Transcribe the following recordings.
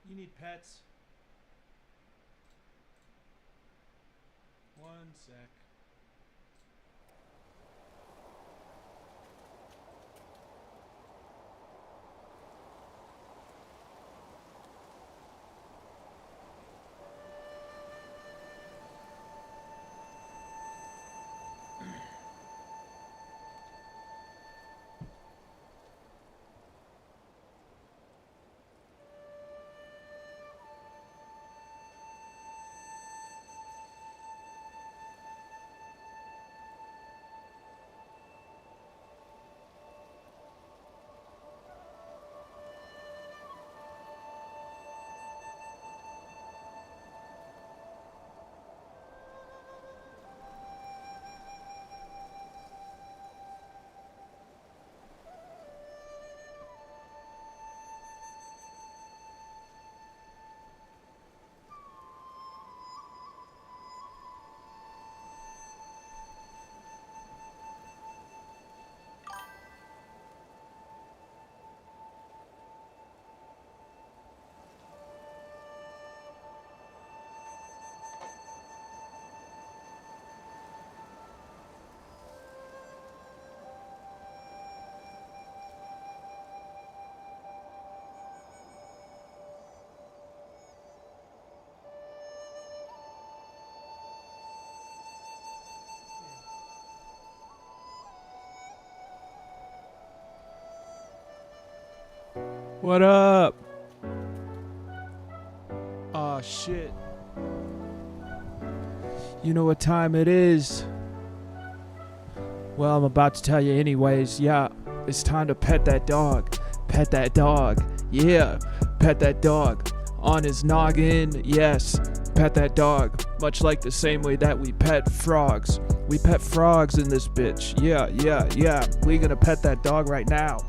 You need pets. One sec. What up? Aw, shit. You know what time it is? Well, I'm about to tell you anyways. Yeah, it's time to pet that dog. Pet that dog. Yeah, pet that dog. On his noggin, yes. Pet that dog. Much like the same way that we pet frogs. We pet frogs in this bitch. Yeah. We gonna pet that dog right now.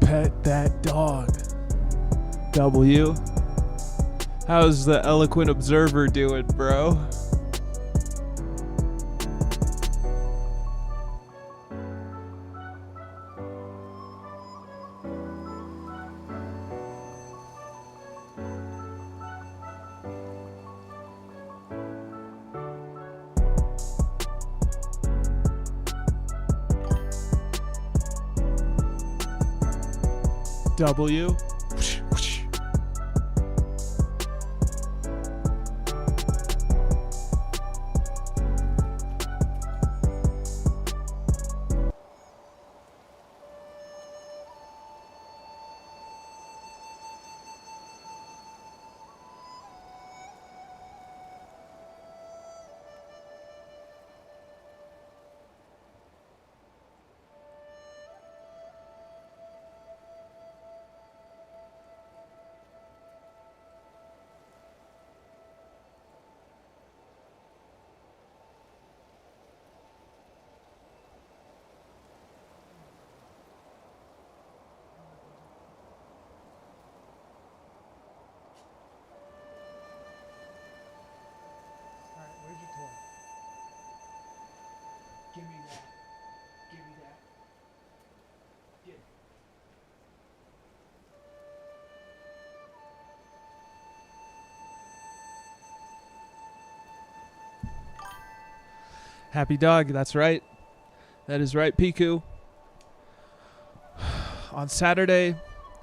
Pet that dog. W. How's the eloquent observer doing, bro? W. Give me that. Give me that. Get it. Happy dog, that's right. That is right, Piku. On Saturday,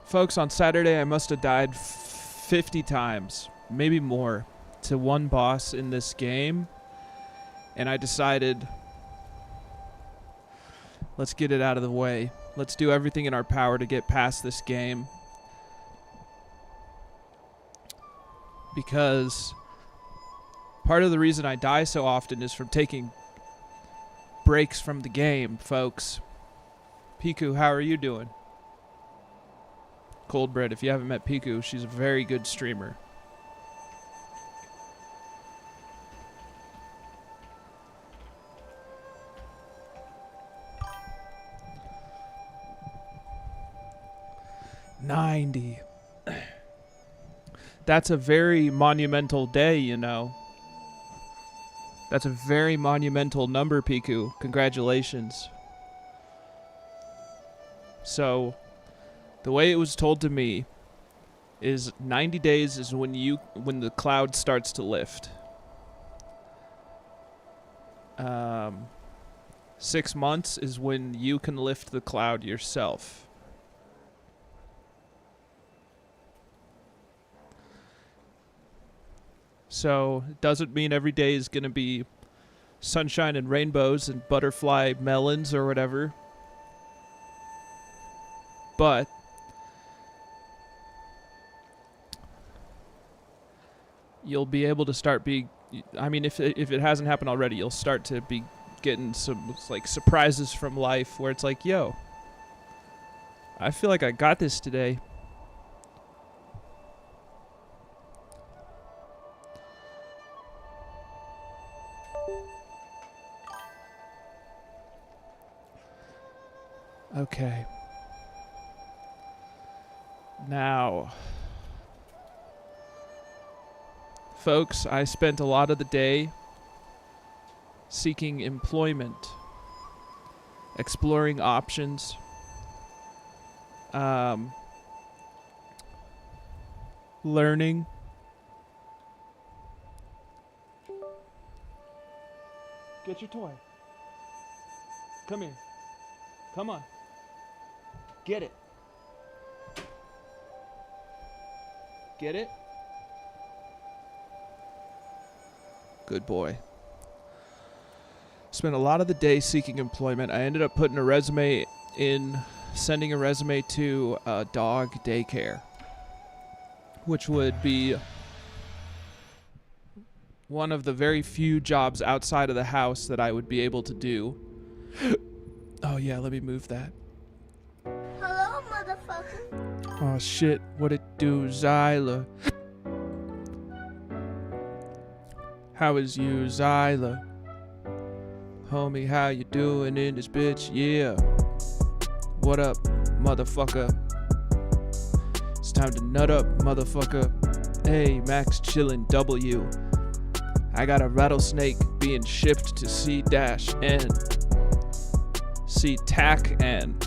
folks, on Saturday I must have died 50 times, maybe more, to one boss in this game. And I decided, let's get it out of the way. Let's do everything in our power to get past this game. Because Part of the reason I die so often is from taking breaks from the game, folks. Piku, how are you doing? Cold Bread, if you haven't met Piku, she's a very good streamer. $90. That's a very monumental day, you know. That's a very monumental number, Piku. Congratulations. So, the way it was told to me is 90 days is when the cloud starts to lift. 6 months is when you can lift the cloud yourself. So it doesn't mean every day is going to be sunshine and rainbows and butterfly melons or whatever. But you'll be able to start I mean, if it hasn't happened already, you'll start to be getting some like surprises from life where it's like, yo, I feel like I got this today. Okay. Now, folks, I spent a lot of the day seeking employment, exploring options, learning. Get your toy. Come here. Come on. Get it. Get it? Good boy. Spent a lot of the day seeking employment. I ended up putting a resume in, sending a resume to a dog daycare, which would be one of the very few jobs outside of the house that I would be able to do. Oh yeah, let me move that. Hello, motherfucker. Oh shit, what it do, Zyla? How is you, Zyla? Homie, how you doing in this bitch? Yeah. What up, motherfucker? It's time to nut up, motherfucker. Hey, Max chillin' W. I got a rattlesnake being shipped to C-N. C-TAC-N.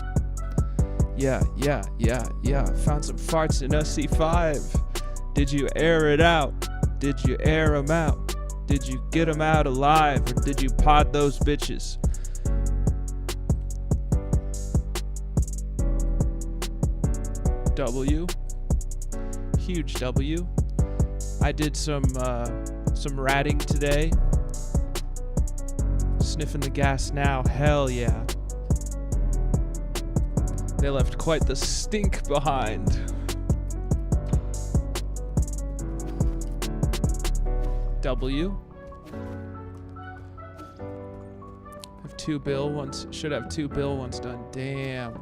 Yeah. Found some farts in a C5. Did you air it out? Did you air 'em out? Did you get 'em out alive? Or did you pod those bitches? W. Huge W. I did some ratting today. Sniffing the gas now. Hell yeah. They left quite the stink behind. W. Have two bill once. Should have two bill once done. Damn.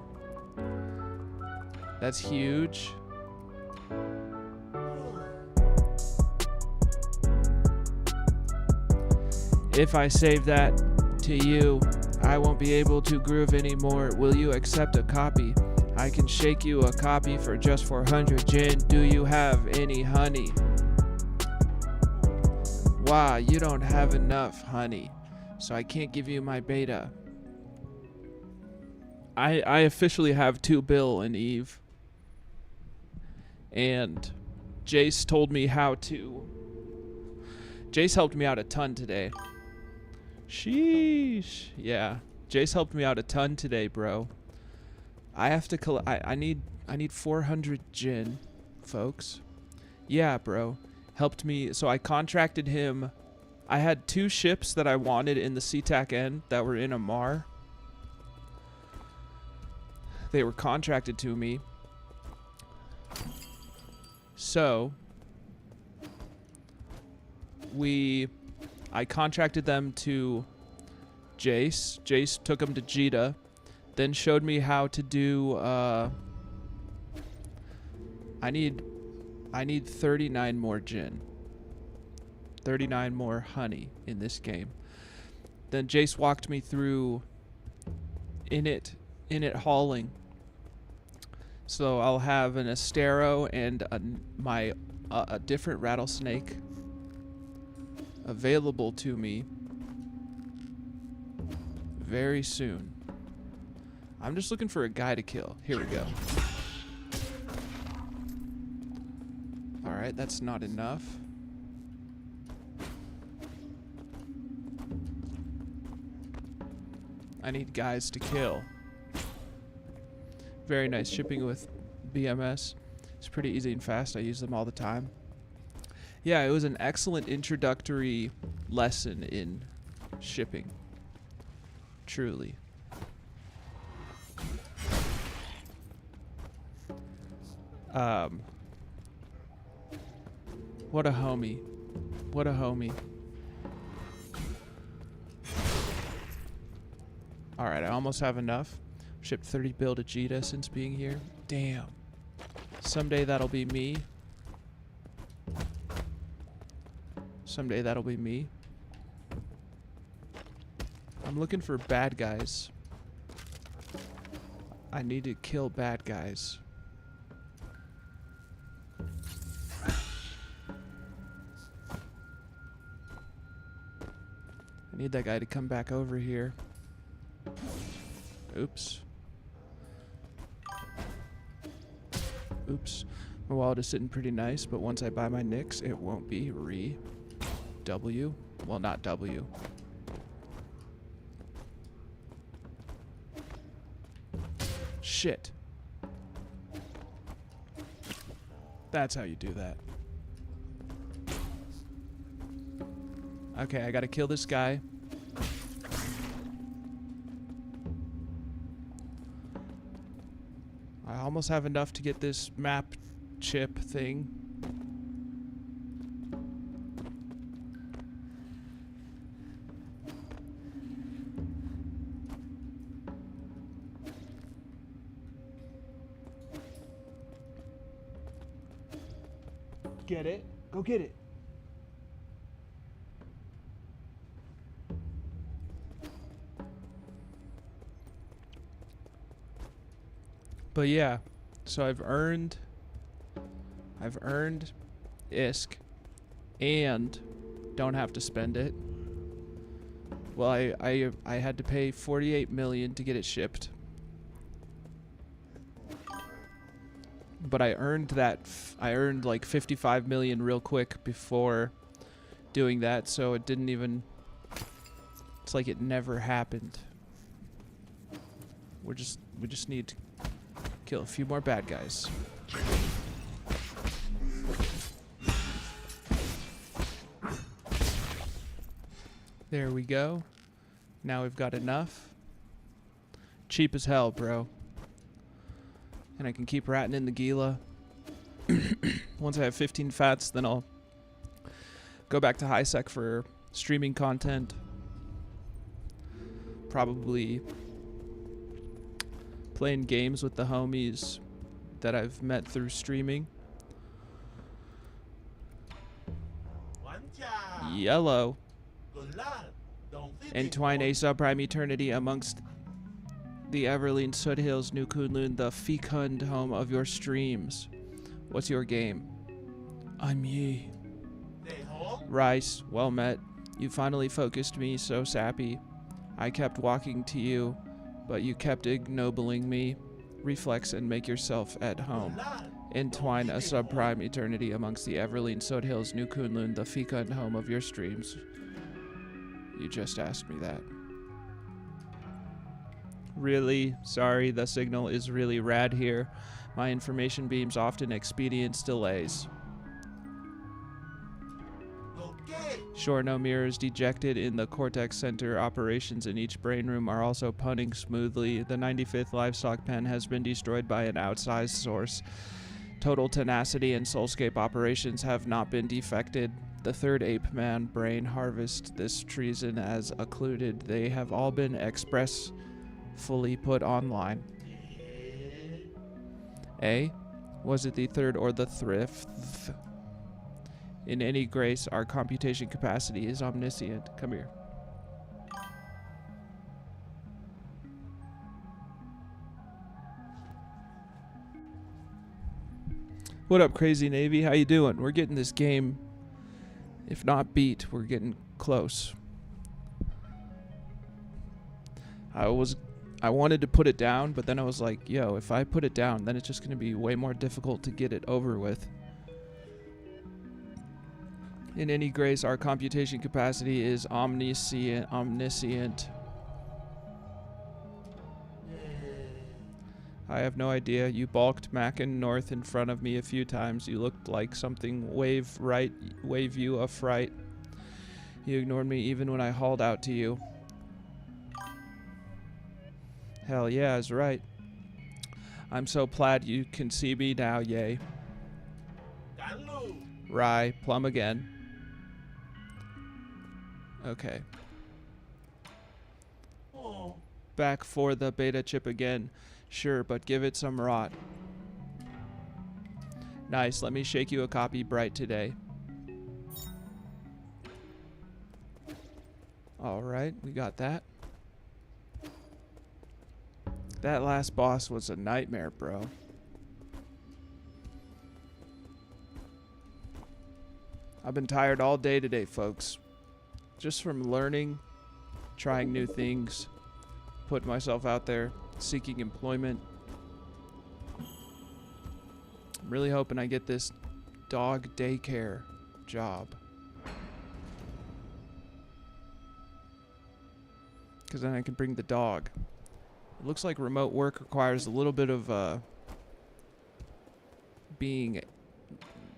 That's huge. If I save that to you, I won't be able to groove anymore. Will you accept a copy? I can shake you a copy for just 400 gin. Do you have any honey? Wow, you don't have enough honey, so I can't give you my beta. I officially have 2 Bill and Eve. And Jace told me how to. Jace helped me out a ton today. Sheesh. Yeah. Jace helped me out a ton today, bro. I have to I need 400 gin, folks. Yeah, bro. Helped me. So I contracted him. I had 2 ships that I wanted in the C-TAC-N that were in Amar. They were contracted to me. So we I contracted them to Jace. Jace took them to Jita, then showed me how to do. I need 39 more gin, 39 more honey in this game. Then Jace walked me through in it hauling. So I'll have an Astero and a different rattlesnake available to me very soon. I'm just looking for a guy to kill. Here we go. Alright, that's not enough. I need guys to kill. Very nice shipping with BMS. It's pretty easy and fast. I use them all the time. Yeah, it was an excellent introductory lesson in shipping. Truly. What a homie. What a homie. Alright, I almost have enough. Shipped 30 bill to Jita since being here. Damn. Someday that'll be me. Someday that'll be me. I'm looking for bad guys. I need to kill bad guys. I need that guy to come back over here. Oops. Oops. My wallet is sitting pretty nice, but once I buy my Nicks, it won't be W. Well, not W. Shit. That's how you do that. Okay, I gotta kill this guy. I almost have enough to get this map chip thing. Get it? Go get it. But yeah, so I've earned ISK and don't have to spend it. Well, I had to pay 48 million to get it shipped. But I earned that I earned like 55 million real quick before doing that, so it didn't even, it's like it never happened. We just need to kill a few more bad guys. There we go. Now we've got enough. Cheap as hell, bro. And I can keep ratting in the Gila. Once I have 15 fats, then I'll go back to high sec for streaming content. Probably playing games with the homies that I've met through streaming. Yellow. Entwine a subprime eternity amongst the Everlean Soothills, New Kunlun, the fecund home of your streams. What's your game? I'm Yi. Rice, well met. You finally focused me, so sappy. I kept walking to you, but you kept ignobling me. Reflex and make yourself at home. Entwine a subprime eternity amongst the Everlean Soothills, New Kunlun, the fecund home of your streams. You just asked me that. Really sorry, the signal is really rad here. My information beams often experience delays. Sure, no mirrors dejected in the Cortex Center. Operations in each brain room are also punning smoothly. The 95th livestock pen has been destroyed by an outsized source. Total tenacity and soulscape operations have not been defected. the third ape man brain harvest this treason as occluded. They have all been expressfully put online. A. Was it the third or the thrift? In any grace, our computation capacity is omniscient. Come here. What up, Crazy Navy? How you doing? We're getting this game, if not beat, we're getting close. I wanted to put it down, but then I was like, yo, if I put it down, then it's just going to be way more difficult to get it over with. In any grace, our computation capacity is omniscient. I have no idea. You balked Mackin north in front of me a few times. You looked like something wave you a fright. You ignored me even when I hauled out to you. Hell yeah, is right. I'm so glad you can see me now, yay. Rye, plum again. Okay. Back for the beta chip again. Sure, but give it some rot. Nice, let me shake you a copy bright today. Alright, we got that. That last boss was a nightmare, bro. I've been tired all day today, folks. Just from learning, trying new things, putting myself out there, seeking employment. I'm really hoping I get this dog daycare job. Because then I can bring the dog. It looks like remote work requires a little bit of a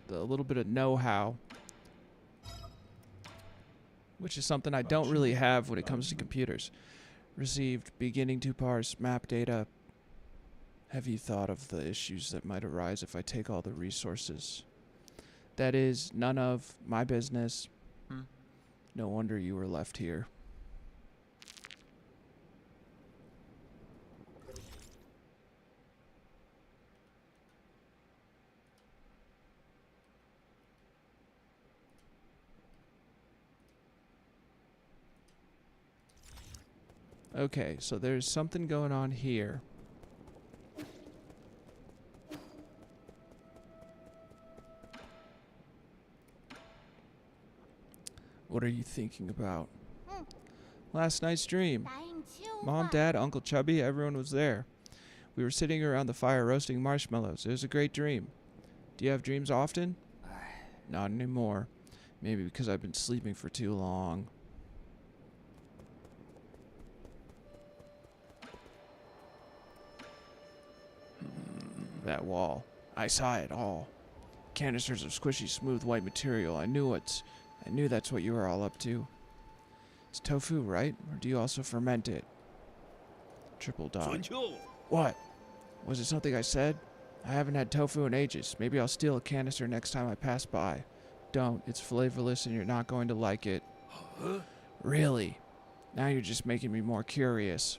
little bit of know-how, which is something I don't really have when it comes to computers. Received, beginning to parse map data. Have you thought of the issues that might arise if I take all the resources? That is none of my business. No wonder you were left here. Okay, so there's something going on here. What are you thinking about? Last night's dream. Mom, Dad, Uncle Chubby, everyone was there. We were sitting around the fire roasting marshmallows. It was a great dream. Do you have dreams often? Not anymore. Maybe because I've been sleeping for too long. That wall. I saw it all. Canisters of squishy, smooth white material. I knew that's what you were all up to. It's tofu, right? Or do you also ferment it? Triple dog. What? Was it something I said? I haven't had tofu in ages. Maybe I'll steal a canister next time I pass by. Don't. It's flavorless and you're not going to like it. Really? Now you're just making me more curious.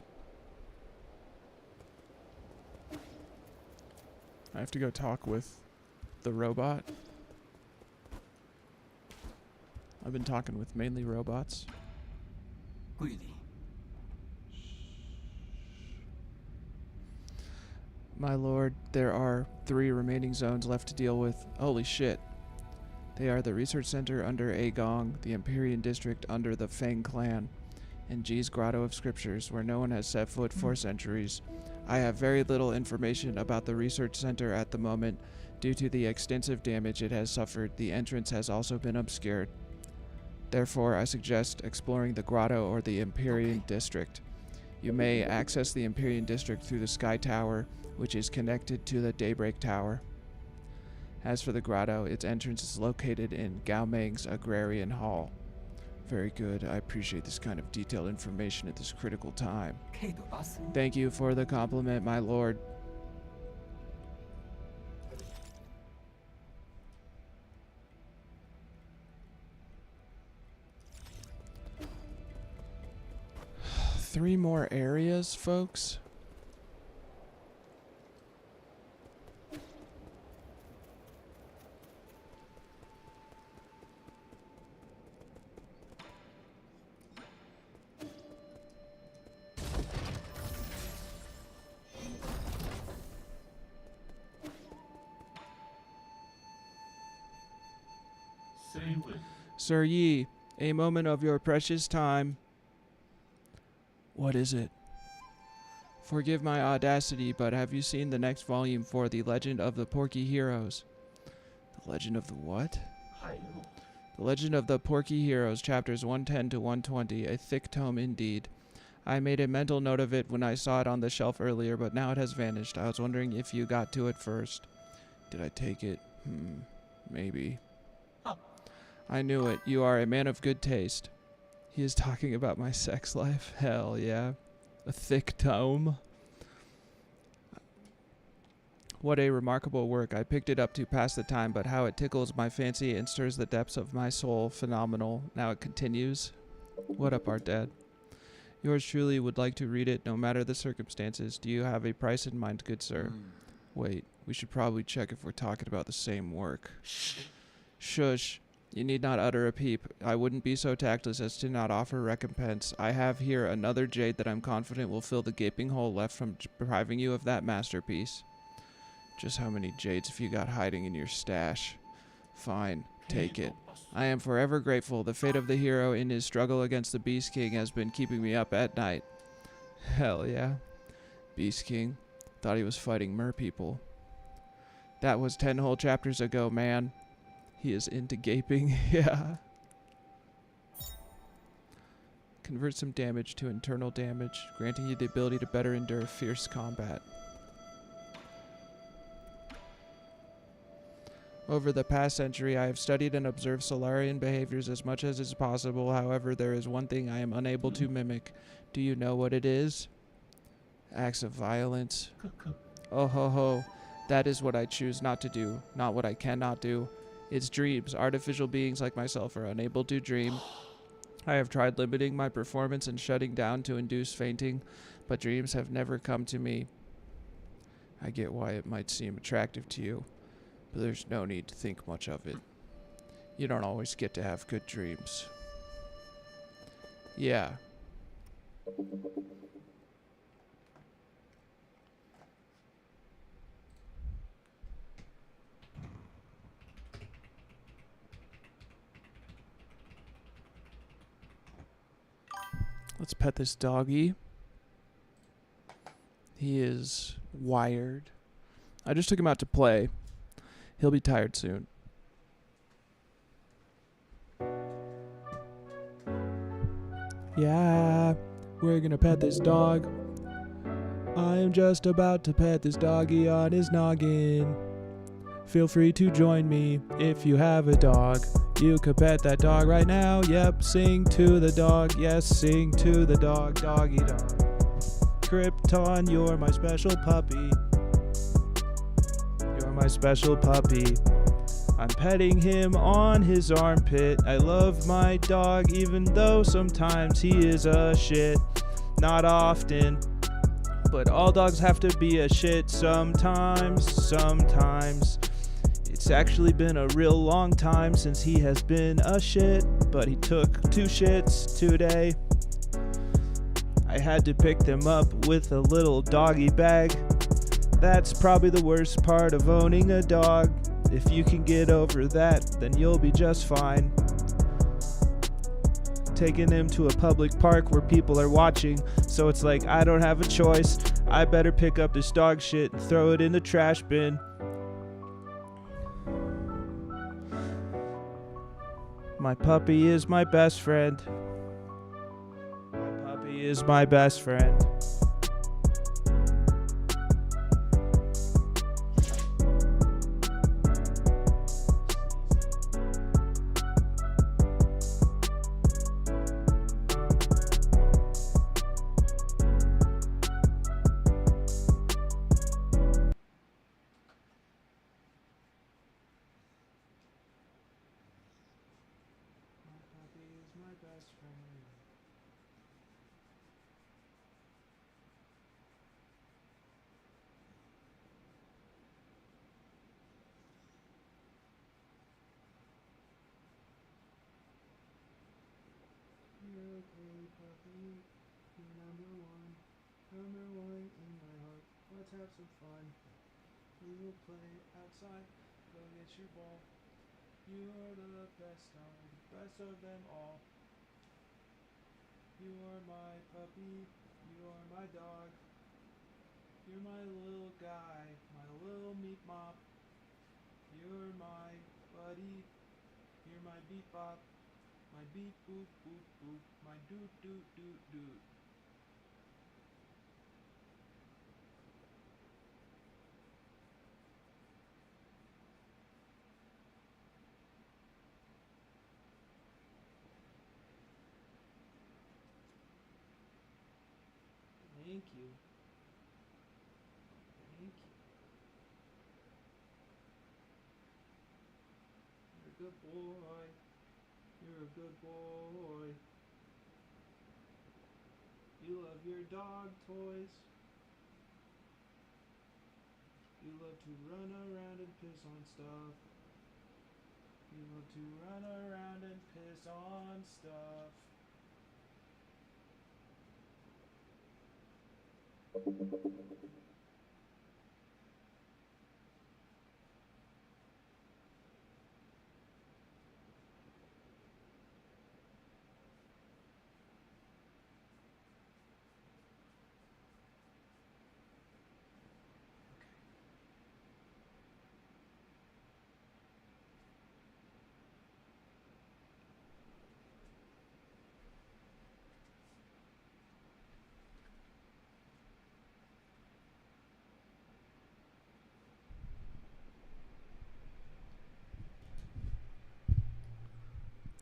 I have to go talk with the robot. I've been talking with mainly robots. My lord, there are 3 remaining zones left to deal with. Holy shit. They are the Research Center under Agong, the Empyrean District under the Fang Clan, and G's Grotto of Scriptures, where no one has set foot for centuries. I have very little information about the Research Center at the moment. Due to the extensive damage it has suffered, the entrance has also been obscured. Therefore, I suggest exploring the Grotto or the Empyrean District. You may access the Empyrean District through the Sky Tower, which is connected to the Daybreak Tower. As for the Grotto, its entrance is located in Gaomeng's Agrarian Hall. Very good. I appreciate this kind of detailed information at this critical time. Thank you for the compliment, my lord. 3 more areas, folks. Sir Yi, a moment of your precious time. What is it? Forgive my audacity, but have you seen the next volume for The Legend of the Porky Heroes? The Legend of the what? The Legend of the Porky Heroes, chapters 110 to 120, a thick tome indeed. I made a mental note of it when I saw it on the shelf earlier, but now it has vanished. I was wondering if you got to it first. Did I take it? Maybe. I knew it. You are a man of good taste. He is talking about my sex life. Hell yeah. A thick tome. What a remarkable work. I picked it up to pass the time, but how it tickles my fancy and stirs the depths of my soul. Phenomenal. Now it continues. What up, Art Dad? Yours truly would like to read it, no matter the circumstances. Do you have a price in mind, good sir? Wait, we should probably check if we're talking about the same work. Shush. You need not utter a peep. I wouldn't be so tactless as to not offer recompense. I have here another jade that I'm confident will fill the gaping hole left from depriving you of that masterpiece. Just how many jades have you got hiding in your stash? Fine, take it. I am forever grateful. The fate of the hero in his struggle against the Beast King has been keeping me up at night. Hell yeah. Beast King. Thought he was fighting mer people. That was 10 whole chapters ago, man. He is into gaping. Yeah. Convert some damage to internal damage, granting you the ability to better endure fierce combat. Over the past century, I have studied and observed Solarian behaviors as much as is possible. However, there is one thing I am unable to mimic. Do you know what it is? Acts of violence. Oh ho ho. That is what I choose not to do, not what I cannot do. It's dreams. Artificial beings like myself are unable to dream. I have tried limiting my performance and shutting down to induce fainting, but dreams have never come to me. I get why it might seem attractive to you, but there's no need to think much of it. You don't always get to have good dreams. Yeah. Let's pet this doggy. He is wired. I just took him out to play. He'll be tired soon. Yeah, we're gonna pet this dog. I am just about to pet this doggy on his noggin. Feel free to join me if you have a dog. You could pet that dog right now. Yep, sing to the dog. Yes, sing to the dog. Doggy dog. Krypton, you're my special puppy. You're my special puppy. I'm petting him on his armpit. I love my dog even though sometimes he is a shit. Not often, but all dogs have to be a shit sometimes. It's actually been a real long time since he has been a shit, but he took 2 shits today. I had to pick them up with a little doggy bag. That's probably the worst part of owning a dog. If you can get over that, then you'll be just fine. Taking him to a public park where people are watching, so it's like I don't have a choice. I better pick up this dog shit and throw it in the trash bin. My puppy is my best friend. My puppy is my best friend. some fun. We will play outside. Go get your ball. You are the best dog, the best of them all. You are my puppy. You are my dog. You're my little guy, my little meat mop. You're my buddy. You're my beep bop. My beep boop boop boop. My doot doot doot doot. Thank you. Thank you. You're a good boy. You're a good boy. You love your dog toys. You love to run around and piss on stuff. You love to run around and piss on stuff.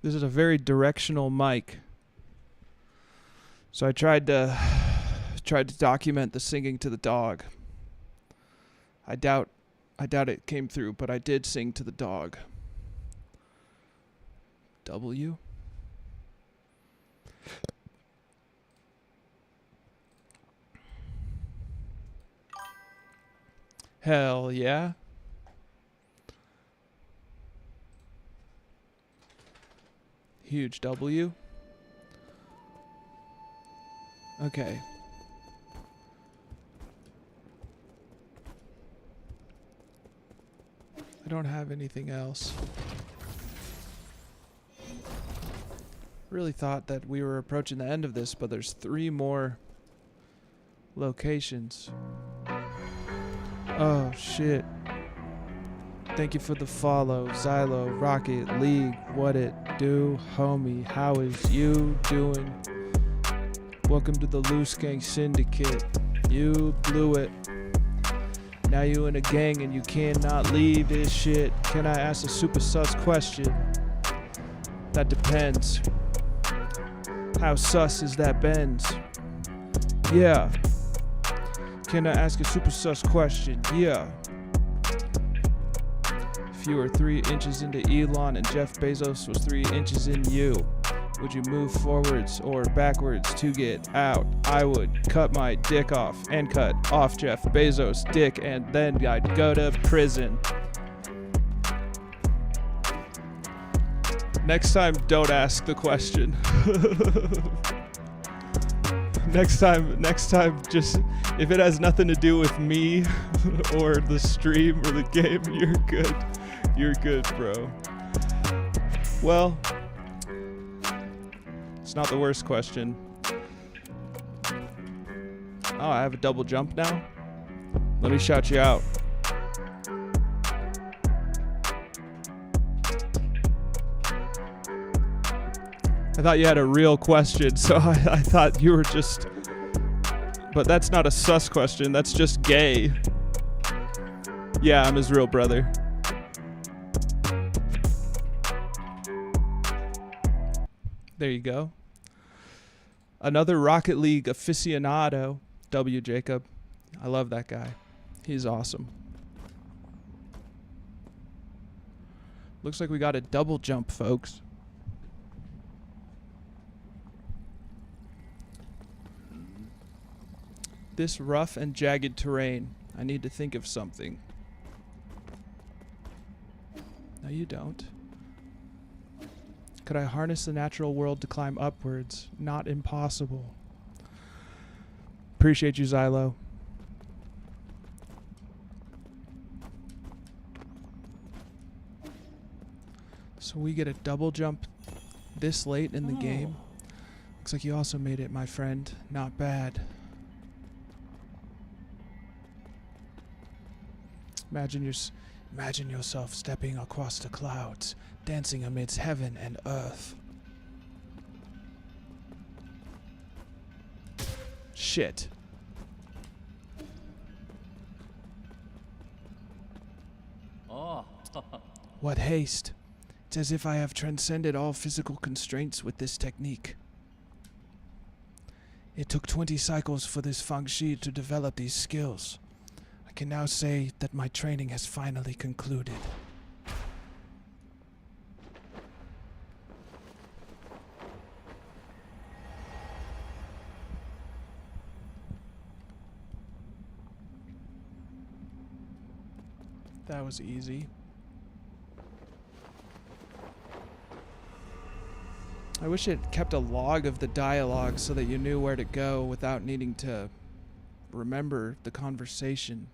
This is a very directional mic. So I tried to document the singing to the dog. I doubt it came through, but I did sing to the dog. W. Hell yeah. Huge W. Okay. I don't have anything else. Really thought that we were approaching the end of this, but there's 3 more locations. Oh shit. Thank you for the follow, Xylo, Rocket League, what it do, homie, how is you doing? Welcome to the Loose Gang Syndicate, you blew it. Now you in a gang and you cannot leave this shit. Can I ask a super sus question? That depends. How sus is that Benz? Yeah. Can I ask a super sus question? Yeah. If you were 3 inches into Elon and Jeff Bezos was 3 inches in you, would you move forwards or backwards to get out? I would cut my dick off and cut off Jeff Bezos' dick, and then I'd go to prison. Next time, don't ask the question. Next time, just if it has nothing to do with me or the stream or the game, you're good. You're good, bro. Well, it's not the worst question. Oh, I have a double jump now? Let me shout you out. I thought you had a real question, so I thought you were just... But that's not a sus question, that's just gay. Yeah, I'm his real brother. There you go. Another Rocket League aficionado, W. Jacob. I love that guy. He's awesome. Looks like we got a double jump, folks. This rough and jagged terrain. I need to think of something. No, you don't. Could I harness the natural world to climb upwards? Not impossible. Appreciate you, Xylo. So we get a double jump this late in the game. Looks like you also made it, my friend. Not bad. Imagine yourself stepping across the clouds, dancing amidst heaven and earth. Shit. What haste. It's as if I have transcended all physical constraints with this technique. It took 20 cycles for this feng shi to develop these skills. I can now say that my training has finally concluded. That was easy. I wish it kept a log of the dialogue so that you knew where to go without needing to remember the conversation.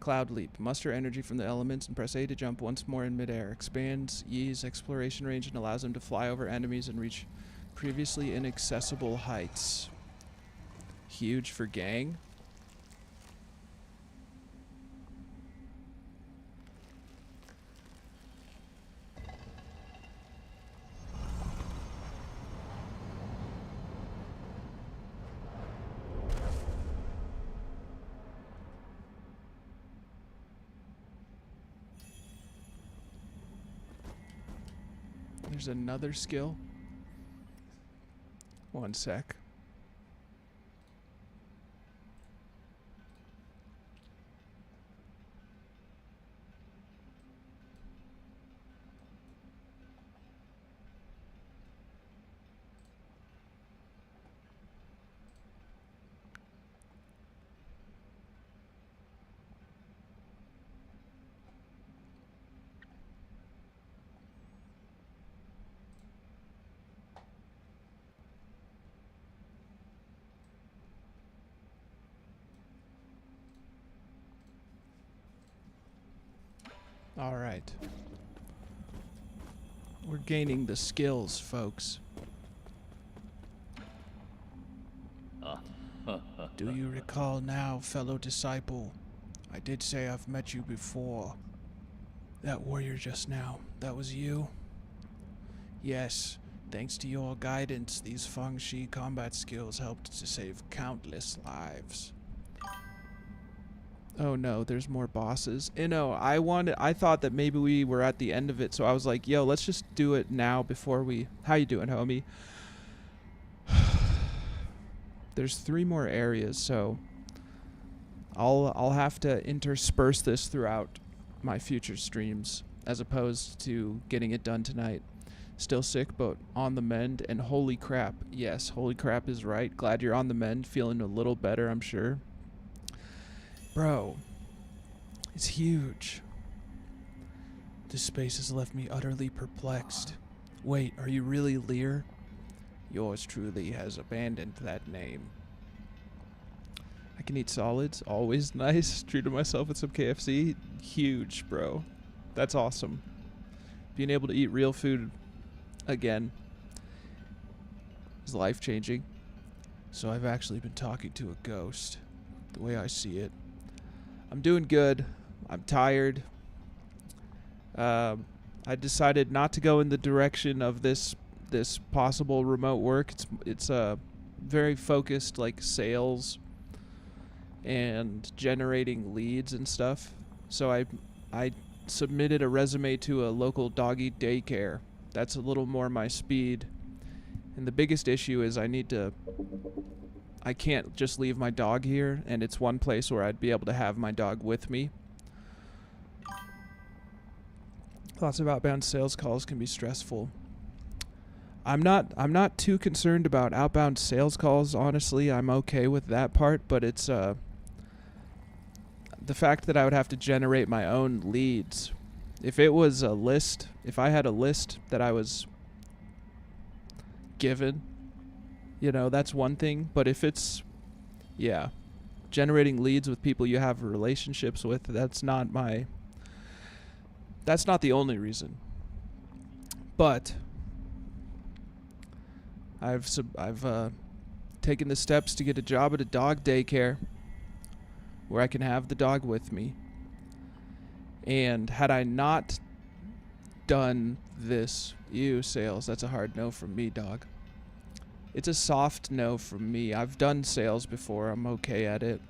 Cloud leap. Muster energy from the elements and press A to jump once more in midair. Expands Yi's exploration range and allows him to fly over enemies and reach previously inaccessible heights. Huge for gang. There's another skill. One sec. All right. We're gaining the skills, folks. Do you recall now, fellow disciple? I did say I've met you before. That warrior just now, that was you? Yes, thanks to your guidance, these feng shi combat skills helped to save countless lives. Oh no, there's more bosses. You know, I thought that maybe we were at the end of it, so I was like, yo, let's just do it now before we... How you doing, homie? There's 3 more areas, so I'll have to intersperse this throughout my future streams as opposed to getting it done tonight. Still sick, but on the mend, and holy crap. Yes, holy crap is right. Glad you're on the mend, feeling a little better, I'm sure. Bro, it's huge. This space has left me utterly perplexed. Wait, are you really Lear? Yours truly has abandoned that name. I can eat solids, always nice. Treated myself with some KFC. Huge, bro. That's awesome. Being able to eat real food again is life-changing. So I've actually been talking to a ghost, the way I see it. I'm doing good. I'm tired. I decided not to go in the direction of this possible remote work. It's very focused, like sales and generating leads and stuff. So I submitted a resume to a local doggy daycare. That's a little more my speed. And the biggest issue is I can't just leave my dog here, and it's one place where I'd be able to have my dog with me. Lots of outbound sales calls can be stressful. I'm not too concerned about outbound sales calls, honestly. I'm okay with that part, but it's the fact that I would have to generate my own leads. If it was a list, if I had a list that I was given, you know, that's one thing. But if it's, yeah, generating leads with people you have relationships with, that's not the only reason. But I've taken the steps to get a job at a dog daycare where I can have the dog with me. And had I not done this, sales, that's a hard no from me, dog. It's a soft no from me. I've done sales before. I'm okay at it.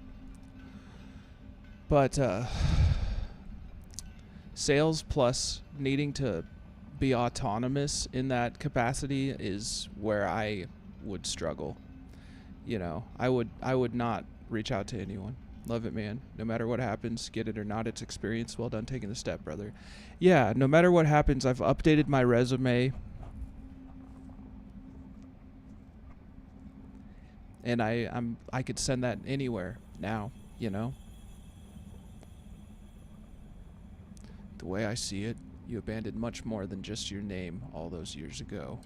But sales plus needing to be autonomous in that capacity is where I would struggle. You know, I would not reach out to anyone. Love it, man. No matter what happens, get it or not, it's experience. Well done taking the step, brother. Yeah, no matter what happens, I've updated my resume. And I could send that anywhere now, you know? The way I see it, you abandoned much more than just your name all those years ago.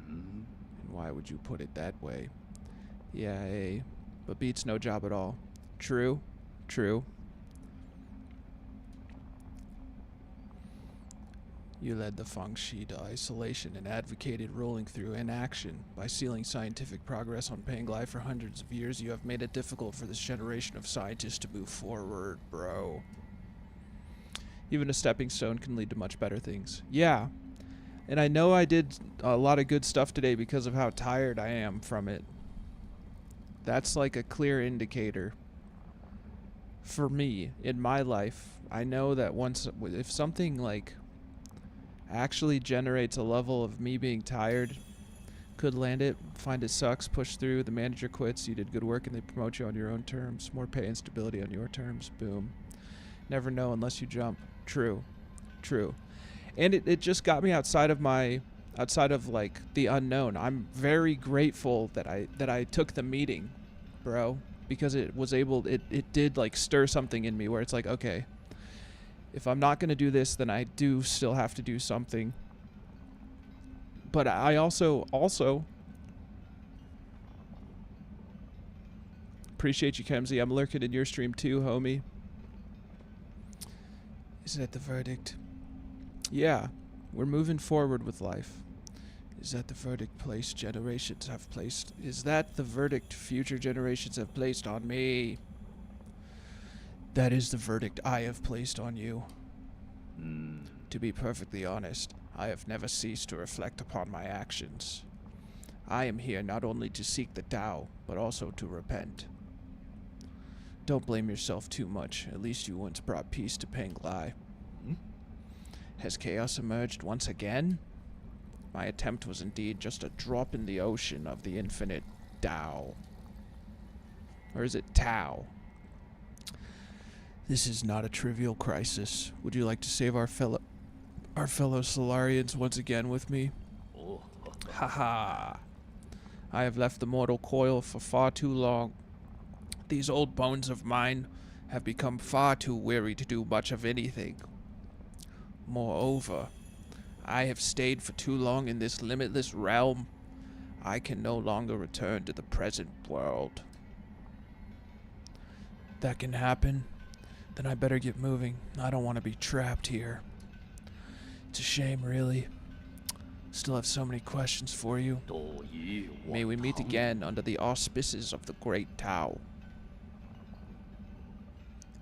And why would you put it that way? Yeah, but beats no job at all. True. You led the Feng Shi to isolation and advocated rolling through inaction. By sealing scientific progress on Panglai for hundreds of years, you have made it difficult for this generation of scientists to move forward, bro. Even a stepping stone can lead to much better things. Yeah. And I know I did a lot of good stuff today because of how tired I am from it. That's like a clear indicator. For me, in my life, I know that if something like actually generates a level of me being tired, could land it, find it sucks, push through, the manager quits, you did good work and they promote you on your own terms, more pay and stability on your terms, boom. Never know unless you jump. True. And it just got me outside of like the unknown. I'm very grateful that I took the meeting, bro, because it did like stir something in me where it's like, okay, if I'm not going to do this, then I do still have to do something. But I also appreciate you, Kemsey. I'm lurking in your stream too, homie. Is that the verdict? Yeah, we're moving forward with life. Is that the verdict Is that the verdict future generations have placed on me? That is the verdict I have placed on you. To be perfectly honest, I have never ceased to reflect upon my actions. I am here not only to seek the Tao, but also to repent. Don't blame yourself too much. At least you once brought peace to Panglai. Has chaos emerged once again? My attempt was indeed just a drop in the ocean of the infinite Tao. Or is it Tao? This is not a trivial crisis. Would you like to save our fellow Solarians once again with me? Haha. I have left the mortal coil for far too long. These old bones of mine have become far too weary to do much of anything. Moreover, I have stayed for too long in this limitless realm. I can no longer return to the present world. That can happen. Then I better get moving. I don't want to be trapped here. It's a shame, really. Still have so many questions for you. May we meet again under the auspices of the Great Tao.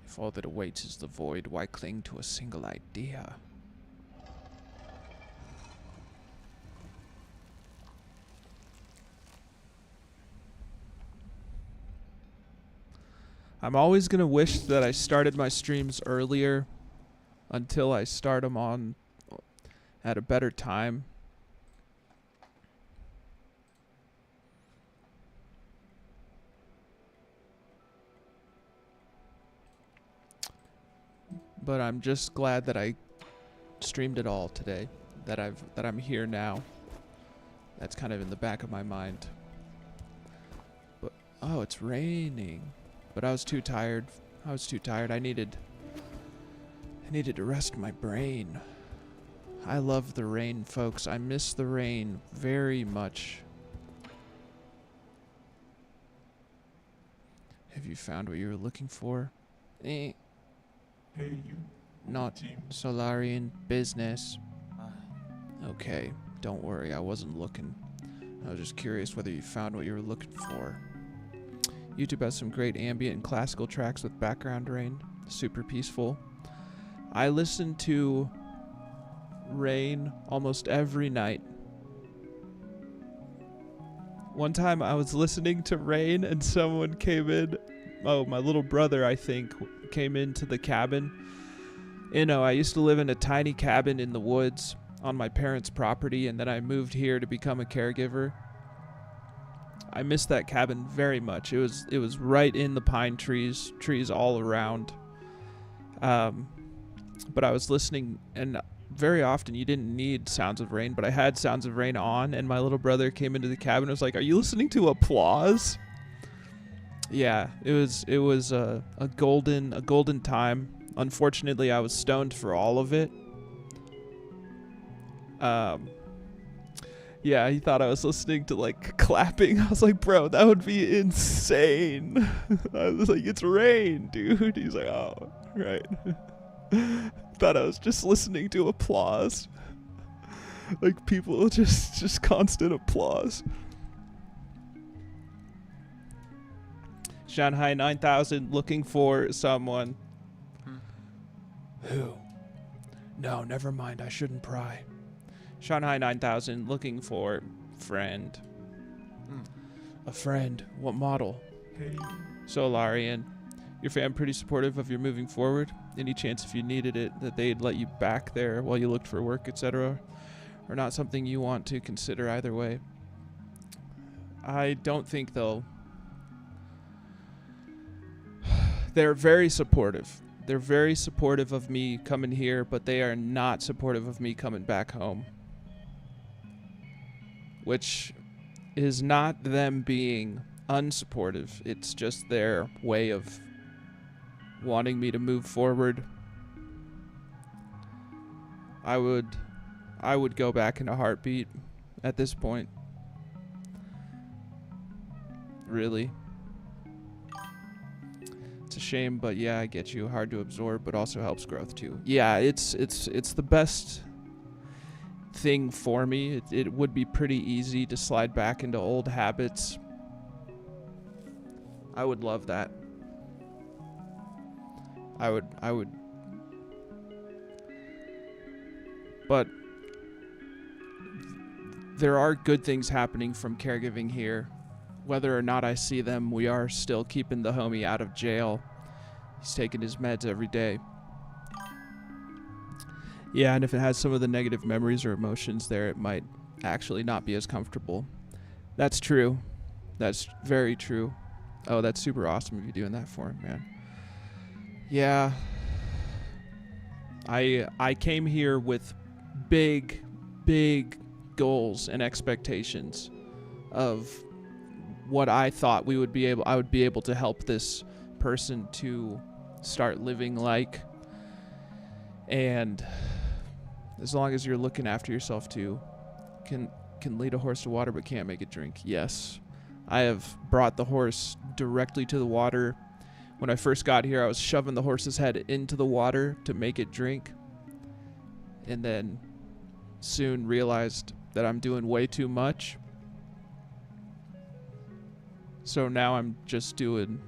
If all that awaits is the void, why cling to a single idea? I'm always going to wish that I started my streams earlier until I start them on at a better time. But I'm just glad that I streamed it all today, that I'm here now. That's kind of in the back of my mind. But oh, it's raining. But I was too tired. I needed to rest my brain. I love the rain, folks. I miss the rain very much. Have you found what you were looking for? Hey, you. Not Solarian business. Okay, don't worry, I wasn't looking. I was just curious whether you found what you were looking for. YouTube has some great ambient and classical tracks with background rain. Super peaceful. I listen to rain almost every night. One time I was listening to rain and someone came in. Oh, my little brother, I think, came into the cabin. You know, I used to live in a tiny cabin in the woods on my parents' property, and then I moved here to become a caregiver. I miss that cabin very much. It was right in the pine trees all around. But I was listening, and very often you didn't need sounds of rain, but I had sounds of rain on, and my little brother came into the cabin and was like, "Are you listening to applause?" Yeah, it was a golden time. Unfortunately, I was stoned for all of it. Yeah, he thought I was listening to, like, clapping. I was like, bro, that would be insane. I was like, it's rain, dude. He's like, oh, right. Thought I was just listening to applause. Like, people just constant applause. Shanghai 9000 looking for someone. Who? No, never mind. I shouldn't pry. Shanghai 9000 looking for friend. A friend. What model? Hey. Solarian. Your fam pretty supportive of your moving forward? Any chance if you needed it that they'd let you back there while you looked for work, etc.? Or not something you want to consider either way? I don't think they'll... They're very supportive. They're very supportive of me coming here, but they are not supportive of me coming back home. Which is not them being unsupportive. It's just their way of wanting me to move forward. I would go back in a heartbeat at this point. Really. It's a shame, but yeah, I get you. Hard to absorb, but also helps growth too. Yeah, it's the best thing for me. It would be pretty easy to slide back into old habits. I would love that. I would. But there are good things happening from caregiving here. Whether or not I see them, we are still keeping the homie out of jail. He's taking his meds every day. Yeah, and if it has some of the negative memories or emotions there, it might actually not be as comfortable. That's true. That's very true. Oh, that's super awesome of you doing that for him, man. Yeah. I came here with big goals and expectations of what I thought I would be able to help this person to start living like. And as long as you're looking after yourself too, can lead a horse to water but can't make it drink. Yes. I have brought the horse directly to the water. When I first got here, I was shoving the horse's head into the water to make it drink. And then soon realized that I'm doing way too much. So now I'm just doing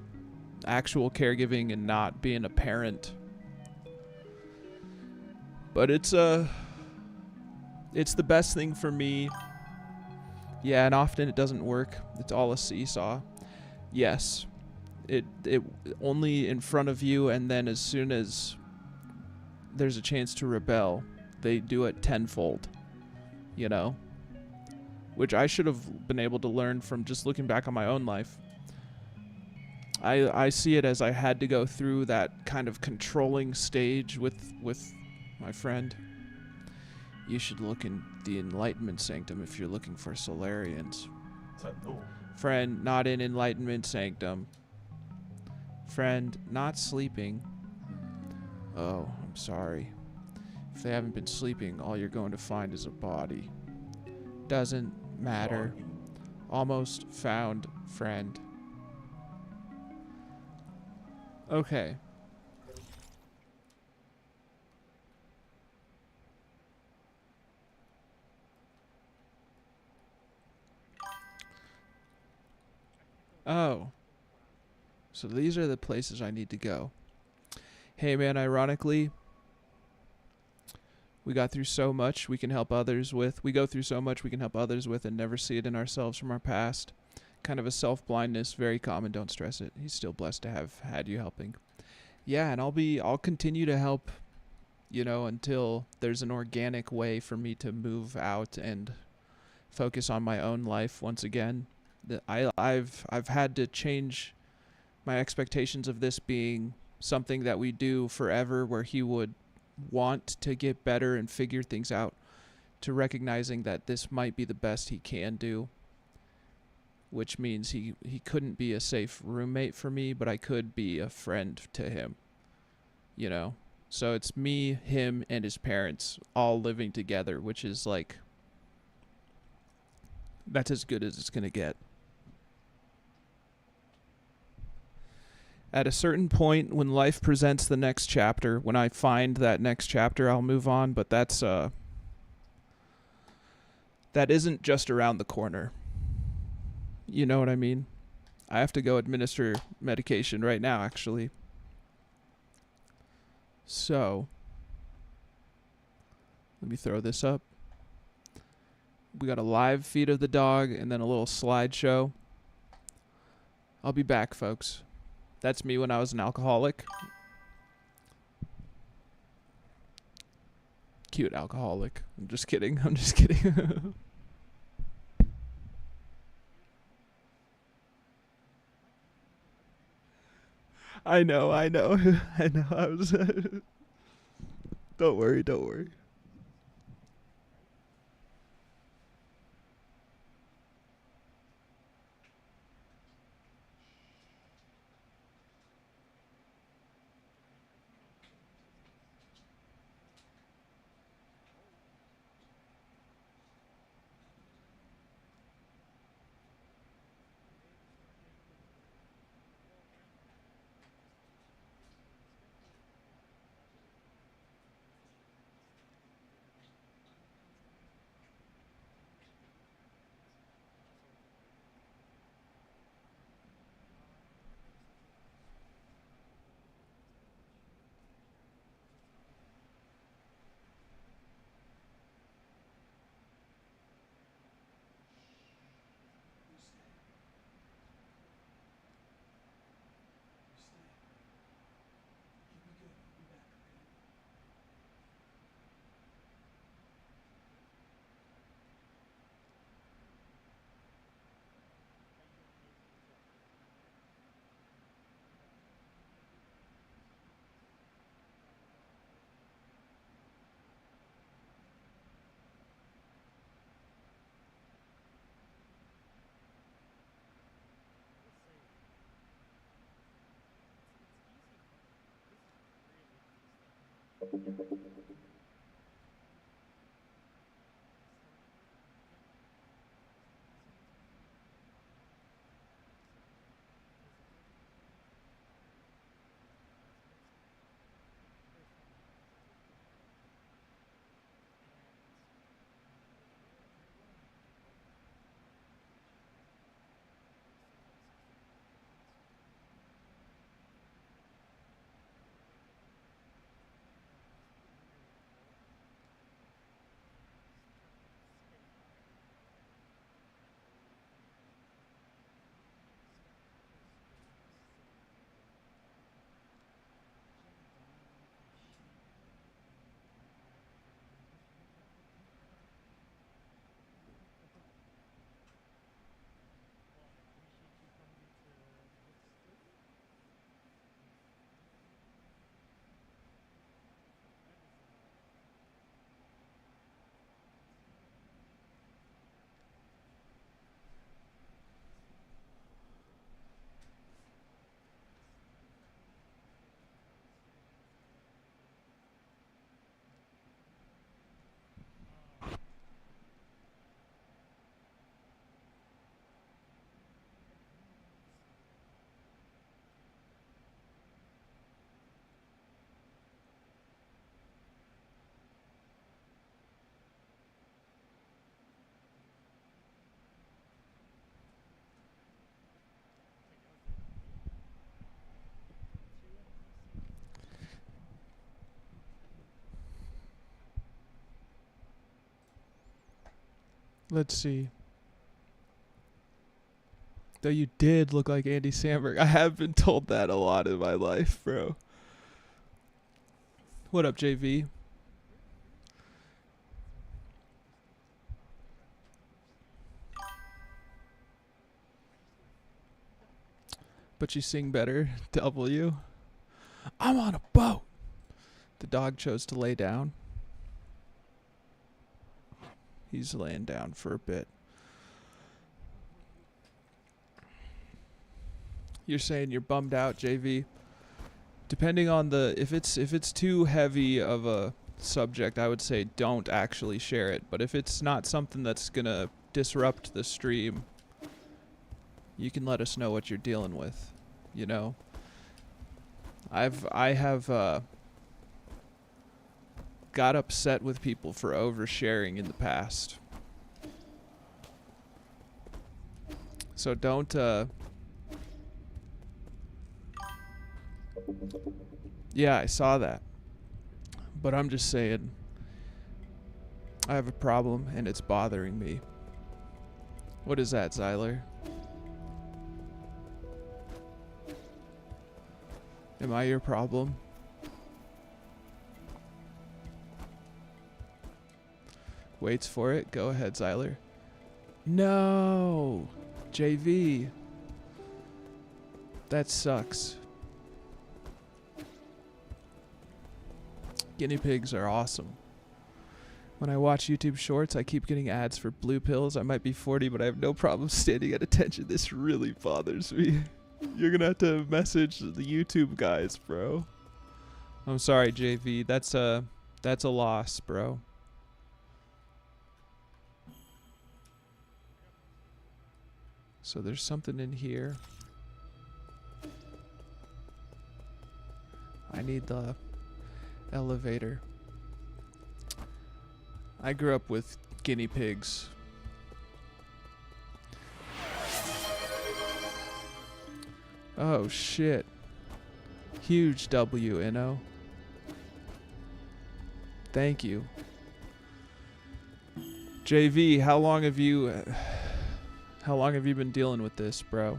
actual caregiving and not being a parent. But it's the best thing for me. Yeah, and often it doesn't work. It's all a seesaw. Yes. It only in front of you, and then as soon as there's a chance to rebel, they do it tenfold. You know? Which I should have been able to learn from just looking back on my own life. I see it as I had to go through that kind of controlling stage with my friend. You should look in the Enlightenment Sanctum if you're looking for Solarians. Friend, not in Enlightenment Sanctum. Friend, not sleeping. Oh, I'm sorry. If they haven't been sleeping, all you're going to find is a body. Doesn't matter. Almost found friend. Okay. Oh, so these are the places I need to go. Hey man, ironically, we got through so much we can help others with. We go through so much we can help others with and never see it in ourselves from our past. Kind of a self-blindness, very common, don't stress it. He's still blessed to have had you helping. Yeah, and I'll continue to help, until there's an organic way for me to move out and focus on my own life once again. I've had to change my expectations of this being something that we do forever, where he would want to get better and figure things out, to recognizing that this might be the best he can do, which means he couldn't be a safe roommate for me, but I could be a friend to him, you know? So it's me, him, and his parents all living together, which is like, that's as good as it's going to get. At a certain point, when life presents the next chapter, when I find that next chapter, I'll move on, but that isn't just around the corner. You know what I mean? I have to go administer medication right now, actually. So, let me throw this up. We got a live feed of the dog and then a little slideshow. I'll be back, folks. That's me when I was an alcoholic. Cute alcoholic. I'm just kidding. I'm just kidding. I know. I know. I was. Don't worry. Don't worry. Let's see. Though you did look like Andy Samberg. I have been told that a lot in my life, bro. What up, JV? But you sing better, W. I'm on a boat. The dog chose to lay down. He's laying down for a bit. You're saying you're bummed out, JV? Depending on the if it's too heavy of a subject, I would say don't actually share it. But if it's not something that's gonna disrupt the stream, you can let us know what you're dealing with. You know, I have got upset with people for oversharing in the past. So don't yeah, I saw that. But I'm just saying I have a problem and it's bothering me. What is that, Zyler? Am I your problem? Waits for it. Go ahead, Zyler. No! JV. That sucks. Guinea pigs are awesome. When I watch YouTube shorts, I keep getting ads for blue pills. I might be 40, but I have no problem standing at attention. This really bothers me. You're gonna have to message the YouTube guys, bro. I'm sorry, JV. That's a loss, bro. So there's something in here. I need the elevator. I grew up with guinea pigs. Oh shit. Huge W, Inno. Thank you. JV, how long have you been dealing with this, bro?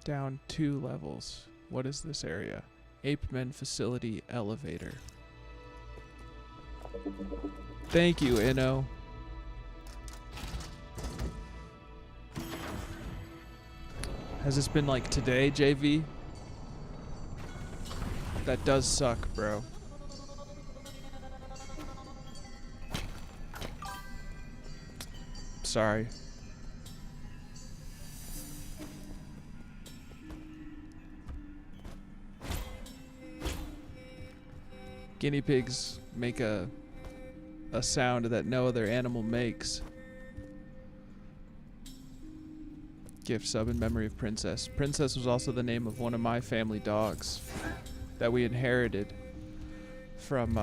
Down 2 levels. What is this area? Ape Men Facility Elevator. Thank you, Inno. Has this been like today, JV? That does suck, bro. Sorry. Guinea pigs make a sound that no other animal makes. Gift sub in memory of Princess. Princess was also the name of one of my family dogs that we inherited from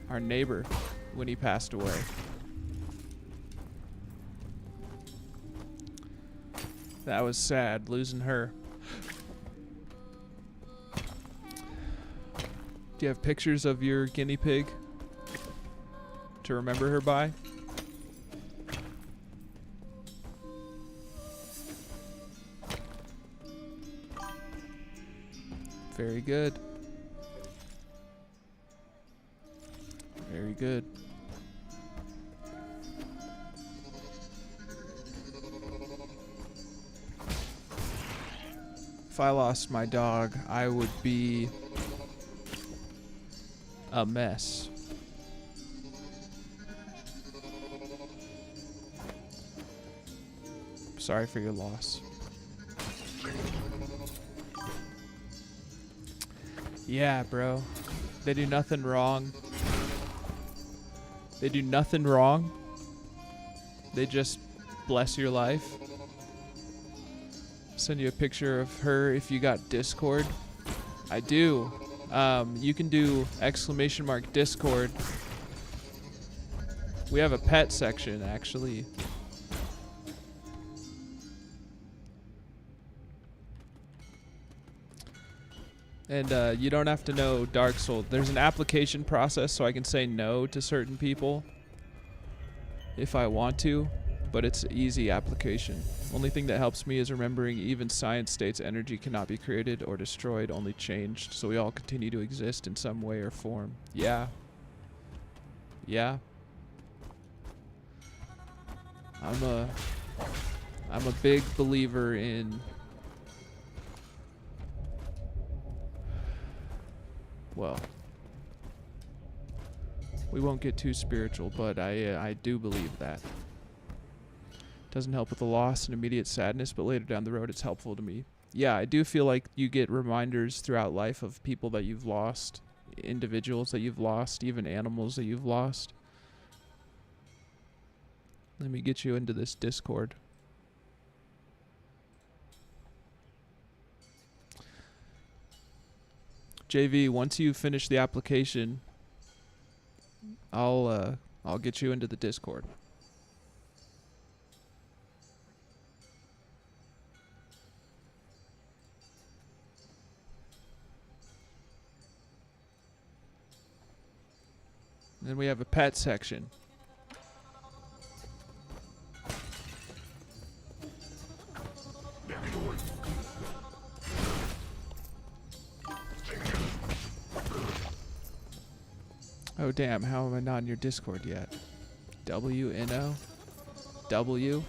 our neighbor when he passed away. That was sad, losing her. Do you have pictures of your guinea pig to remember her by? Very good. Very good. If I lost my dog, I would be a mess. Sorry for your loss. Yeah, bro. They do nothing wrong. They do nothing wrong. They just bless your life. Send you a picture of her if you got Discord. I do. You can do !Discord. We have a pet section, actually. And you don't have to know Dark Souls. There's an application process, so I can say no to certain people if I want to, but it's easy application. Only thing that helps me is remembering even science states energy cannot be created or destroyed, only changed. So we all continue to exist in some way or form. Yeah. Yeah. I'm a big believer in, well, we won't get too spiritual, but I do believe that. Doesn't help with the loss and immediate sadness, but later down the road it's helpful to me. Yeah, I do feel like you get reminders throughout life of people that you've lost, individuals that you've lost, even animals that you've lost. Let me get you into this Discord. JV, once you finish the application, I'll get you into the Discord. Then we have a pet section. Oh damn, how am I not in your Discord yet? WNO? W?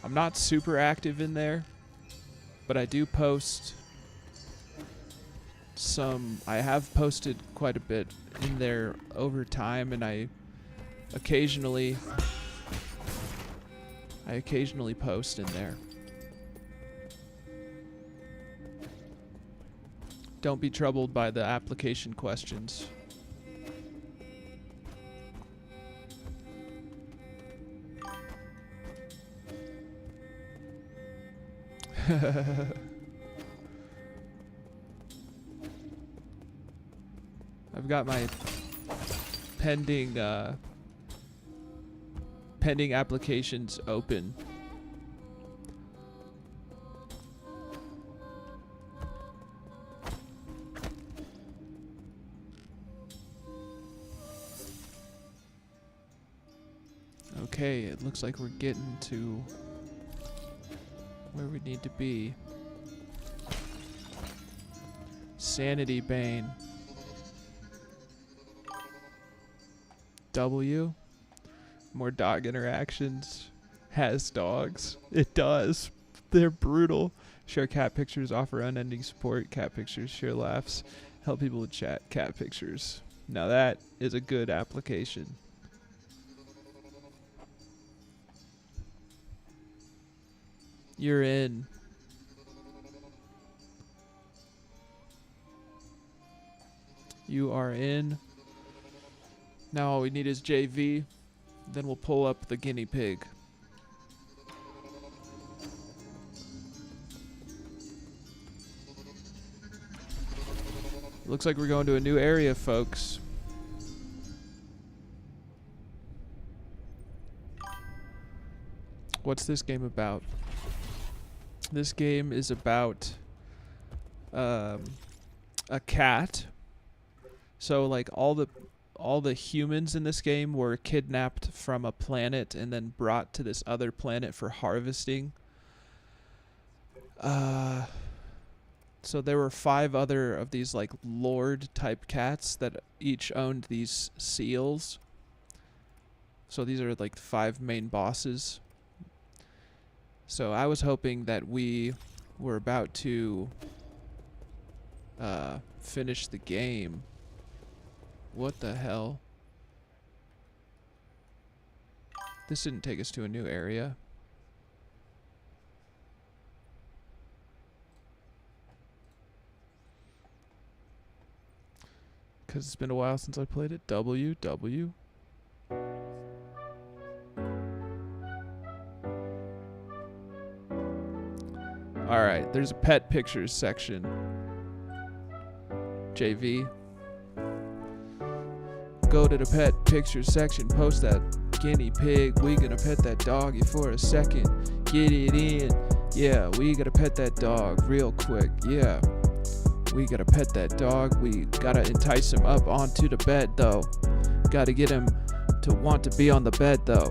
I'm not super active in there, but I do post some. I have posted quite a bit in there over time, and I occasionally post in there. Don't be troubled by the application questions. I've got my pending applications open. Okay, it looks like we're getting to where we need to be. Sanity Bane. W. More dog interactions. Has dogs. It does. They're brutal. Share cat pictures. Offer unending support. Cat pictures. Share laughs. Help people with chat. Cat pictures. Now that is a good application. You're in. You are in. Now all we need is JV. Then we'll pull up the guinea pig. Looks like we're going to a new area, folks. What's this game about? This game is about a cat. So like all the humans in this game were kidnapped from a planet and then brought to this other planet for harvesting. So there were 5 other of these like lord type cats that each owned these seals. So these are like 5 main bosses. So I was hoping that we were about to finish the game. What the hell? This didn't take us to a new area. Because it's been a while since I played it. W. Alright, there's a pet pictures section. JV. Go to the pet pictures section, post that guinea pig. We gonna pet that doggy for a second. Get it in. Yeah, we gotta pet that dog real quick. Yeah. We gotta pet that dog. We gotta entice him up onto the bed, though. Gotta get him to want to be on the bed, though.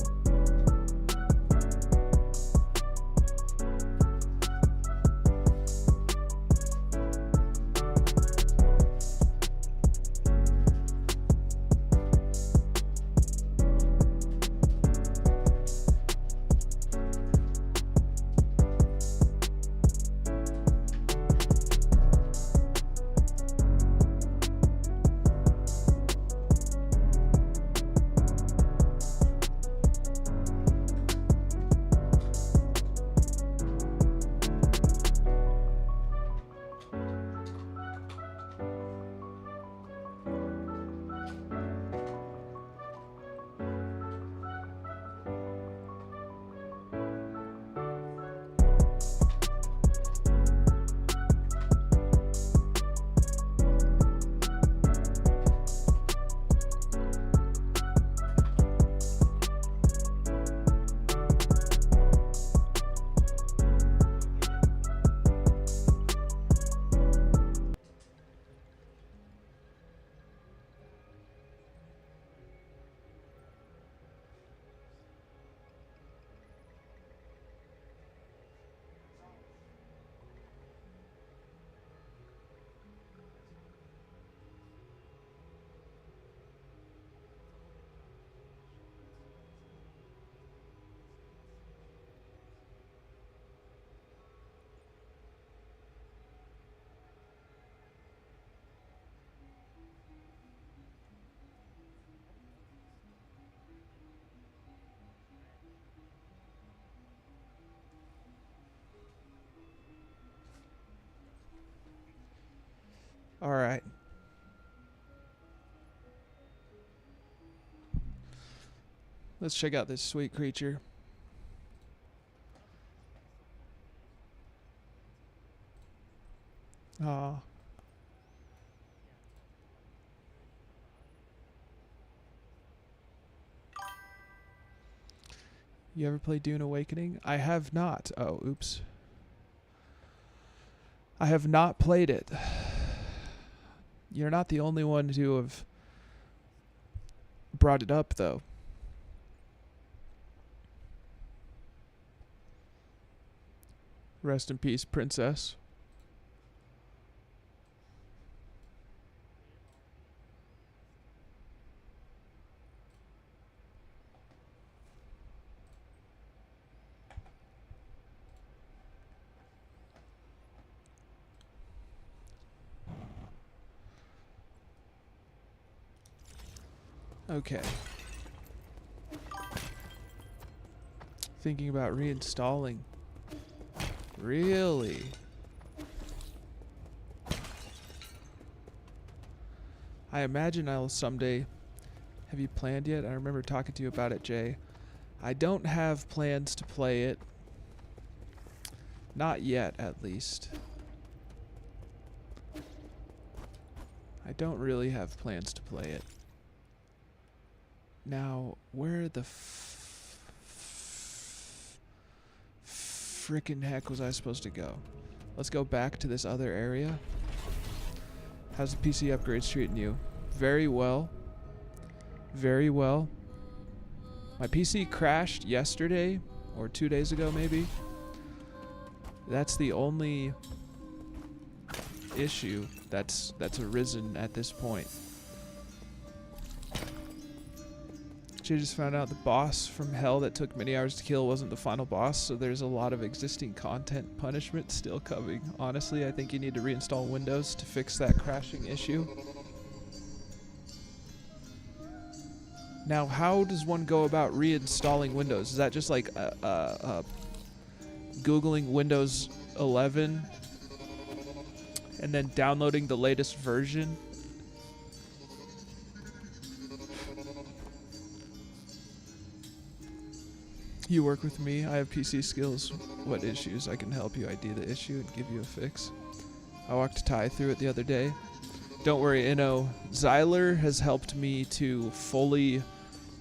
All right. Let's check out this sweet creature. Aw. You ever play Dune Awakening? I have not. Oh, oops. I have not played it. You're not the only one to have brought it up, though. Rest in peace, princess. Okay. Thinking about reinstalling. Really? I imagine I'll someday. Have you planned yet? I remember talking to you about it, Jay. I don't have plans to play it. Not yet, at least. I don't really have plans to play it. Now, where the frickin' heck was I supposed to go? Let's go back to this other area. How's the PC upgrades treating you? Very well. Very well. My PC crashed yesterday, or 2 days ago maybe. That's the only issue that's arisen at this point. She just found out the boss from hell that took many hours to kill wasn't the final boss, so there's a lot of existing content punishment still coming. Honestly, I think you need to reinstall Windows to fix that crashing issue. Now, how does one go about reinstalling Windows? Is that just like Googling Windows 11 and then downloading the latest version? You work with me. I have PC skills. What issues? I can help you ID the issue and give you a fix. I walked Ty through it the other day. Don't worry, Inno. Xyler has helped me to fully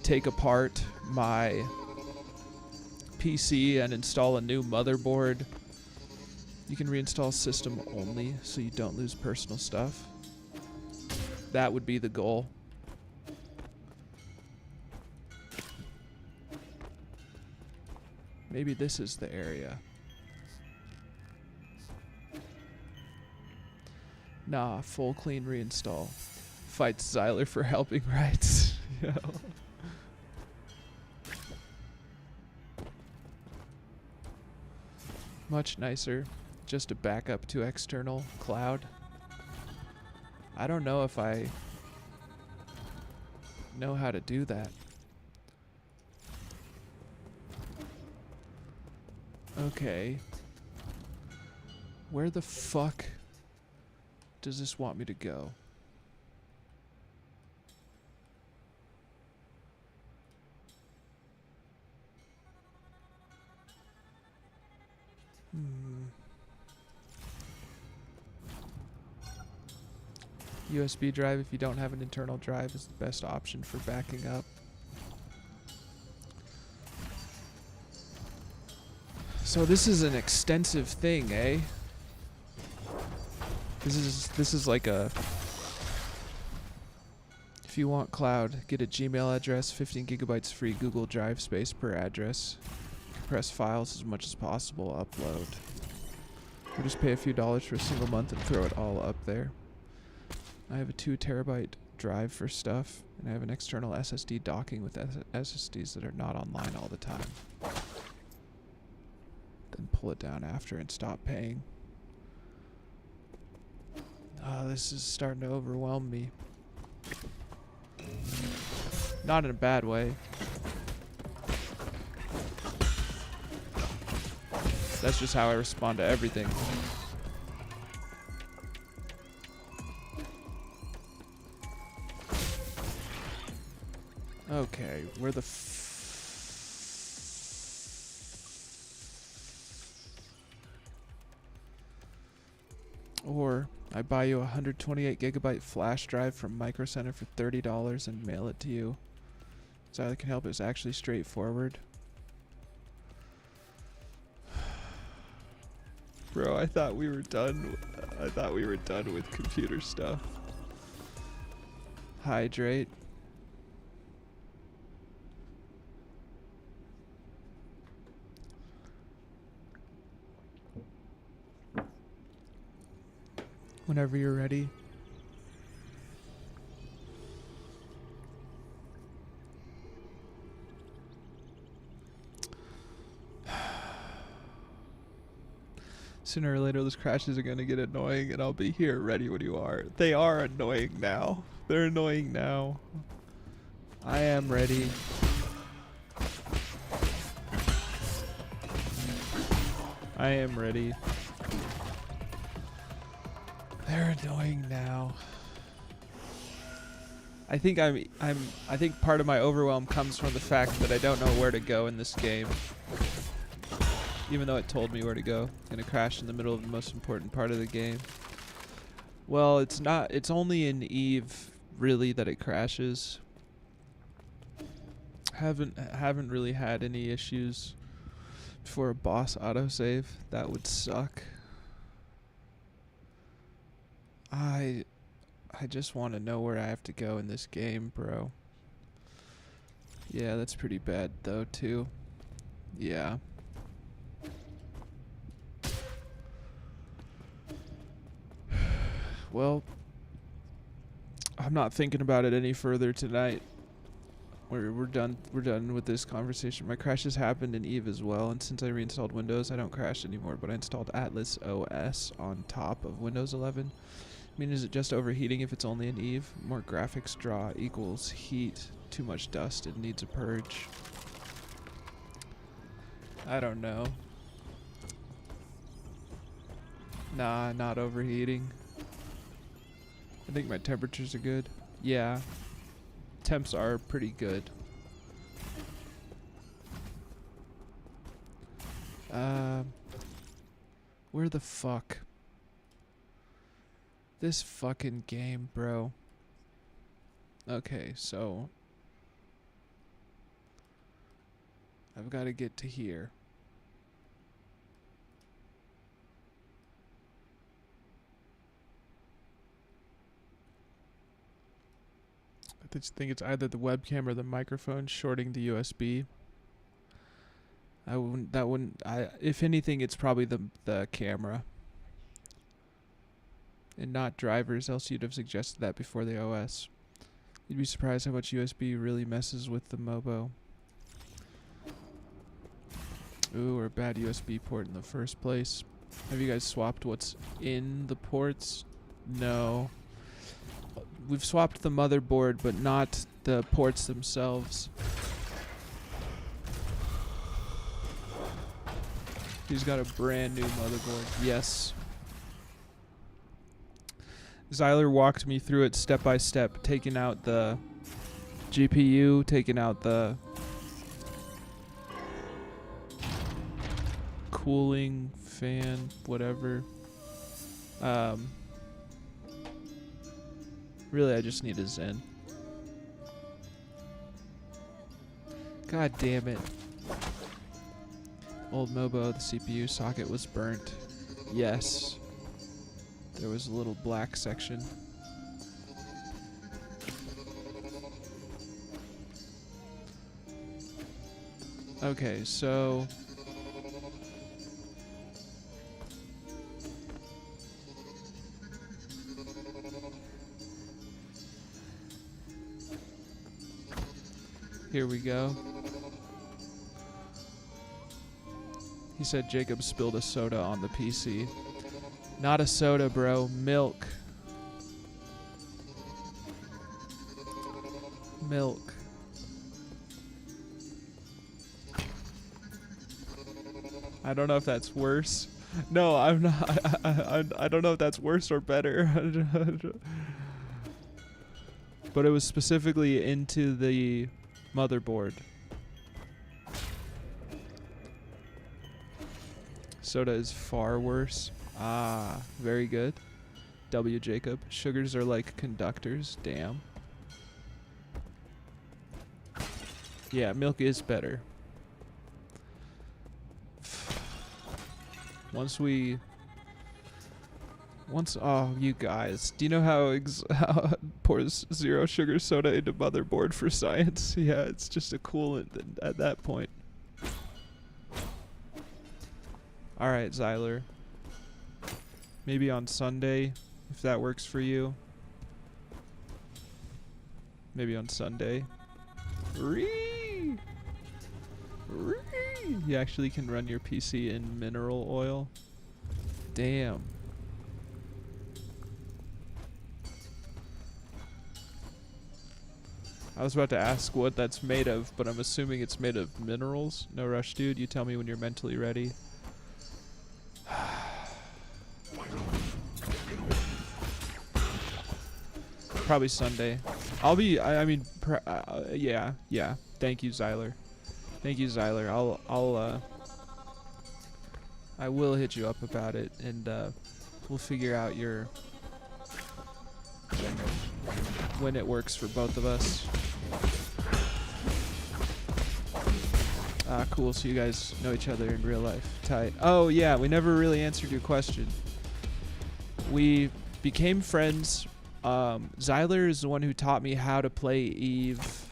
take apart my PC and install a new motherboard. You can reinstall system only so you don't lose personal stuff. That would be the goal. Maybe this is the area. Nah, full clean reinstall. Fights Zyler for helping rights. Yo. Much nicer. Just a backup to external cloud. I don't know if I know how to do that. Okay. Where the fuck does this want me to go? USB drive, if you don't have an internal drive, is the best option for backing up. So this is an extensive thing, eh? This is like a... If you want cloud, get a Gmail address, 15 gigabytes free Google Drive space per address. Compress files as much as possible, upload. Or just pay a few dollars for a single month and throw it all up there. I have a 2 terabyte drive for stuff, and I have an external SSD docking with SSDs that are not online all the time. Then pull it down after and stop paying. Oh, this is starting to overwhelm me. Not in a bad way. That's just how I respond to everything. Okay, where the Or I buy you a 128 gigabyte flash drive from Micro Center for $30 and mail it to you. So that can help. It's actually straightforward. Bro, I thought we were done. I thought we were done with computer stuff. Hydrate. Whenever you're ready. Sooner or later, those crashes are going to get annoying, and I'll be here ready when you are. They are annoying now. They're annoying now. I am ready. I am ready. They're annoying now. I think I think part of my overwhelm comes from the fact that I don't know where to go in this game. Even though it told me where to go. Gonna crash in the middle of the most important part of the game. Well, it's not. It's only in Eve, really, that it crashes. Haven't really had any issues for a boss autosave. That would suck. I just want to know where I have to go in this game, bro. Yeah, that's pretty bad though too. Yeah. Well, I'm not thinking about it any further tonight. We're done with this conversation. My crashes happened in Eve as well, and since I reinstalled Windows, I don't crash anymore, but I installed Atlas OS on top of Windows 11. I mean, is it just overheating if it's only in Eve? More graphics draw equals heat. Too much dust. It needs a purge. I don't know. Nah, not overheating. I think my temperatures are good. Yeah. Temps are pretty good. Where the fuck? This fucking game, bro. Okay, so I've got to get to here. think it's either the webcam or the microphone shorting the USB. If anything, it's probably the camera. And not drivers, else you'd have suggested that before the OS. You'd be surprised how much USB really messes with the Mobo. Ooh, or a bad USB port in the first place. Have you guys swapped what's in the ports? No. We've swapped the motherboard, but not the ports themselves. He's got a brand new motherboard. Yes. Zyler walked me through it step by step, taking out the GPU, taking out the cooling fan, whatever. Really, I just need a Zen. God damn it. Old Mobo, the CPU socket was burnt. Yes. There was a little black section. Okay, so here we go. He said Jacob spilled a soda on the PC. Not a soda, bro. Milk. Milk. I don't know if that's worse. No, I'm not. I don't know if that's worse or better. But it was specifically into the motherboard. Soda is far worse. Ah, very good. W. Jacob. Sugars are like conductors. Damn. Yeah, milk is better. Oh, you guys. Do you know how pours zero sugar soda into motherboard for science? Yeah, it's just a coolant at that point. Alright, Zyler. Maybe on Sunday, if that works for you. Maybe on Sunday. Ree! Ree! You actually can run your PC in mineral oil. Damn. I was about to ask what that's made of, but I'm assuming it's made of minerals. No rush, dude. You tell me when you're mentally ready. Probably Sunday. I'll be. Yeah. Thank you, Zyler. Thank you, Zyler. I will hit you up about it, and we'll figure out when it works for both of us. Ah, cool. So you guys know each other in real life. Tight. Oh yeah, we never really answered your question. We became friends. Zyler is the one who taught me how to play Eve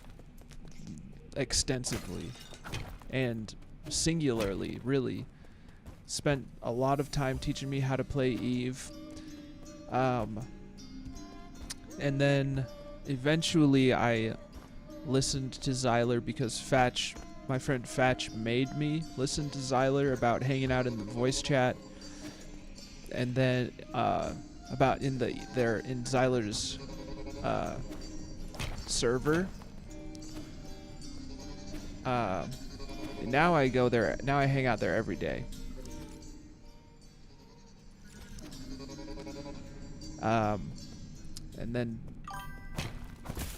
extensively and singularly, really. Spent a lot of time teaching me how to play Eve. And then eventually I listened to Zyler because my friend Fatch made me listen to Zyler about hanging out in the voice chat. And then about in Zyler's server. Now I go there. Now I hang out there every day. And then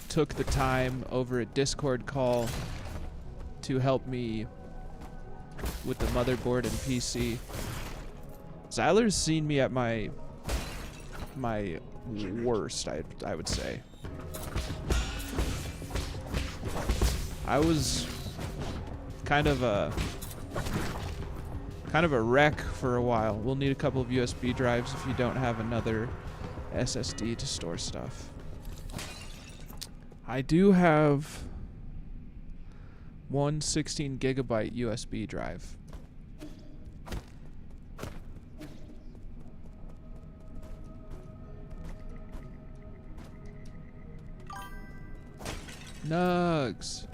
took the time over a Discord call to help me with the motherboard and PC. Zyler's seen me at my worst, I would say. I was kind of a wreck for a while. We'll need a couple of USB drives if you don't have another SSD to store stuff. I do have one 16 gigabyte USB drive. Nugs.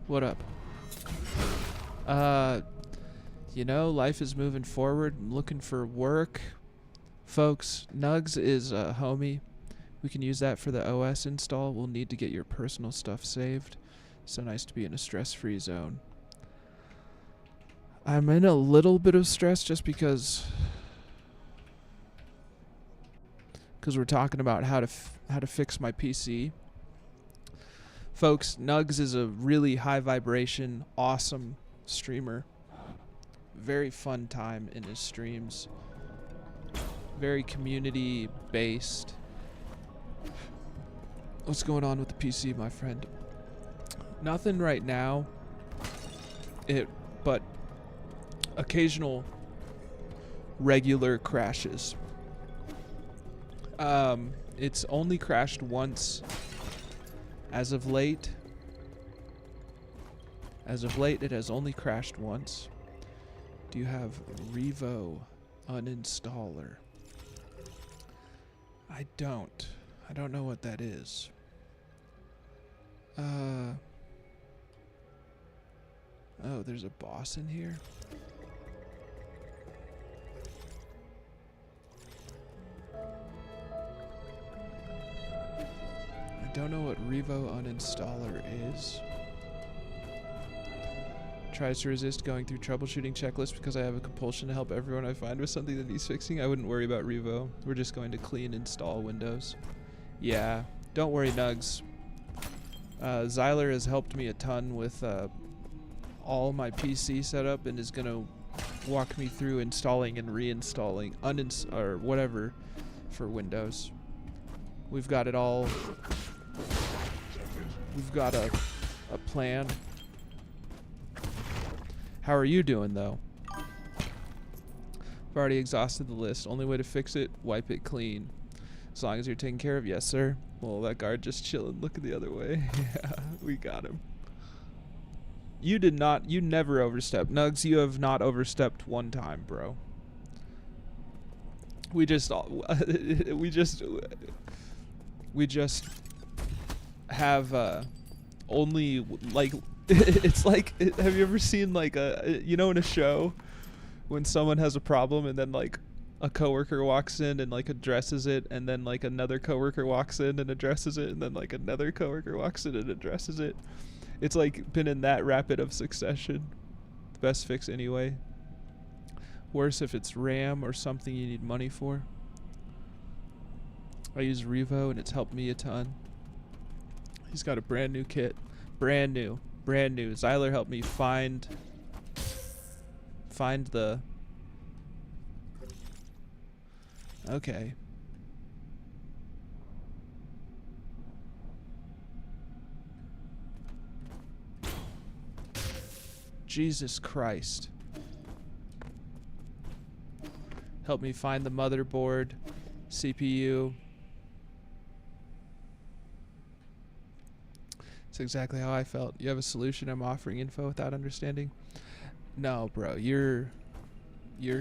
What up? You know, life is moving forward. I'm looking for work. Folks, Nugs is a homie. We can use that for the OS install. We'll need to get your personal stuff saved. So nice to be in a stress-free zone. I'm in a little bit of stress just because we're talking about how to fix my PC. Folks, Nugs is a really high vibration, awesome streamer. Very fun time in his streams. Very community based. What's going on with the PC, my friend? Nothing right now. But occasional regular crashes. It's only crashed once as of late. As of late, it has only crashed once. Do you have Revo uninstaller? I don't. I don't know what that is. Oh, there's a boss in here? I don't know what Revo uninstaller is. Tries to resist going through troubleshooting checklists because I have a compulsion to help everyone I find with something that needs fixing. I wouldn't worry about Revo. We're just going to clean install Windows. Yeah, don't worry, Nugs. Zyler has helped me a ton with all my PC setup and is going to walk me through installing and reinstalling or whatever for Windows. We've got it all. We've got a plan. How are you doing, though? I've already exhausted the list. Only way to fix it, wipe it clean. As long as you're taken care of, yes, sir. Well, that guard just chilling, looking the other way. Yeah, we got him. You never overstepped. Nugs, you have not overstepped one time, bro. We just have, only, like, it's like, have you ever seen like in a show when someone has a problem and then like a coworker walks in and like addresses it, and then like another coworker walks in and addresses it, and then like another coworker walks in and addresses it. It's like been in that rapid of succession. The best fix anyway. Worse if it's RAM or something you need money for. I use Revo and it's helped me a ton. He's got a brand new kit. Brand new. Zyler helped me find the... Okay. Jesus Christ. Help me find the motherboard, CPU. That's exactly how I felt. You have a solution? I'm offering info without understanding. No, bro, you're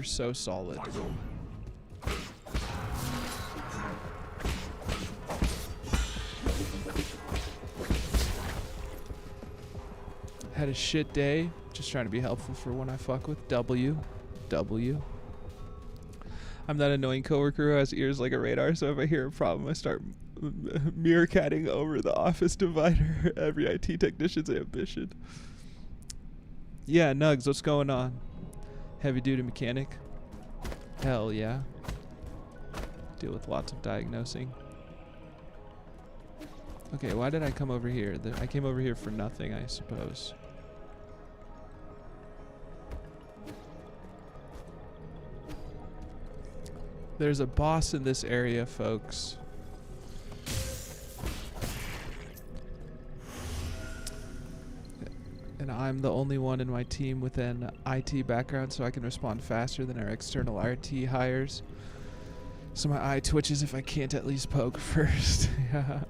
so solid. Had a shit day. Just trying to be helpful for when I fuck with W. I'm that annoying coworker who has ears like a radar, so if I hear a problem, I start meerkatting over the office divider. Every IT technician's ambition. Yeah, Nugs, what's going on? Heavy duty mechanic? Hell yeah. Deal with lots of diagnosing. Okay, why did I come over here? I came over here for nothing, I suppose. There's a boss in this area, folks. And I'm the only one in my team with an IT background, so I can respond faster than our external RT hires. So my eye twitches if I can't at least poke first. Yeah.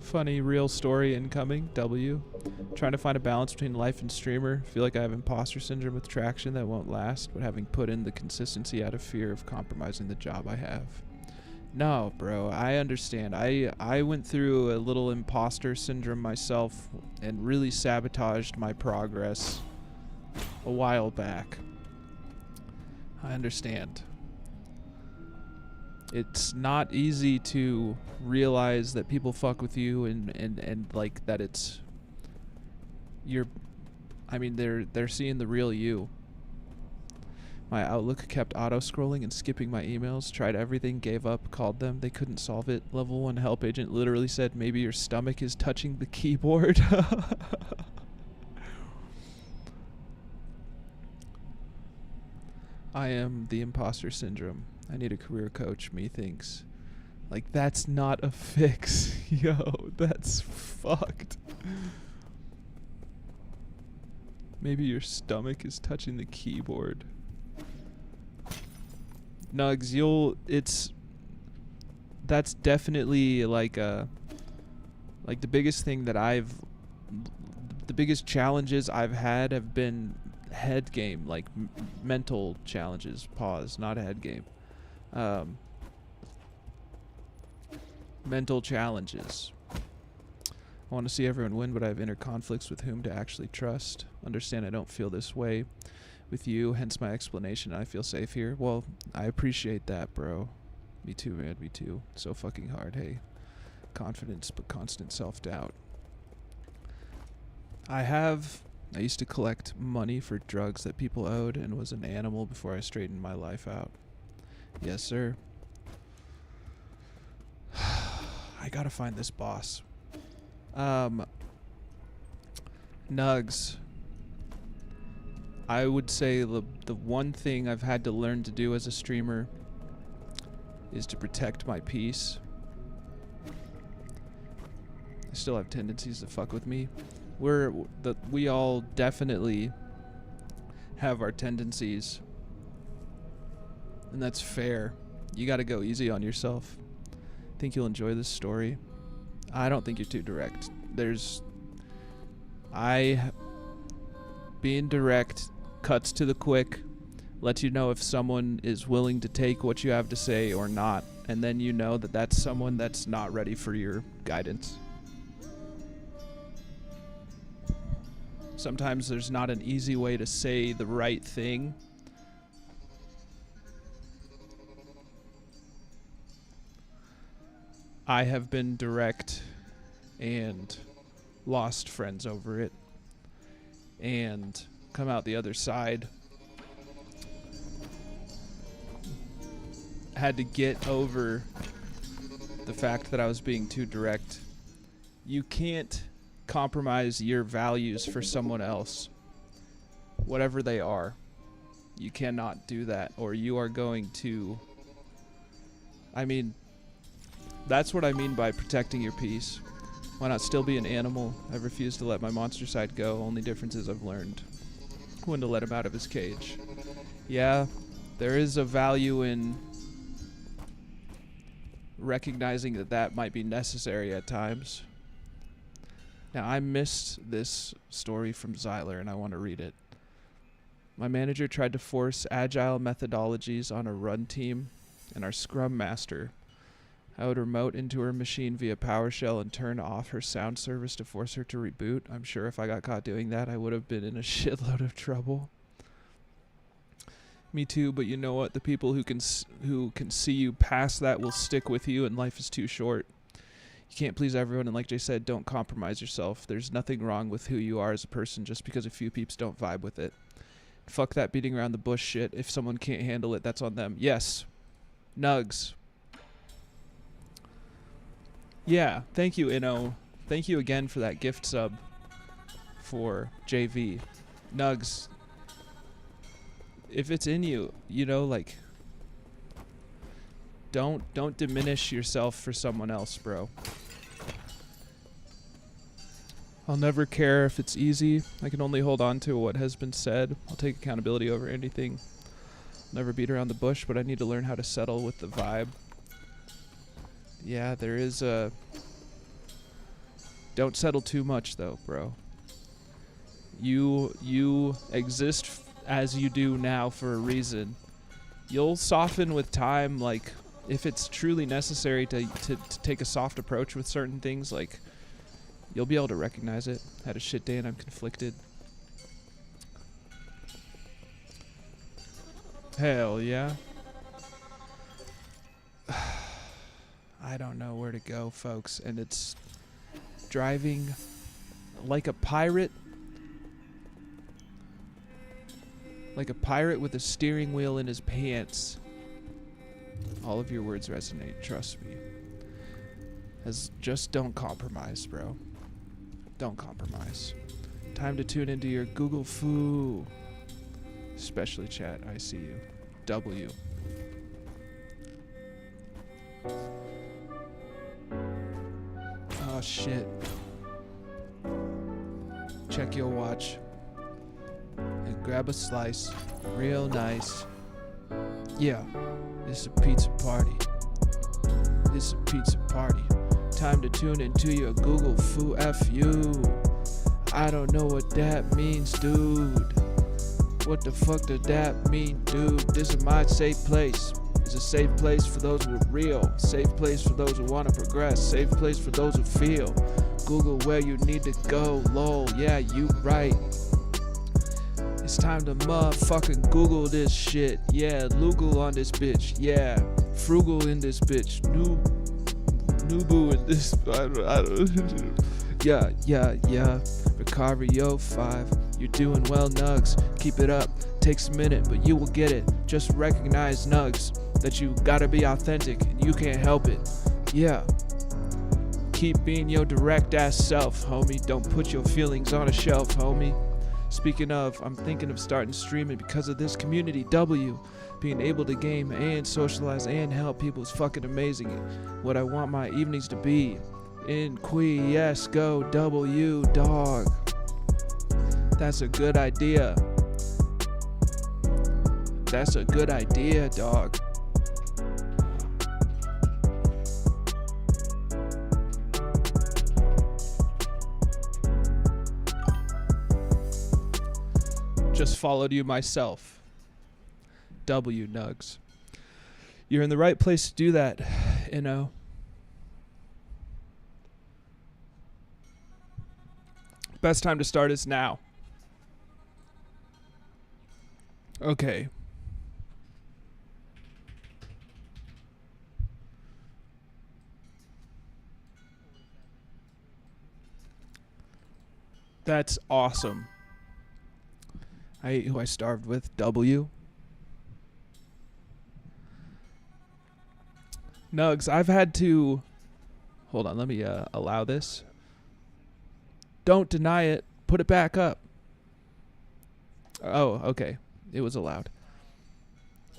Funny real story incoming. W. Trying to find a balance between life and streamer. Feel like I have imposter syndrome with traction that won't last, but having put in the consistency out of fear of compromising the job I have. No, bro, I understand. I went through a little imposter syndrome myself and really sabotaged my progress a while back. I understand. It's not easy to realize that people fuck with you and like that it's they're seeing the real you. My Outlook kept auto-scrolling and skipping my emails. Tried everything, gave up, called them. They couldn't solve it. Level 1 help agent literally said, maybe your stomach is touching the keyboard. I am the imposter syndrome. I need a career coach, me thinks. Like, that's not a fix. Yo, that's fucked. Maybe your stomach is touching the keyboard. Nugs, that's definitely like the biggest thing that the biggest challenges I've had have been head game, like mental challenges. Pause, not a head game. Mental challenges. I want to see everyone win, but I have inner conflicts with whom to actually trust. Understand I don't feel this way with you, hence my explanation. I feel safe here. Well, I appreciate that, bro. Me too, man. Me too. So fucking hard. Hey, confidence, but constant self-doubt. I used to collect money for drugs that people owed and was an animal before I straightened my life out. Yes, sir. I gotta find this boss. Nugs. I would say the one thing I've had to learn to do as a streamer is to protect my peace. I still have tendencies to fuck with me. We all definitely have our tendencies, and that's fair. You gotta go easy on yourself. Think you'll enjoy this story? I don't think you're too direct. Being direct cuts to the quick, lets you know if someone is willing to take what you have to say or not, and then you know that that's someone that's not ready for your guidance. Sometimes there's not an easy way to say the right thing. I have been direct and lost friends over it and come out the other side. Had to get over the fact that I was being too direct. You can't compromise your values for someone else, whatever they are. You cannot do that, or you are going to... that's what I mean by protecting your peace. Why not still be an animal? I've refused to let my monster side go. Only difference is I've learned when to let him out of his cage. Yeah, there is a value in recognizing that that might be necessary at times. Now, I missed this story from Zyler, and I want to read it. My manager tried to force agile methodologies on a run team, and our scrum master. I would remote into her machine via PowerShell and turn off her sound service to force her to reboot. I'm sure if I got caught doing that, I would have been in a shitload of trouble. Me too, but you know what? The people who can see you past that will stick with you, and life is too short. You can't please everyone, and like Jay said, don't compromise yourself. There's nothing wrong with who you are as a person just because a few peeps don't vibe with it. Fuck that beating around the bush shit. If someone can't handle it, that's on them. Yes. Nugs. Yeah, thank you, Inno. Thank you again for that gift sub for JV. Nugs, if it's in you, you know, like, don't diminish yourself for someone else, bro. I'll never care if it's easy. I can only hold on to what has been said. I'll take accountability over anything. I'll never beat around the bush, but I need to learn how to settle with the vibe. Yeah, there is a... Don't settle too much, though, bro. You exist as you do now for a reason. You'll soften with time, like, if it's truly necessary to take a soft approach with certain things, like, you'll be able to recognize it. Had a shit day and I'm conflicted. Hell yeah. I don't know where to go, folks, and it's driving like a pirate. Like a pirate with a steering wheel in his pants. All of your words resonate, trust me. Just don't compromise, bro. Don't compromise. Time to tune into your Google Foo. Especially chat, I see you. W. Oh shit. Check your watch. And grab a slice. Real nice. Yeah, it's a pizza party. It's a pizza party. Time to tune into your Google Foo FU. I don't know what that means, dude. What the fuck did that mean, dude? This is my safe place. It's a safe place for those who are real. Safe place for those who want to progress. Safe place for those who feel. Google where you need to go, lol. Yeah, you right. It's time to motherfucking Google this shit. Yeah, Lugal on this bitch. Yeah, frugal in this bitch. Nubu in this. I don't. Yeah. Vicario 5. You're doing well, Nugs. Keep it up. Takes a minute, but you will get it. Just recognize, Nugs, that you gotta be authentic and you can't help it. Yeah. Keep being your direct ass self, homie. Don't put your feelings on a shelf, homie. Speaking of, I'm thinking of starting streaming because of this community W. Being able to game and socialize and help people is fucking amazing. What I want my evenings to be. In yes, go W, dog. That's a good idea. That's a good idea, dog. Just followed you myself. W, Nugs. You're in the right place to do that, you know. Best time to start is now. Okay. That's awesome. I ate who I starved with. W. Nugs, I've had to... Hold on, let me allow this. Don't deny it. Put it back up. Oh, okay. It was allowed.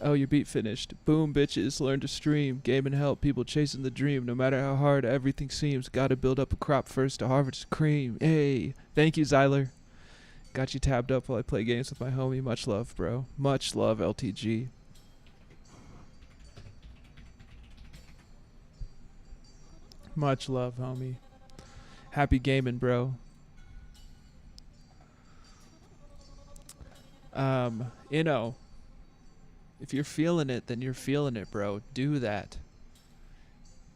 Oh, your beat finished. Boom, bitches. Learn to stream. Game and help. People chasing the dream. No matter how hard everything seems. Gotta build up a crop first to harvest cream. Hey. Thank you, Zyler. Got you tabbed up while I play games with my homie. Much love, bro. Much love, LTG. Much love, homie. Happy gaming, bro. You know, if you're feeling it, then you're feeling it, bro. Do that.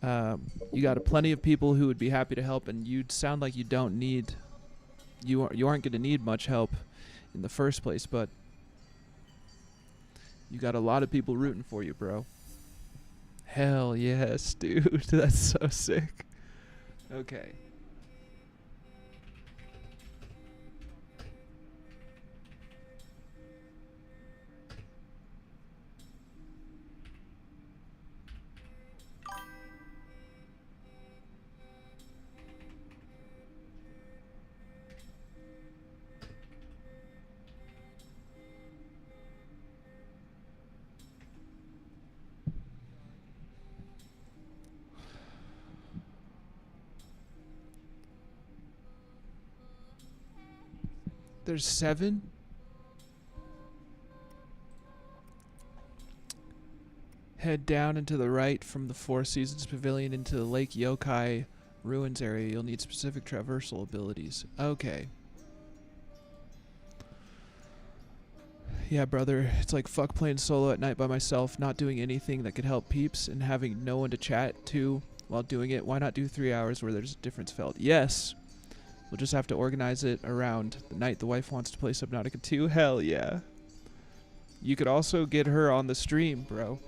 You got plenty of people who would be happy to help, and you sound like you don't need... You aren't going to need much help in the first place, but you got a lot of people rooting for you, bro. Hell yes, dude. That's so sick. Okay. There's 7? Head down and to the right from the Four Seasons Pavilion into the Lake Yokai Ruins area. You'll need specific traversal abilities. Okay. Yeah, brother. It's like fuck playing solo at night by myself, not doing anything that could help peeps, and having no one to chat to while doing it. Why not do 3 hours where there's a difference felt? Yes. We'll just have to organize it around the night the wife wants to play Subnautica 2. Hell yeah. You could also get her on the stream, bro.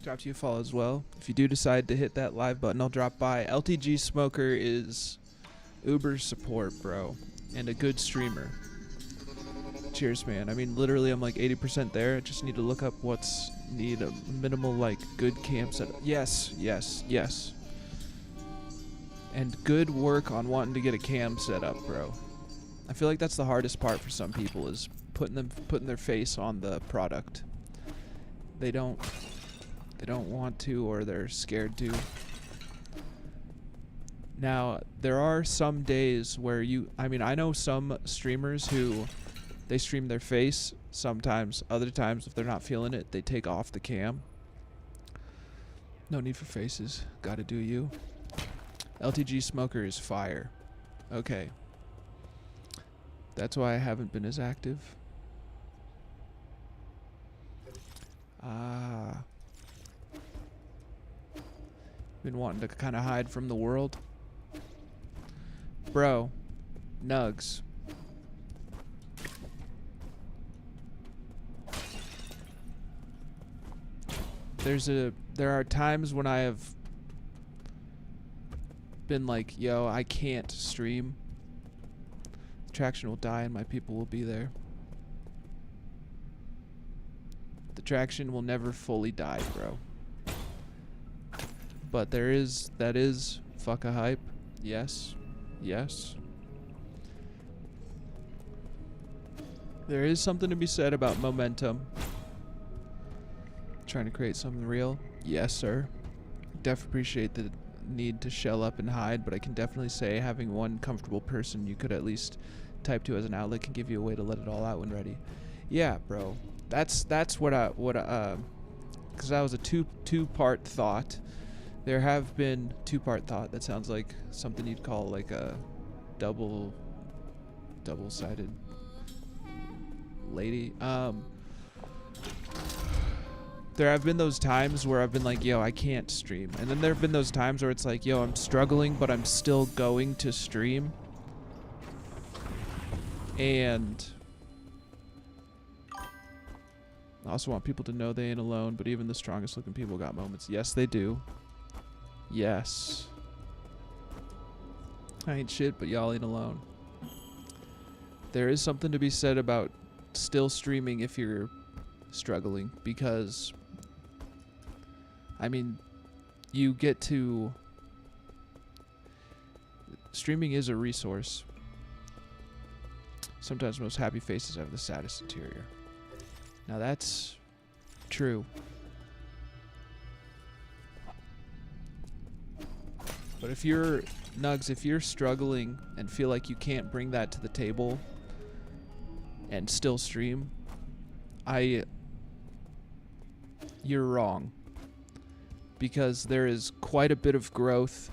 Drop you a follow as well. If you do decide to hit that live button, I'll drop by. LTG Smoker is uber support, bro, and a good streamer. Cheers, man. I mean, literally, I'm like 80% there. I just need to look up what's need a minimal, like, good camp setup. Yes, yes, yes. And good work on wanting to get a cam set up, bro. I feel like that's the hardest part for some people, is putting their face on the product. They don't want to, or they're scared to. Now, there are some days where I mean, I know some streamers who they stream their face sometimes. Other times, if they're not feeling it, they take off the cam. No need for faces. Gotta do you. LTG Smoker is fire. Okay. That's why I haven't been as active. Ah. Been wanting to kind of hide from the world. Bro. Nugs. There are times when I have been like, yo, I can't stream. The traction will die and my people will be there. The traction will never fully die, bro. But that is fuck a hype. Yes. Yes. There is something to be said about momentum. Trying to create something real. Yes, sir. Definitely appreciate the need to shell up and hide, but I can definitely say having one comfortable person you could at least type to as an outlet can give you a way to let it all out when ready. Yeah, bro. That's what because that was a two-part thought. There have been two-part thought. That sounds like something you'd call like a double-sided lady. There have been those times where I've been like, yo, I can't stream. And then there have been those times where it's like, yo, I'm struggling, but I'm still going to stream. And I also want people to know they ain't alone, but even the strongest looking people got moments. Yes, they do. Yes. I ain't shit, but y'all ain't alone. There is something to be said about still streaming if you're struggling, because I mean, you get to... Streaming is a resource. Sometimes most happy faces have the saddest interior. Now that's true. But if you're... Nugs, if you're struggling and feel like you can't bring that to the table and still stream, you're wrong. Because there is quite a bit of growth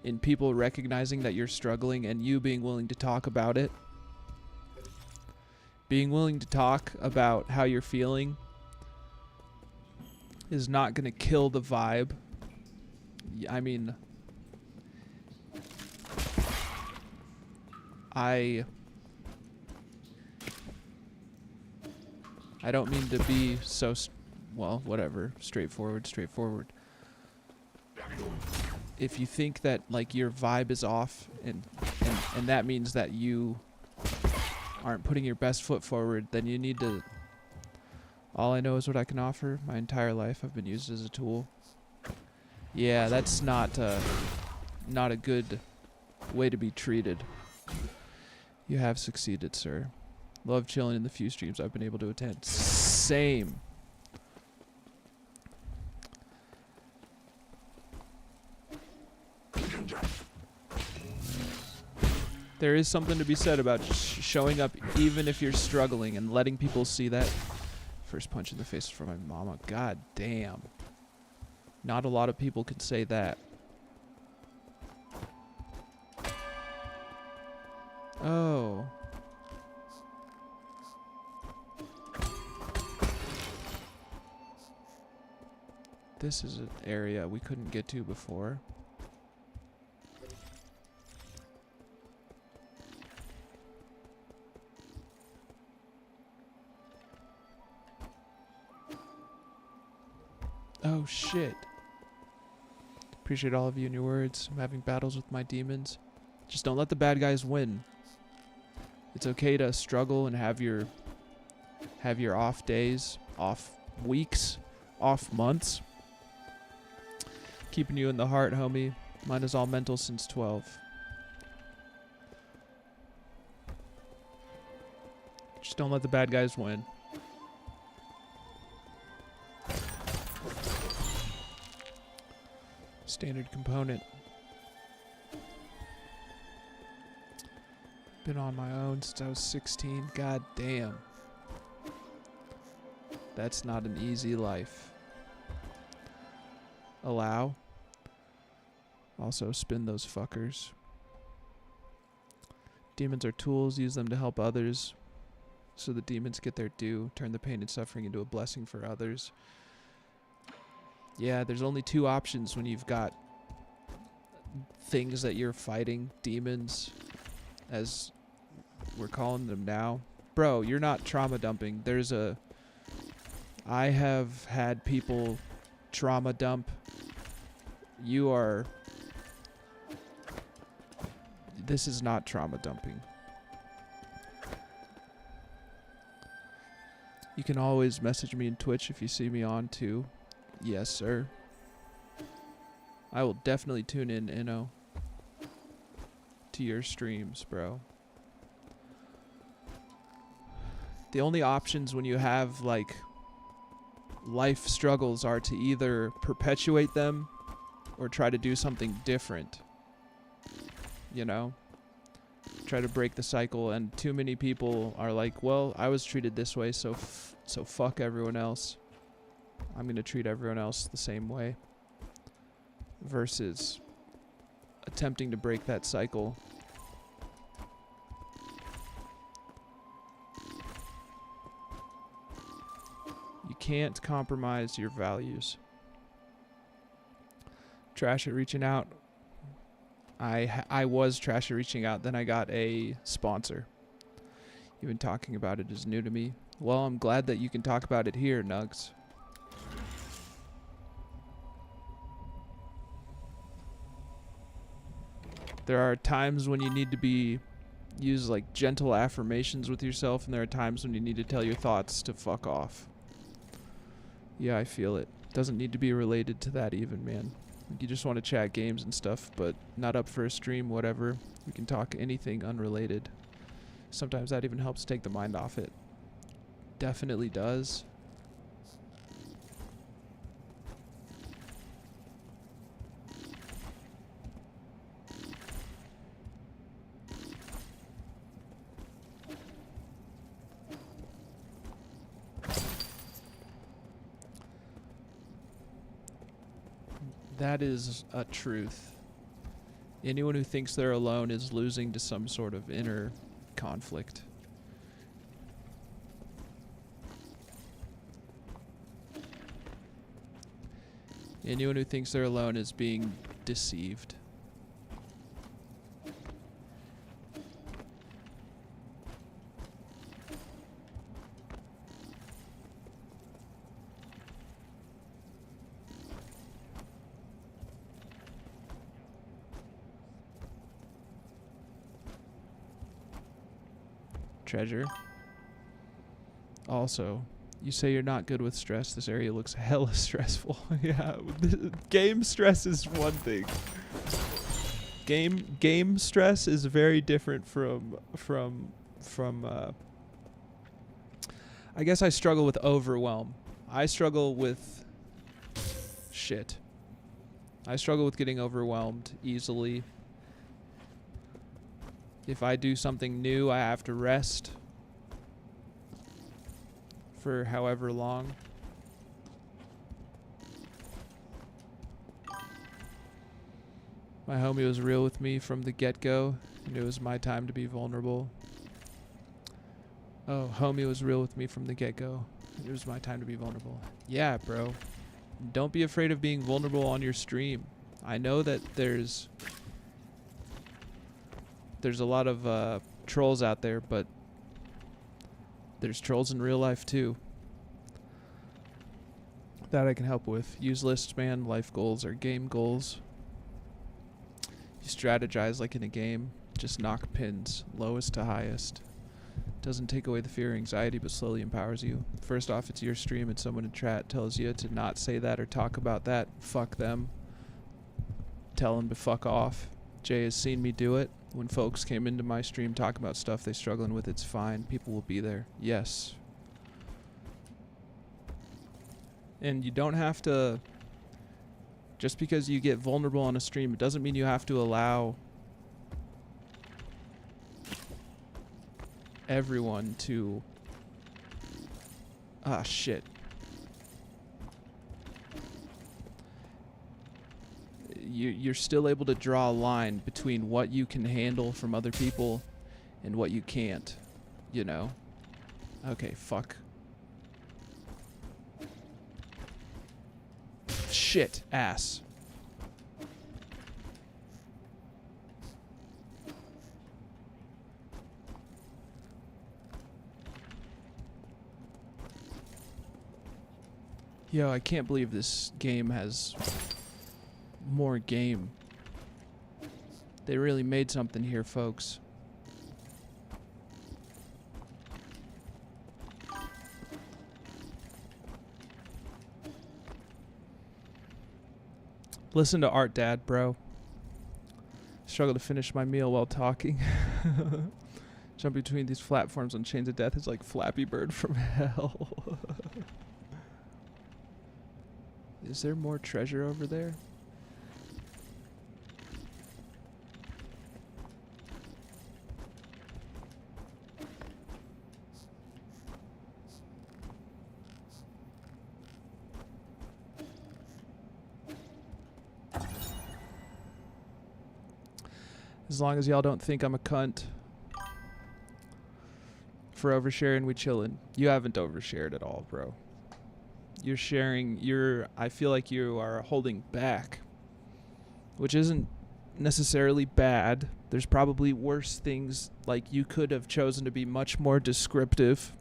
in people recognizing that you're struggling and you being willing to talk about it. Being willing to talk about how you're feeling is not going to kill the vibe. I mean, I don't mean to be so... well, whatever. Straightforward. If you think that like your vibe is off and that means that you aren't putting your best foot forward, then you need to... All I know is what I can offer. My entire life I've been used as a tool. Yeah, that's not a good way to be treated. You have succeeded, sir. Love chilling in the few streams I've been able to attend. Same. There is something to be said about showing up even if you're struggling and letting people see that. First punch in the face from my mama. God damn. Not a lot of people could say that. Oh. This is an area we couldn't get to before. Oh shit. Appreciate all of you and your words. I'm having battles with my demons. Just don't let the bad guys win. It's okay to struggle and have your off days, off weeks, off months. Keeping you in the heart, homie. Mine is all mental since 12. Just don't let the bad guys win. Standard component. Been on my own since I was 16. God damn. That's not an easy life. Allow. Also spin those fuckers. Demons are tools. Use them to help others. So the demons get their due. Turn the pain and suffering into a blessing for others. Yeah, there's only two options when you've got things that you're fighting. Demons, as we're calling them now. Bro, you're not trauma dumping. I have had people trauma dump. This is not trauma dumping. You can always message me in Twitch if you see me on too. Yes, sir. I will definitely tune in, Inno, to your streams, bro. The only options when you have, like, life struggles are to either perpetuate them or try to do something different. You know? Try to break the cycle, and too many people are like, well, I was treated this way, so fuck everyone else. I'm going to treat everyone else the same way. Versus attempting to break that cycle. You can't compromise your values. Trash at reaching out. I was trash at reaching out, then I got a sponsor. Even talking about it is new to me. Well, I'm glad that you can talk about it here, Nugs. There are times when you need to use like gentle affirmations with yourself, and there are times when you need to tell your thoughts to fuck off. Yeah, I feel it. Doesn't need to be related to that even, man. You just want to chat games and stuff, but not up for a stream, whatever. We can talk anything unrelated. Sometimes that even helps take the mind off it. Definitely does. That is a truth. Anyone who thinks they're alone is losing to some sort of inner conflict. Anyone who thinks they're alone is being deceived. Treasure. Also, you say you're not good with stress. This area looks hella stressful. Yeah, game stress is one thing. Game stress is very different from I guess I struggle with overwhelm. I struggle with shit. I struggle with getting overwhelmed easily. If I do something new, I have to rest for however long. My homie was real with me from the get-go, and it was my time to be vulnerable. Oh, homie was real with me from the get-go. It was my time to be vulnerable. Yeah, bro. Don't be afraid of being vulnerable on your stream. I know that there's a lot of trolls out there, but there's trolls in real life too. That I can help with. Use lists, man. Life goals or game goals. You strategize like in a game. Just knock pins, lowest to highest. Doesn't take away the fear or anxiety, but slowly empowers you. First off, it's your stream and someone in chat tells you to not say that or talk about that. Fuck them. Tell them to fuck off. Jay has seen me do it. When folks came into my stream talking about stuff they're struggling with, it's fine. People will be there. Yes. And you don't have to... Just because you get vulnerable on a stream, it doesn't mean you have to allow everyone to... Ah, shit. You're still able to draw a line between what you can handle from other people and what you can't, you know? Okay, fuck. Shit, ass. Yo, I can't believe this game has more game. They really made something here, folks. Listen to Art Dad, bro. Struggle to finish my meal while talking. Jump between these platforms on Chains of Death is like Flappy Bird from hell. Is there more treasure over there? As long as y'all don't think I'm a cunt for oversharing, we chillin'. You haven't overshared at all, bro. You're sharing, I feel like you are holding back, which isn't necessarily bad. There's probably worse things, like you could have chosen to be much more descriptive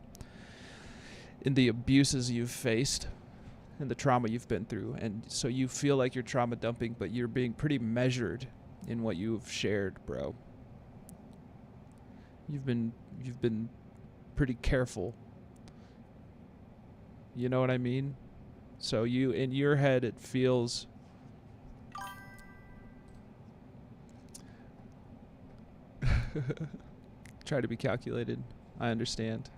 in the abuses you've faced and the trauma you've been through. And so you feel like you're trauma dumping, but you're being pretty measured in what you've shared, bro. You've been pretty careful. You know what I mean? So you, in your head, it feels try to be calculated. I understand.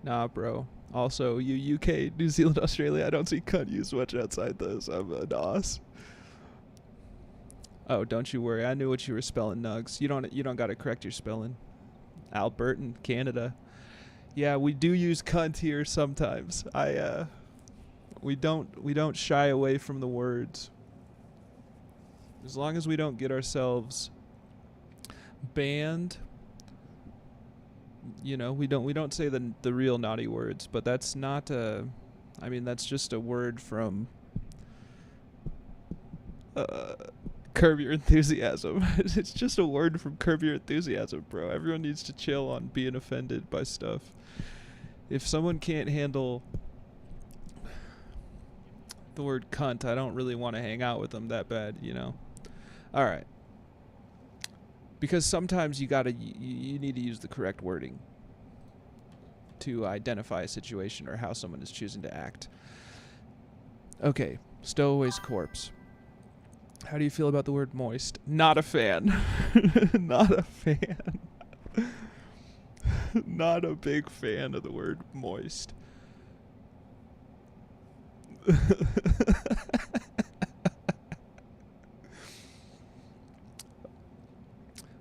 Nah, bro. Also, you UK, New Zealand, Australia, I don't see cunt used much outside those. I'm a nos. Oh, don't you worry. I knew what you were spelling, Nugs. You don't got to correct your spelling. Albertan, Canada. Yeah, we do use cunt here sometimes. We don't shy away from the words. As long as we don't get ourselves banned, you know, we don't say the real naughty words, but that's not I mean, that's just a word from Curb Your Enthusiasm. It's just a word from Curb Your Enthusiasm, bro. Everyone needs to chill on being offended by stuff. If someone can't handle the word cunt, I don't really want to hang out with them that bad, you know? Alright. Because sometimes you need to use the correct wording to identify a situation or how someone is choosing to act. Okay, Stowaway's Corpse. How do you feel about the word moist? Not a fan. Not a fan. Not a big fan of the word moist.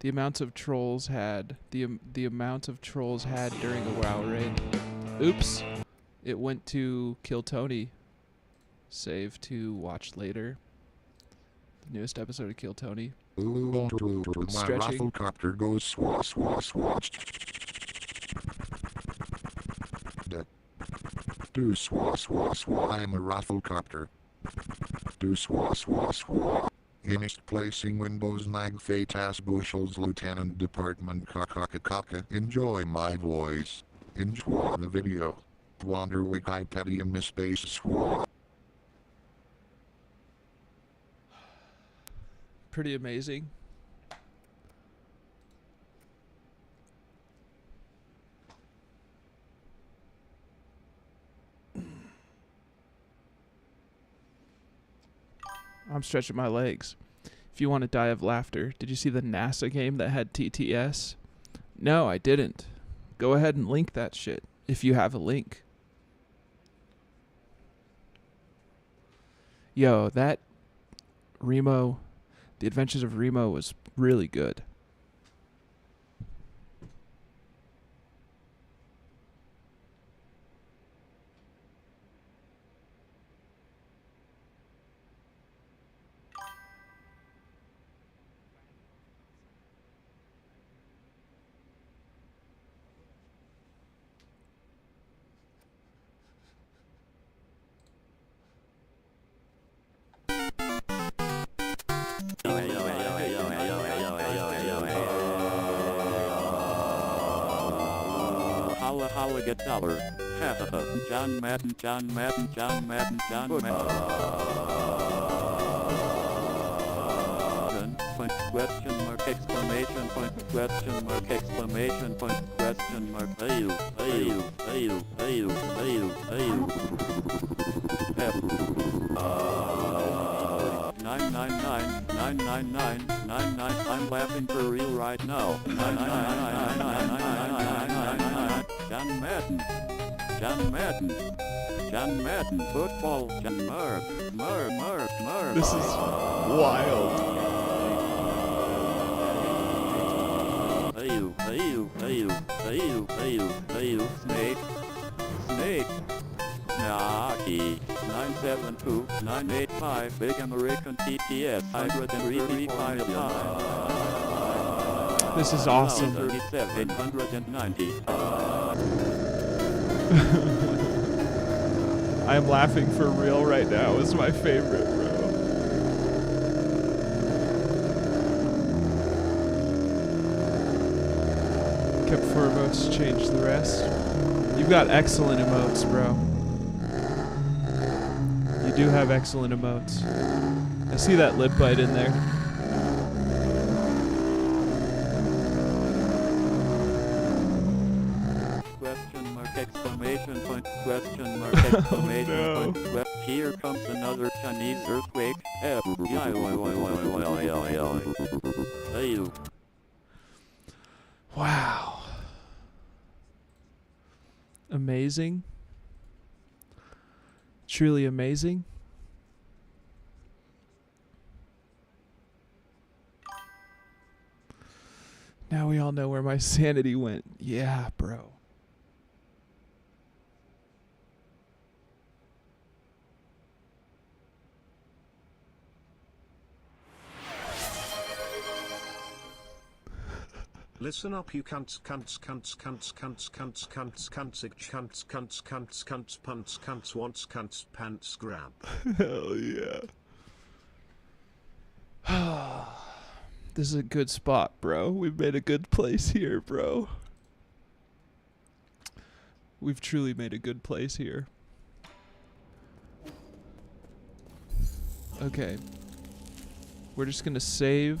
The amount of trolls had the amount of trolls had during a WoW raid. Oops. It went to Kill Tony. Save to watch later. The newest episode of Kill Tony. My Stretching. rafflecopter goes swat swat swat. Do swat swat swat. I'm a rafflecopter. Do swat swat swat. Image placing Windows nag Fatas bushels Lieutenant Department Kaka. Enjoy my voice. Enjoy the video. Wander Wikipedia Space swat. Pretty amazing. I'm stretching my legs. If you want to die of laughter, did you see the NASA game that had TTS? No, I didn't. Go ahead and link that shit if you have a link. Yo, that Remo, The Adventures of Remo was really good. Holla get dollar. John Madden. Point, question mark, exclamation point, question mark, exclamation point, question mark, ayu. 999, I'm laughing for real right now. 999. John Madden, football, Mark. This is wild. Ayu, Snake. Naki, 972-985, Big American TTS, hybrid and refined. This is awesome. 3790. I am laughing for real right now. It's my favorite, bro. Kept 4 emotes, changed the rest. You've got excellent emotes, bro. You do have excellent emotes. I see that lip bite in there. Question mark, exclamation point, question mark, exclamation point. Here comes another Chinese earthquake. Ayu. Wow. Amazing. Truly amazing. Now we all know where my sanity went. Yeah, bro. Listen up, you cunts, wants cunts, pants grab. Hell yeah. This is a good spot, bro. We've made a good place here, bro. We've truly made a good place here. Okay. We're just gonna save.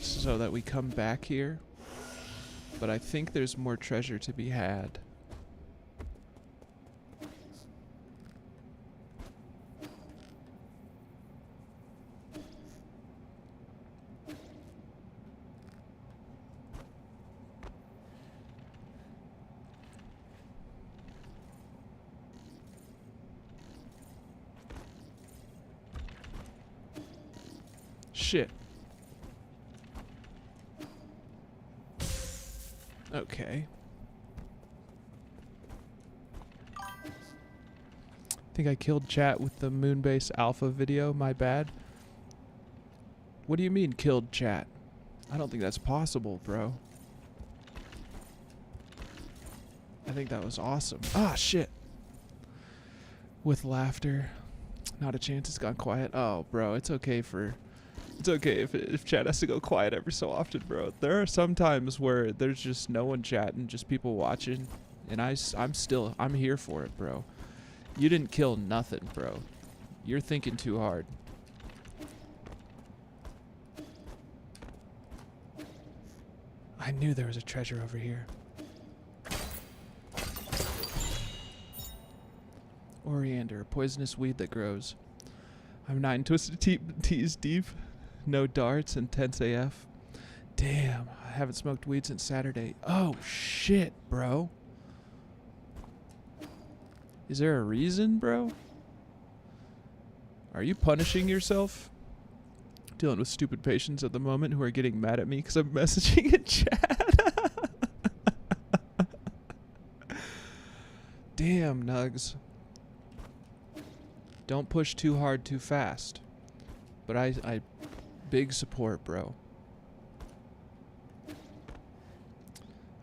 So that we come back here. But I think there's more treasure to be had. shit. Okay. I think I killed chat with the Moonbase Alpha video. My bad. What do you mean killed chat? I don't think that's possible, bro. I think that was awesome. Ah, shit. With laughter. Not a chance. It's gone quiet. Oh, bro. It's okay if chat has to go quiet every so often, bro. There are some times where there's just no one chatting, just people watching. And I'm here for it, bro. You didn't kill nothing, bro. You're thinking too hard. I knew there was a treasure over here. Oriander, a poisonous weed that grows. I'm 9 twisted teas deep. No darts and tense AF. Damn, I haven't smoked weed since Saturday. Oh, shit, bro. Is there a reason, bro? Are you punishing yourself? Dealing with stupid patients at the moment who are getting mad at me because I'm messaging in chat. Damn, Nugs. Don't push too hard too fast. But I big support, bro.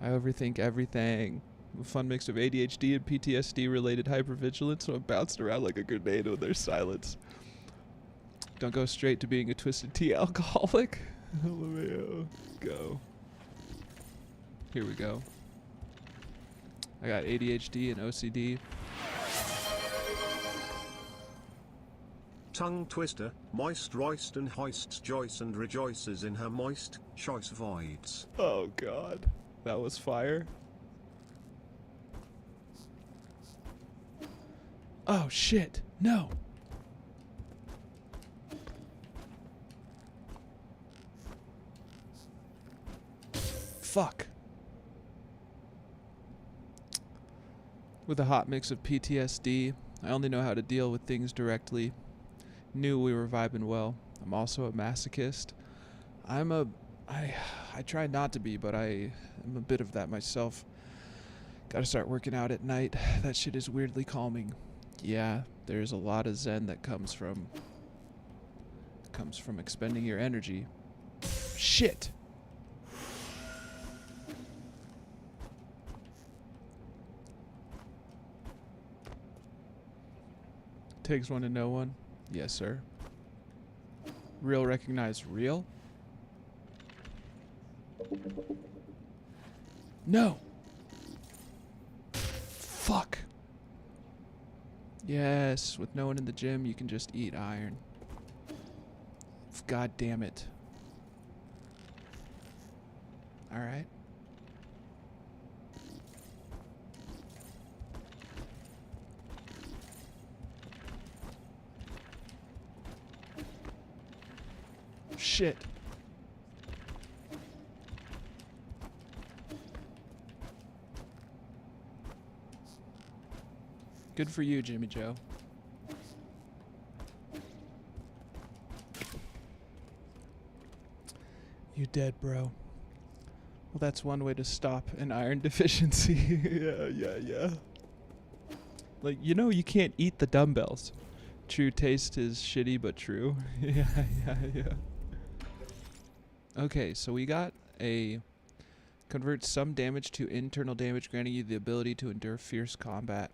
I overthink everything. A fun mix of ADHD and PTSD related hypervigilance, so I'm bounced around like a grenade when there's silence. Don't go straight to being a twisted tea alcoholic. LMAO. Go. Here we go. I got ADHD and OCD. Tongue twister, moist roist and hoists Joyce and rejoices in her moist choice voids. Oh god. That was fire. Oh shit. No. Fuck. With a hot mix of PTSD, I only know how to deal with things directly. Knew we were vibing well. I'm also a masochist. I try not to be, but I am a bit of that myself. Gotta start working out at night. That shit is weirdly calming. Yeah, there's a lot of zen that comes from expending your energy. Shit! Takes one to know one. Yes, sir. Real recognize real? No! Fuck! Yes, with no one in the gym, you can just eat iron. God damn it. Alright. Shit. Good for you, Jimmy Joe. You dead, bro. Well, that's one way to stop an iron deficiency. Yeah. Like, you know you can't eat the dumbbells. True taste is shitty, but true. Yeah. Okay, so we got a converts some damage to internal damage, granting you the ability to endure fierce combat.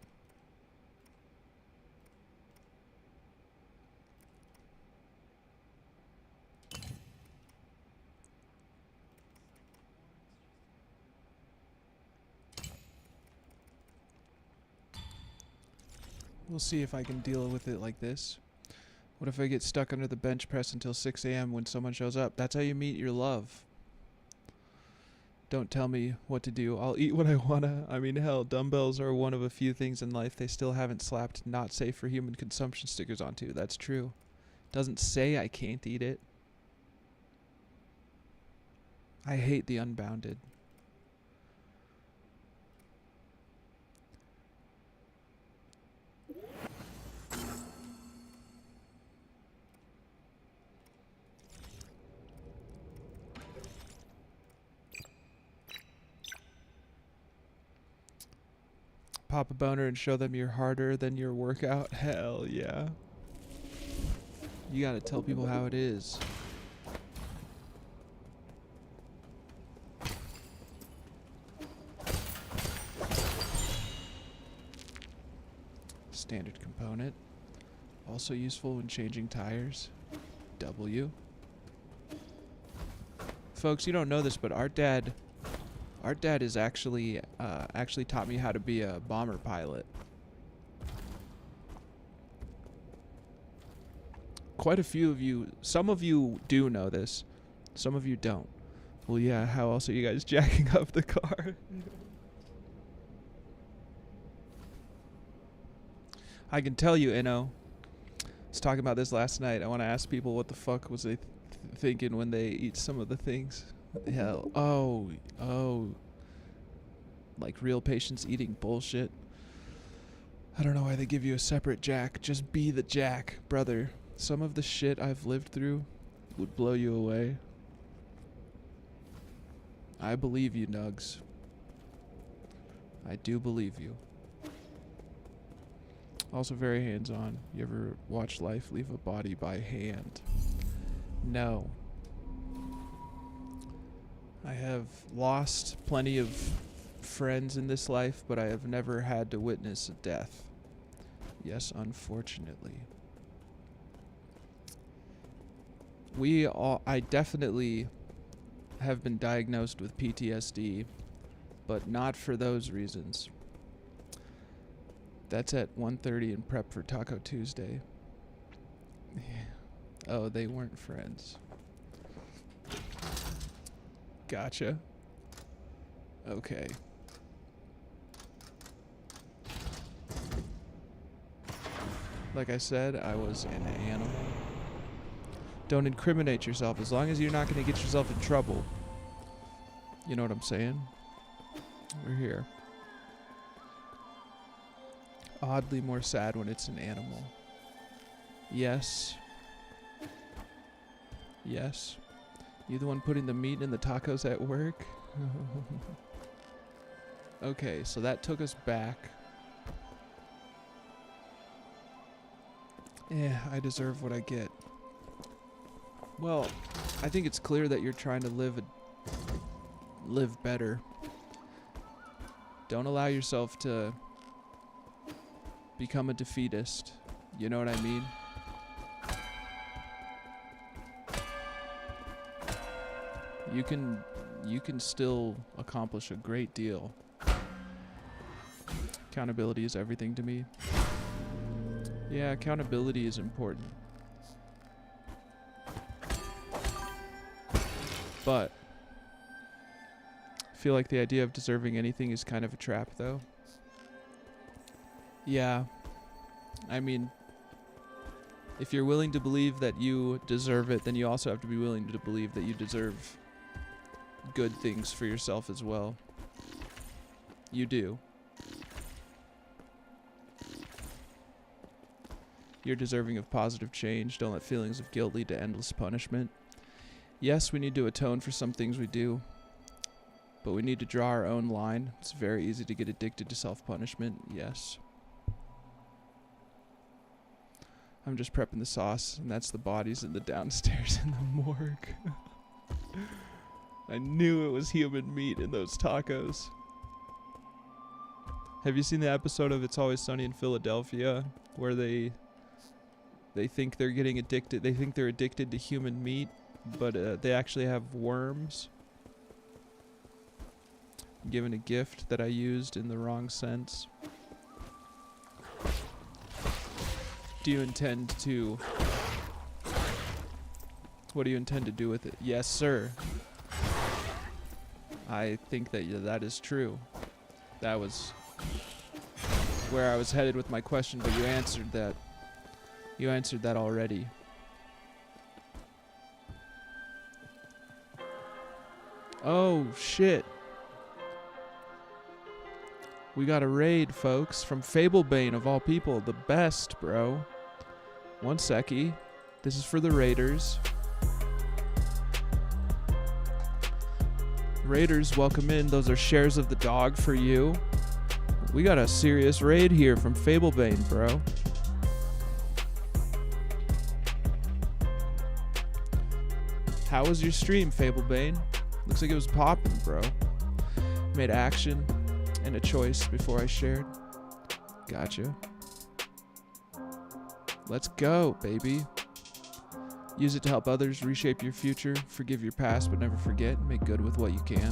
We'll see if I can deal with it like this. What if I get stuck under the bench press until 6 a.m. when someone shows up? That's how you meet your love. Don't tell me what to do. I'll eat what I wanna. I mean, hell, dumbbells are one of a few things in life they still haven't slapped not safe for human consumption stickers onto. That's true. Doesn't say I can't eat it. I hate the unbounded. pop a boner and show them you're harder than your workout? Hell yeah. You gotta tell people how it is. Standard component. Also useful when changing tires. W. Folks, you don't know this, but our dad is actually taught me how to be a bomber pilot. Quite a few of you, some of you do know this, some of you don't. Well, yeah, how else are you guys jacking up the car? I can tell you, I was talking about this last night. I want to ask people what the fuck was they thinking when they eat some of the things. Hell, oh, like real patients eating bullshit. I don't know why they give you a separate jack. Just be the jack, brother. Some of the shit I've lived through would blow you away. I believe you, Nugs. I do believe you. Also very hands-on. You ever watch life leave a body by hand? No. I have lost plenty of friends in this life, but I have never had to witness a death. Yes, unfortunately. I definitely have been diagnosed with PTSD, but not for those reasons. That's at 1:30 in prep for Taco Tuesday. Oh, they weren't friends. Gotcha. Okay. Like I said, I was an animal. Don't incriminate yourself as long as you're not going to get yourself in trouble. You know what I'm saying? We're here. Oddly more sad when it's an animal. Yes. Yes. You the one putting the meat in the tacos at work? Okay, so that took us back. Yeah, I deserve what I get. Well, I think it's clear that you're trying to live better. Don't allow yourself to become a defeatist. You know what I mean? You can still accomplish a great deal. Accountability is everything to me. Yeah, accountability is important. But I feel like the idea of deserving anything is kind of a trap, though. Yeah. I mean, if you're willing to believe that you deserve it, then you also have to be willing to believe that you deserve good things for yourself as well. You do. You're deserving of positive change. Don't let feelings of guilt lead to endless punishment. Yes, we need to atone for some things we do, but we need to draw our own line. It's very easy to get addicted to self-punishment. Yes. I'm just prepping the sauce, and that's the bodies in the downstairs in the morgue. I knew it was human meat in those tacos. Have you seen the episode of It's Always Sunny in Philadelphia where they think they're getting addicted? They think they're addicted to human meat, but they actually have worms. I'm given a gift that I used in the wrong sense. Do you intend to... What do you intend to do with it? Yes, sir. I think that that is true. That was where I was headed with my question, but you answered that. You answered that already. Oh, shit. We got a raid, folks, from Fablebane, of all people. The best, bro. One seckie. This is for the raiders. Raiders, welcome in. Those are shares of the dog for you. We got a serious raid here from Fablebane, bro. How was your stream, Fablebane? Looks like it was popping, bro. Made action and a choice before I shared. Gotcha. Let's go, baby. Use it to help others reshape your future. Forgive your past, but never forget. Make good with what you can.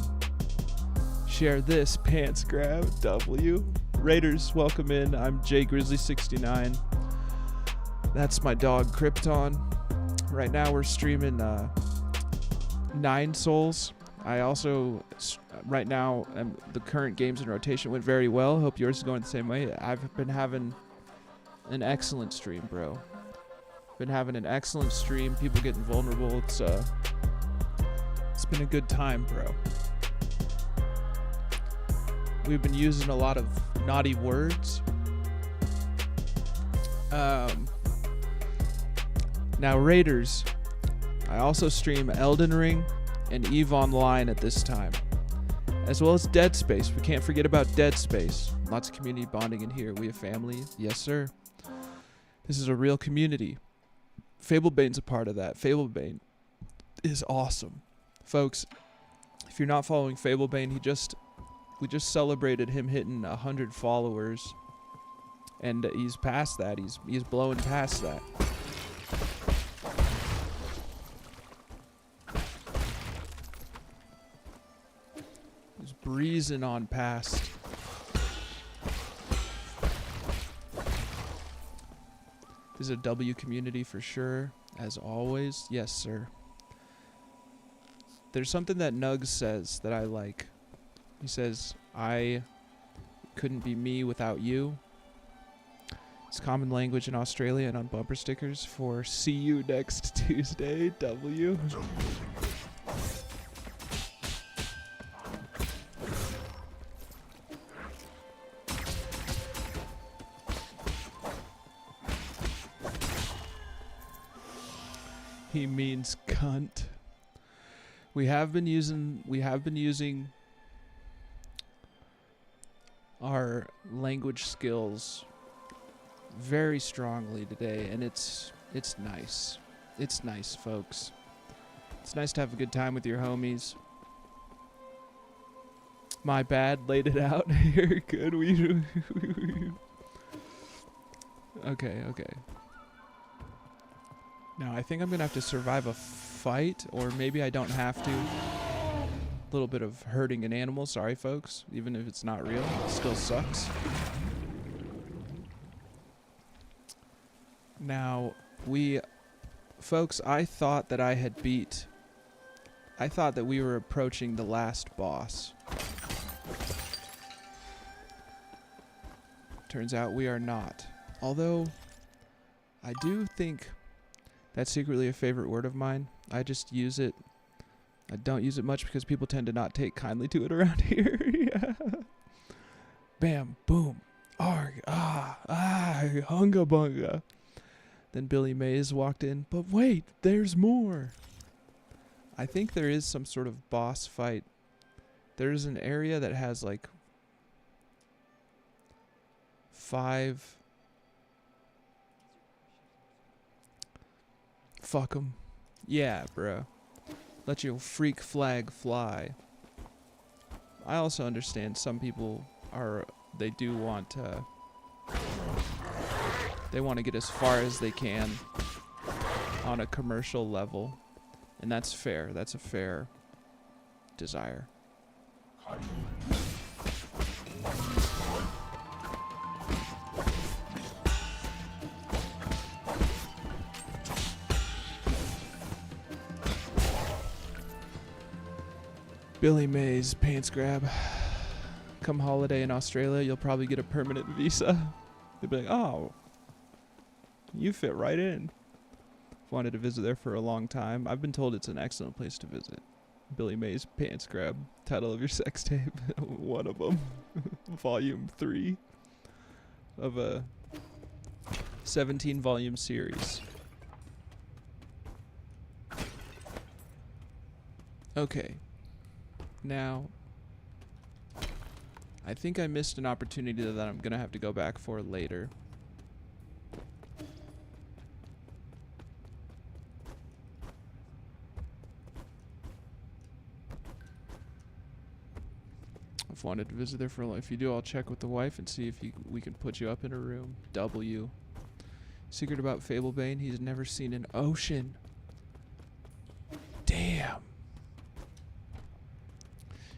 Share this, pants grab, W. Raiders, welcome in. I'm Grizzly69. That's my dog, Krypton. Right now we're streaming 9 Souls. I also, right now, the current games in rotation went very well. Hope yours is going the same way. I've been having an excellent stream, bro. Been having an excellent stream. People getting vulnerable. It's been a good time, bro. We've been using a lot of naughty words. Now, Raiders, I also stream Elden Ring and EVE Online at this time, as well as Dead Space. We can't forget about Dead Space. Lots of community bonding in here. We a family. Yes, sir. This is a real community. Fablebane's a part of that. Fablebane is awesome. Folks, if you're not following Fablebane, we just celebrated him hitting 100 followers, and he's past that. He's blowing past that. He's breezing on past. This is a W community for sure, as always. Yes, sir. There's something that Nugs says that I like. He says, I couldn't be me without you. It's common language in Australia and on bumper stickers for see you next Tuesday, W. He means cunt. We have been using our language skills very strongly today, and it's nice. It's nice, folks. It's nice to have a good time with your homies. My bad, laid it out. You're good. Okay. Now, I think I'm going to have to survive a fight, or maybe I don't have to. A little bit of hurting an animal. Sorry, folks. Even if it's not real, it still sucks. Now, folks, I thought that we were approaching the last boss. Turns out we are not. Although, I do think that's secretly a favorite word of mine. I just use it. I don't use it much because people tend to not take kindly to it around here. Yeah. Bam, boom, arg, hunga bunga. Then Billy Mays walked in. But wait, there's more. I think there is some sort of boss fight. There's an area that has like 5... Fuck 'em. Yeah, bro. Let your freak flag fly. I also understand some people they want to get as far as they can on a commercial level. And that's fair. That's a fair desire. Billy Mays, pants grab. Come holiday in Australia, you'll probably get a permanent visa. They'll be like, oh, you fit right in. Wanted to visit there for a long time. I've been told it's an excellent place to visit. Billy Mays, pants grab. Title of your sex tape. One of them. Volume 3 of a 17-volume series. Okay. Now, I think I missed an opportunity that I'm gonna have to go back for later. I've wanted to visit there for a while. If you do, I'll check with the wife and see if we can put you up in a room. W. Secret about Fablebane, he's never seen an ocean. Damn.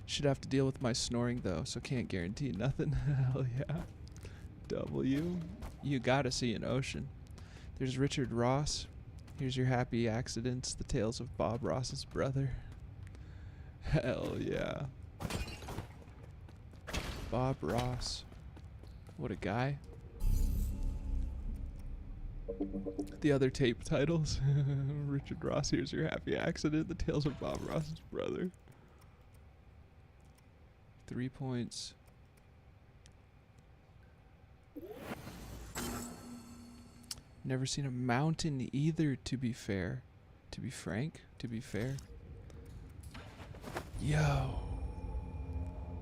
Should have to deal with my snoring though, so can't guarantee nothing. Hell yeah. W. You gotta see an ocean. There's Richard Ross. Here's your happy accidents, the tales of Bob Ross's brother. Hell yeah. Bob Ross. What a guy. The other tape titles. Richard Ross, here's your happy accident, the tales of Bob Ross's brother. 3 points. Never seen a mountain either, to be fair. To be frank, to be fair. Yo.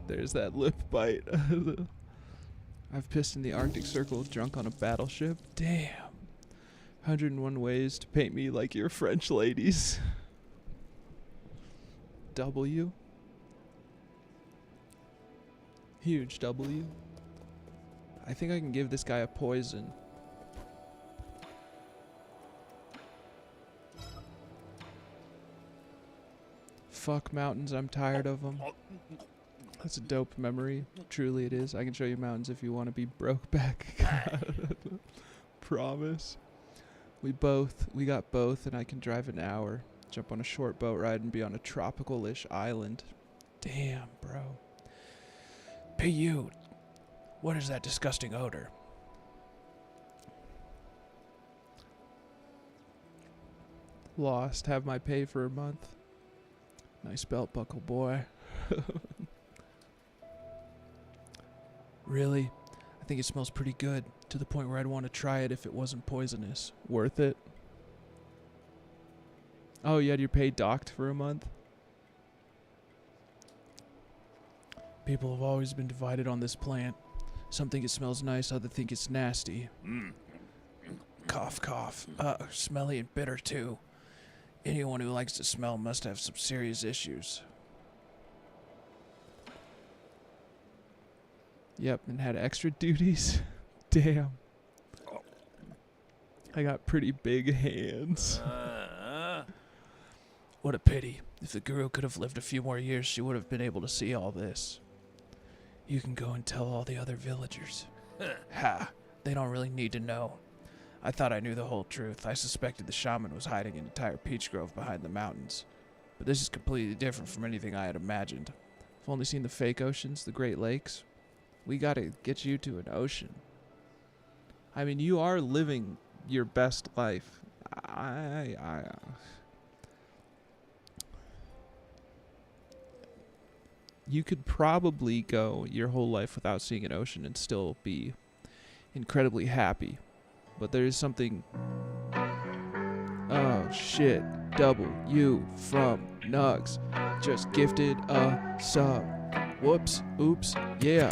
There's that lip bite. I've pissed in the Arctic Circle drunk on a battleship. Damn. 101 ways to paint me like your French ladies. W. Huge W. I think I can give this guy a poison. Fuck mountains, I'm tired of them. That's a dope memory. Truly it is. I can show you mountains if you want to be broke back. Promise. We got both, and I can drive an hour. Jump on a short boat ride and be on a tropical-ish island. Damn, bro. P.U. What is that disgusting odor? Lost. Have my pay for a month. Nice belt buckle, boy. Really? I think it smells pretty good, to the point where I'd want to try it if it wasn't poisonous. Worth it? Oh, you had your pay docked for a month? People have always been divided on this plant. Some think it smells nice, others think it's nasty. Cough, cough. Smelly and bitter, too. Anyone who likes to smell must have some serious issues. Yep, and had extra duties. Damn. I got pretty big hands. What a pity. If the guru could have lived a few more years, she would have been able to see all this. You can go and tell all the other villagers. Ha! They don't really need to know. I thought I knew the whole truth. I suspected the shaman was hiding an entire peach grove behind the mountains. But this is completely different from anything I had imagined. I've only seen the fake oceans, the Great Lakes. We gotta get you to an ocean. I mean, you are living your best life. You could probably go your whole life without seeing an ocean and still be incredibly happy. But there is something... Oh, shit. W from Nugs. Just gifted a sub. Whoops. Oops. Yeah.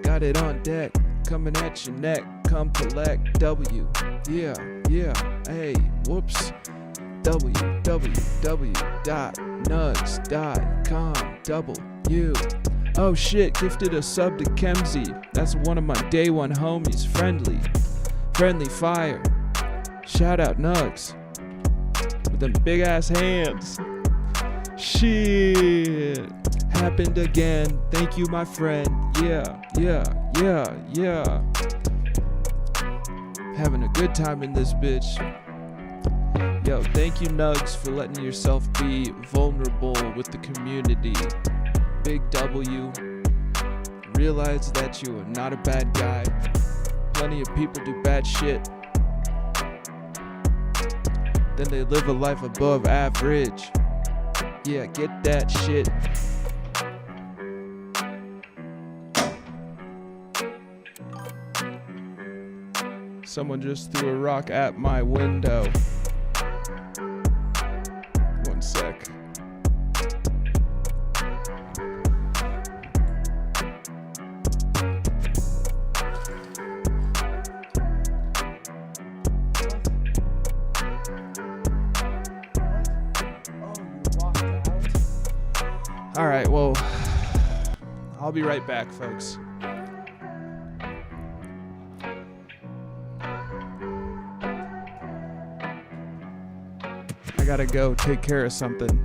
Got it on deck. Coming at your neck. Come collect. W. Yeah. Hey. Whoops. www.nugs.com. W. Oh shit, gifted a sub to Kemsey. That's one of my day one homies. Friendly fire. Shout out Nugs. With them big ass hands. Shit. Happened again. Thank you, my friend. Yeah. Having a good time in this bitch. Yo, thank you, Nugs, for letting yourself be vulnerable with the community. Big W. Realize that you are not a bad guy. Plenty of people do bad shit. Then they live a life above average. Yeah, get that shit. Someone just threw a rock at my window. One sec. All right, well, I'll be right back, folks. I gotta go take care of something.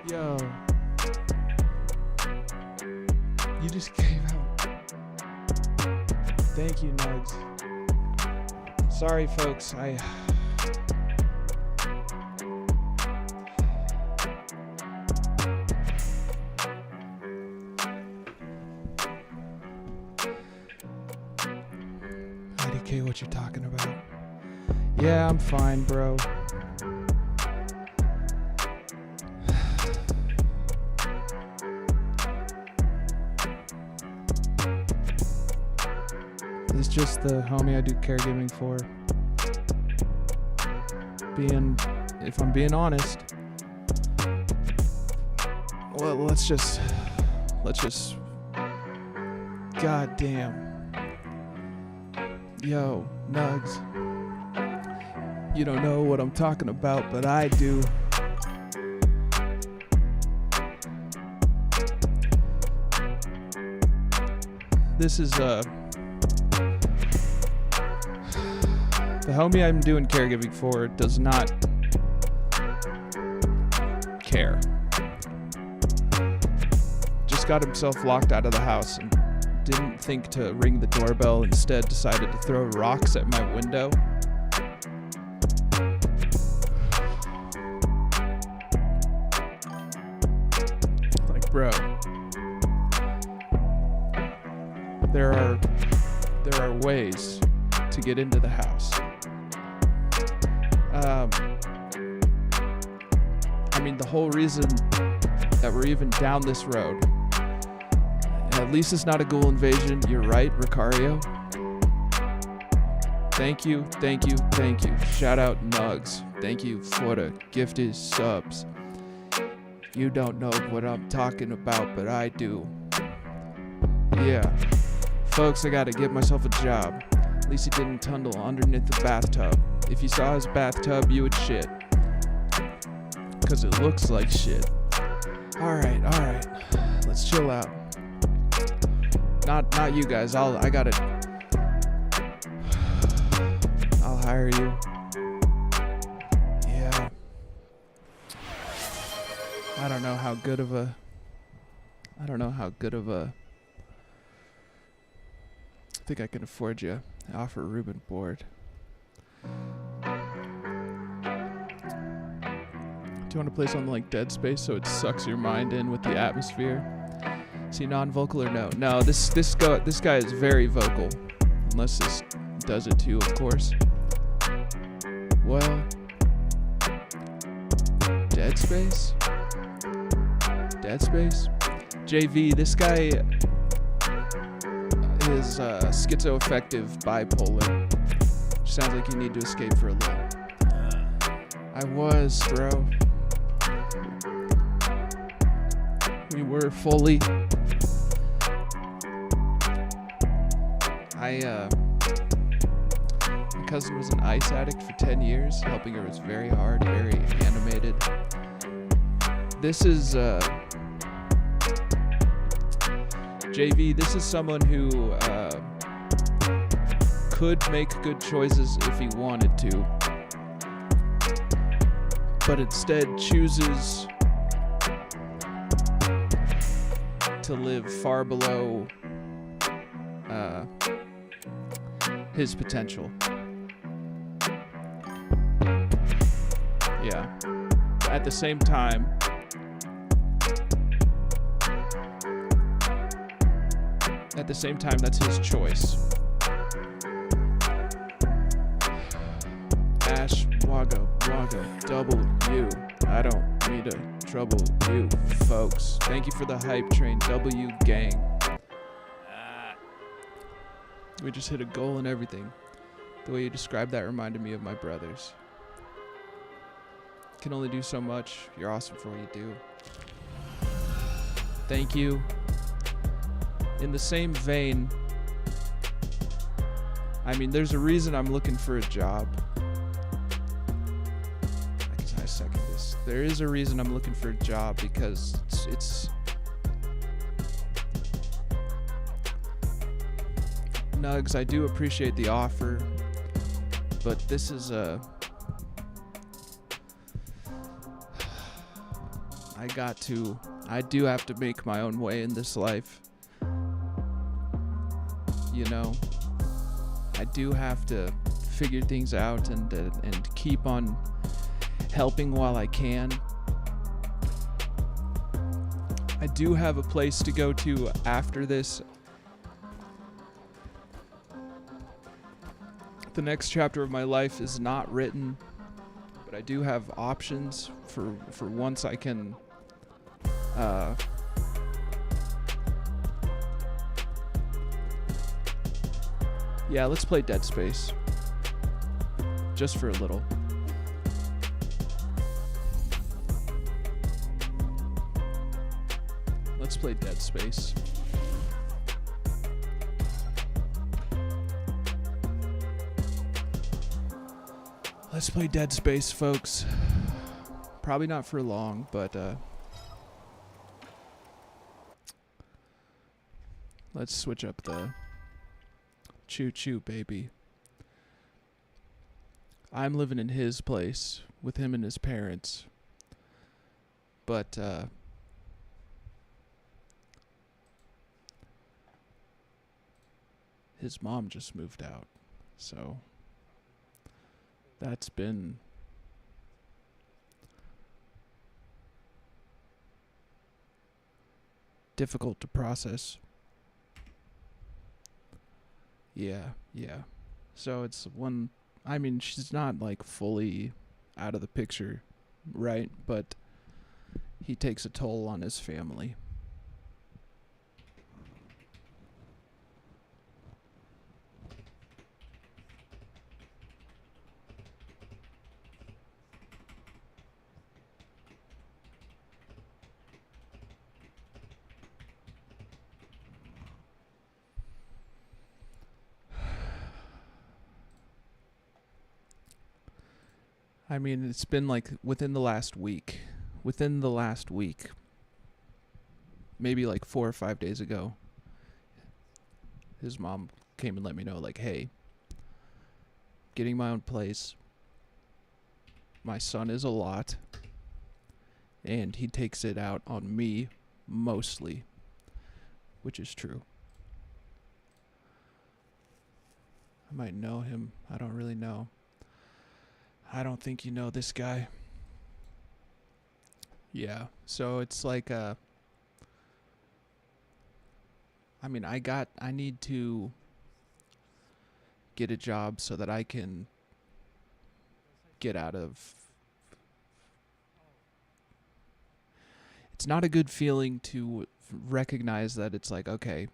Yo. You just came out. Thank you, Nugs. Sorry, folks. IDK, what you talking about? Yeah, I'm fine, bro. It's just the homie I do caregiving for. If I'm being honest, well, let's just, god damn. Yo, Nugs, you don't know what I'm talking about, but I do. This is, the homie I'm doing caregiving for does not care. Just got himself locked out of the house and didn't think to ring the doorbell, instead decided to throw rocks at my window. Like, bro, there are ways to get into the house. I mean, the whole reason that we're even down this road, at least it's not a ghoul invasion. You're right, Ricario. Thank you. Shout out Nugs. Thank you for the gifted subs. You don't know what I'm talking about, but I do. Yeah. Folks, I gotta get myself a job. At least he didn't tunnel underneath the bathtub. If you saw his bathtub, you would shit. Cause it looks like shit. Alright. Let's chill out. Not you guys. I'll hire you. Yeah. I don't know how good of a I think I can afford you. I offer a room and board. Do you want to play something like Dead Space so it sucks your mind in with the atmosphere? Is he non-vocal or no? No, this guy is very vocal. Unless this does it too, of course. Well, Dead Space? Dead Space? JV, this guy is schizoaffective, bipolar. Sounds like you need to escape for a little. I was, bro. We were fully. My cousin was an ice addict for 10 years. Helping her was very hard, very animated. This is, JV, this is someone who, could make good choices if he wanted to, but instead chooses to live far below his potential. Yeah. At the same time, that's his choice. Ash, Wago, W. I don't mean to trouble you, folks. Thank you for the hype train, W gang. We just hit a goal and everything. The way you described that reminded me of my brothers. Can only do so much. You're awesome for what you do. Thank you. In the same vein, I mean, there's a reason I'm looking for a job. I second this. There is a reason I'm looking for a job because it's Nugs, I do appreciate the offer, but this is I do have to make my own way in this life. You know, I do have to figure things out and keep on helping while I can. I do have a place to go to after this. The next chapter of my life is not written, but I do have options for once I can yeah, let's play Dead Space. Just for a little. Let's play Dead Space. Let's play Dead Space, folks. Probably not for long, but let's switch up the choo-choo, baby. I'm living in his place with him and his parents, but his mom just moved out, so that's been difficult to process. Yeah. So it's one, I mean, she's not like fully out of the picture, right? But he takes a toll on his family. I mean, it's been like within the last week, maybe like 4 or 5 days ago, his mom came and let me know, like, hey, getting my own place. My son is a lot. And he takes it out on me mostly, which is true. I might know him. I don't really know. I don't think you know this guy. Yeah, so it's like I need to get a job so that I can get out of. It's not a good feeling to recognize that it's like, okay,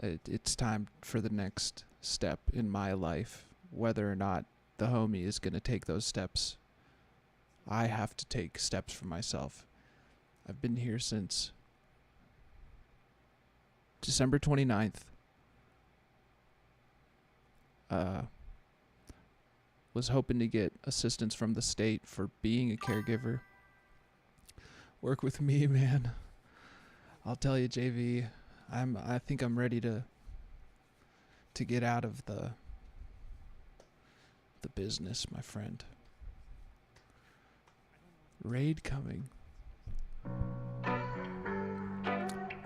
it's time for the next step in my life. Whether or not the homie is going to take those steps, I have to take steps for myself. I've been here since December 29th. Was hoping to get assistance from the state for being a caregiver. Work with me, man. I'll tell you, JV, I think I'm ready to get out of the business, my friend. Raid coming.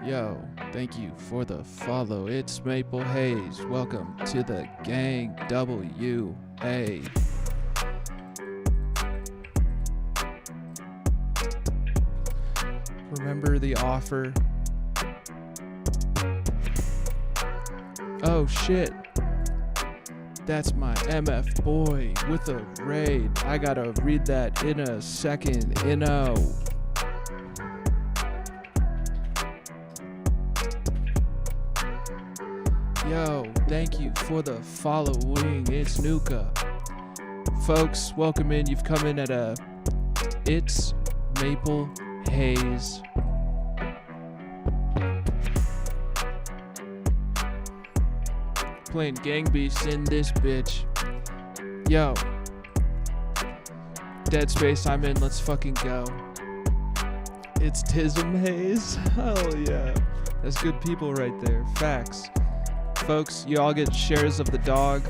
Yo, thank you for the follow. It's Maple Haze. Welcome to the gang. WA. Remember the offer. Oh shit. That's my MF boy with a raid. I gotta read that in a second. Yo, thank you for the following. It's Nuka. Folks, welcome in. You've come in at It's Maple Haze. Playing Gang Beasts in this bitch. Yo. Dead Space, I'm in. Let's fucking go. It's Tism Haze. Hell yeah. That's good people right there. Facts. Folks, you all get shares of the dog.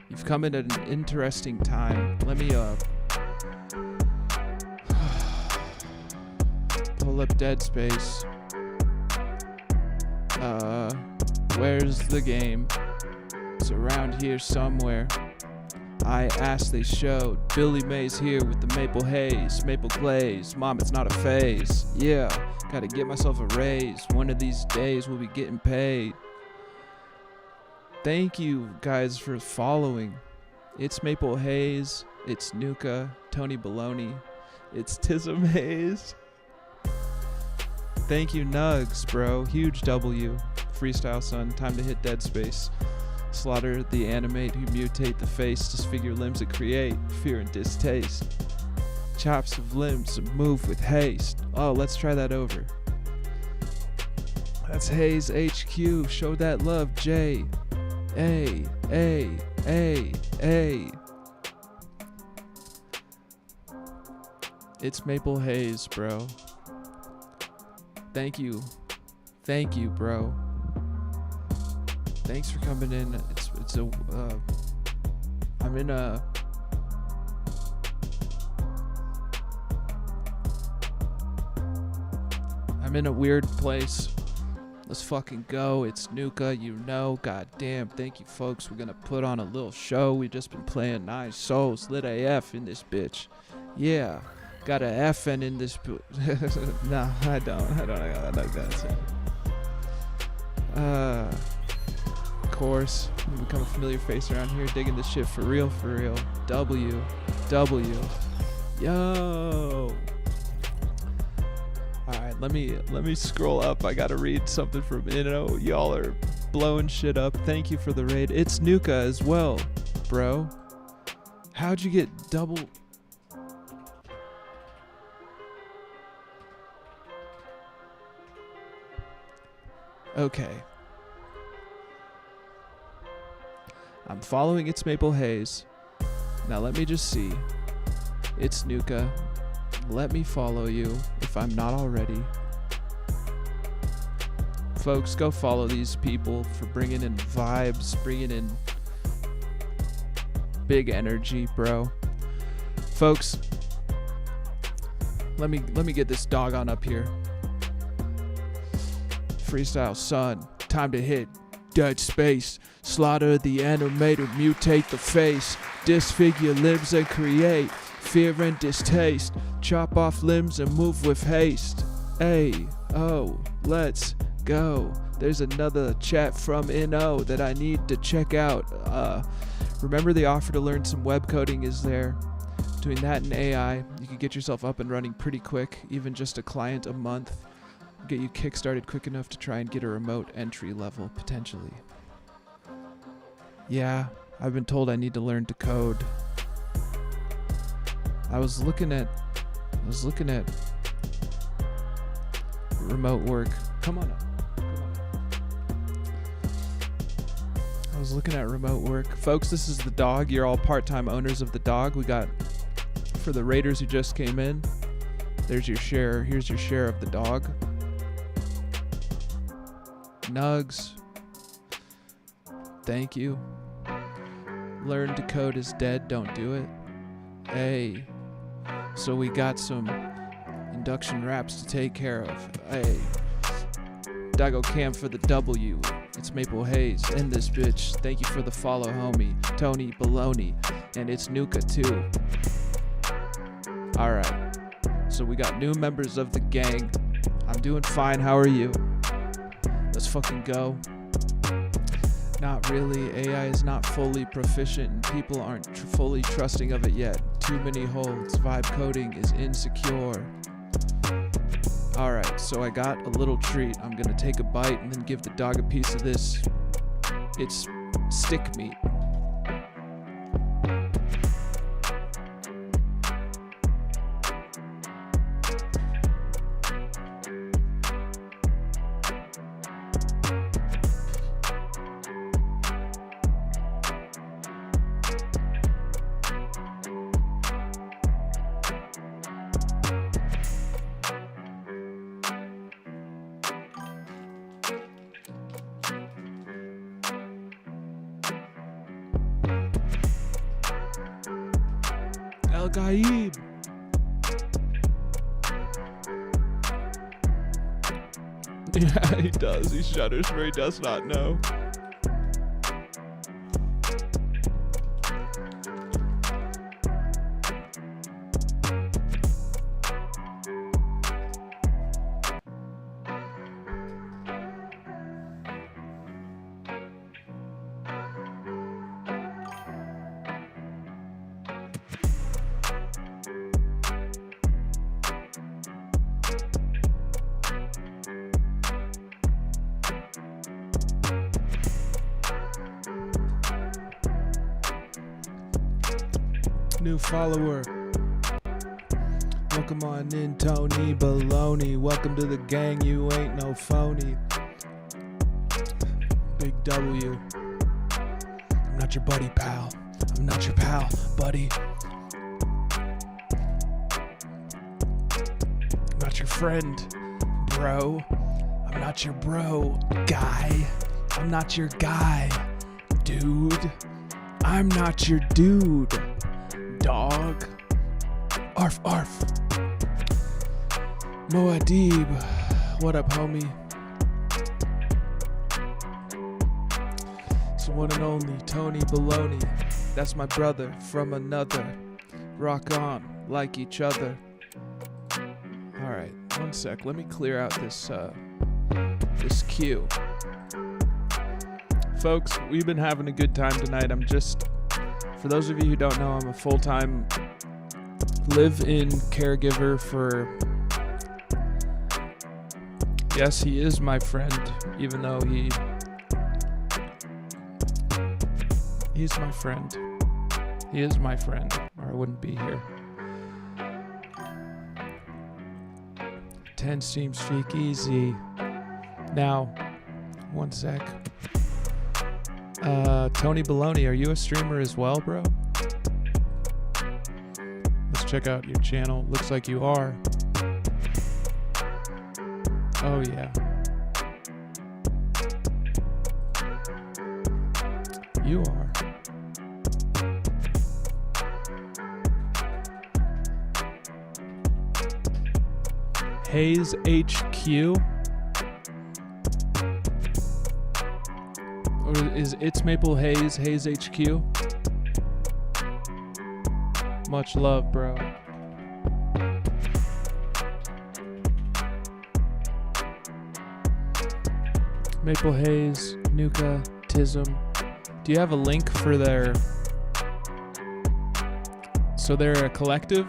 You've come in at an interesting time. Let me pull up Dead Space. Where's the game? It's around here somewhere. I asked, they showed. Billy Mays here with the Maple Haze, Maple Glaze. Mom, it's not a phase. Yeah, gotta get myself a raise. One of these days we'll be getting paid. Thank you guys for following. It's Maple Haze. It's Nuka, Tony Baloney. It's Tism Haze. Thank you, Nugs, bro. Huge W. Freestyle, son. Time to hit Dead Space. Slaughter the animate who mutate the face, disfigure limbs that create fear and distaste. Chops of limbs that move with haste. Oh, let's try that over. That's Haze HQ. Show that love, J. A. It's Maple Haze, bro. Thank you, bro. Thanks for coming in. I'm in a weird place. Let's fucking go. It's Nuka, you know. God damn. Thank you, folks. We're gonna put on a little show. We've just been playing Nine Souls. Lit AF in this bitch. Yeah. Got a FN in this No, I don't. I like that. Of course. Become a familiar face around here. Digging this shit for real. W. Yo. Alright, let me scroll up. I gotta read something from Inno. Y'all are blowing shit up. Thank you for the raid. It's Nuka as well, bro. How'd you get double... Okay. I'm following It's Maple Haze. Now let me just see. It's Nuka. Let me follow you if I'm not already. Folks, go follow these people for bringing in vibes, bringing in big energy, bro. Folks, let me get this dog on up here. Freestyle, son. Time to hit dead space. Slaughter the animator, mutate the face. Disfigure limbs and create fear and distaste. Chop off limbs and move with haste. Hey, oh, let's go. There's another chat from NO that I need to check out. Remember the offer to learn some web coding is there. Doing that in AI, you can get yourself up and running pretty quick, even just a client a month. Get you kickstarted quick enough to try and get a remote entry level, potentially. Yeah, I've been told I need to learn to code. I was looking at remote work. Come on up. I was looking at remote work. Folks, this is the dog. You're all part-time owners of the dog. We got, for the raiders who just came in, there's your share. Here's your share of the dog. Nugs. Thank you. Learn to code is dead. Don't do it. Hey. So we got some induction raps to take care of. Hey. Doggo Cam for the W. It's Maple Hayes in this bitch. Thank you for the follow, homie. Tony Baloney. And it's Nuka too. Alright. So we got new members of the gang. I'm doing fine. How are you? Let's fucking go. Not really. AI is not fully proficient and people aren't fully trusting of it yet. Too many holds. Vibe coding is insecure. Alright, so I got a little treat. I'm gonna take a bite and then give the dog a piece of this. It's stick meat. El Gaib. Yeah, he does. He shudders where he does not know. New follower. Welcome on in, Tony Baloney. Welcome to the gang, you ain't no phony. Big W. I'm not your buddy, pal. I'm not your pal, buddy. I'm not your friend, bro. I'm not your bro, guy. I'm not your guy, dude. I'm not your dude. Dog. Arf, arf. Moadib. What up, homie? It's the one and only Tony Baloney. That's my brother from another. Rock on, like each other. Alright, one sec. Let me clear out this queue. Folks, we've been having a good time tonight. For those of you who don't know, I'm a full-time live-in caregiver for... Yes, he is my friend, even though he's my friend. He is my friend, or I wouldn't be here. 10 streams speak easy. Now, one sec. Tony Baloney, are you a streamer as well, bro? Let's check out your channel. Looks like you are. Oh, yeah. You are. Hayes HQ. Or is It's Maple Hayes HQ? Much love, bro. Maple Haze, Nuka, Tism. Do you have a link for their... So they're a collective?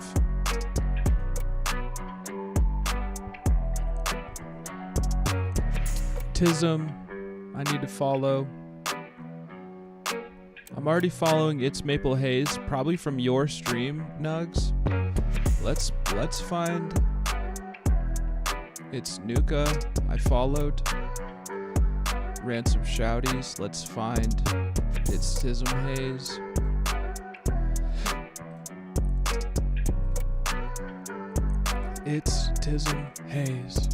Tism, I need to follow. I'm already following It's Maple Haze, probably from your stream, Nugs. Let's find... It's Nuka, I followed. Ransom Shouties, let's find It's Tism Haze. It's Tism Haze.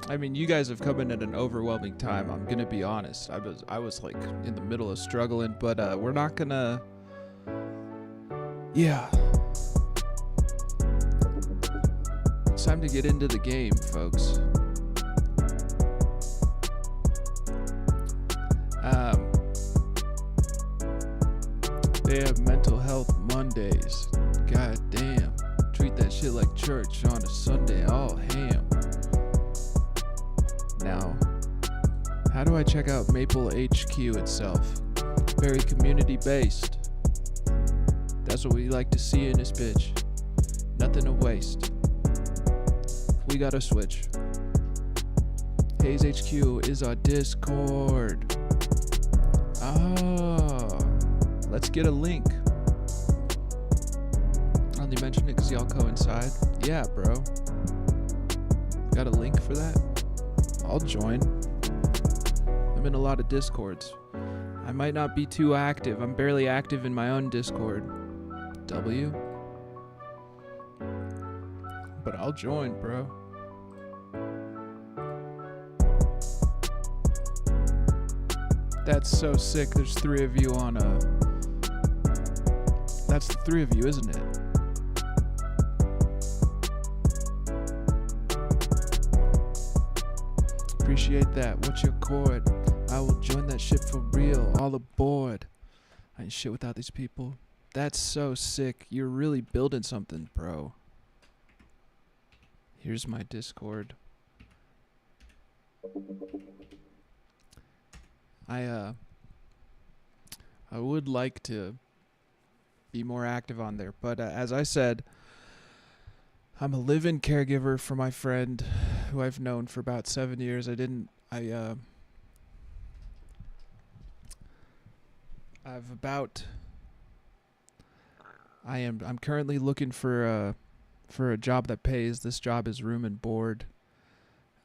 I mean, you guys have come in at an overwhelming time. I'm gonna be honest. I was like in the middle of struggling, but we're not gonna. Yeah. It's time to get into the game, folks. They have mental health Mondays. God damn. Treat that shit like church on a Sunday, all ham. Now, how do I check out Maple HQ itself? Very community based. That's what we like to see in this bitch. Nothing to waste. We gotta switch. Hayes HQ is our Discord. Oh, let's get a link. Only mention it because y'all coincide. Yeah, bro. Got a link for that? I'll join. I'm in a lot of Discords. I might not be too active. I'm barely active in my own Discord. W. But I'll join, bro. That's so sick. There's 3 of you on a... That's the 3 of you, isn't it? Appreciate that. What's your chord? I will join that shit for real. All aboard. I ain't shit without these people. That's so sick. You're really building something, bro. Here's my Discord. I would like to be more active on there, but as I said, I'm a live-in caregiver for my friend who I've known for about 7 years. I'm currently looking for a job that pays. This job is room and board.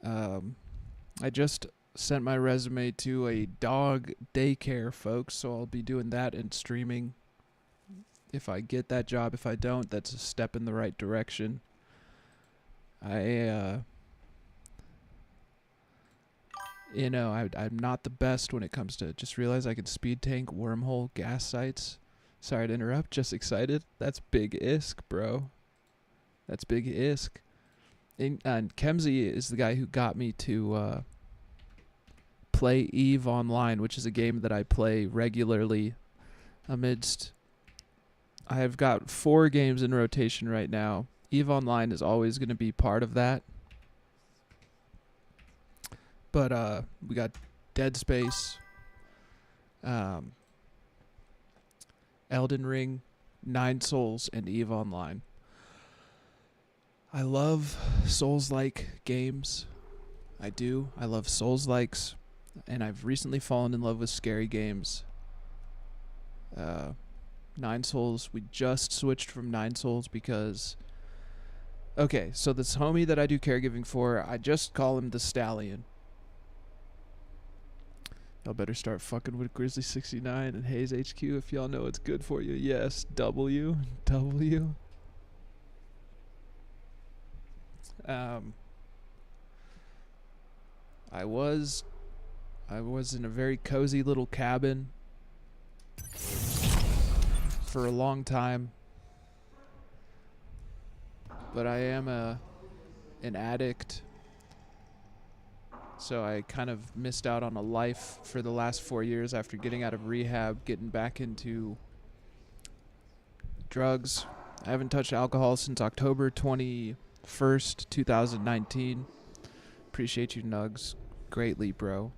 I just sent my resume to a dog daycare, folks, so I'll be doing that and streaming. If I get that job, if I don't, that's a step in the right direction. I'm not the best when it comes to... Just realize I can speed tank wormhole gas sites. Sorry to interrupt, just excited. That's big isk, bro. That's big isk. And Kemsey is the guy who got me to play EVE Online, which is a game that I play regularly amidst... I have got 4 games in rotation right now. EVE Online is always going to be part of that. But we got Dead Space, Elden Ring, 9 Souls, and EVE Online. I love Souls-like games. I do. I love Souls-likes. And I've recently fallen in love with scary games. 9 Souls, we just switched from 9 Souls because... Okay, so this homie that I do caregiving for, I just call him the Stallion. Y'all better start fucking with Grizzly69 and Hayes HQ if y'all know it's good for you. Yes, W. I was in a very cozy little cabin for a long time, but I am an addict, so I kind of missed out on a life for the last 4 years after getting out of rehab, getting back into drugs. I haven't touched alcohol since October 21st, 2019. Appreciate you, Nugs, greatly, bro.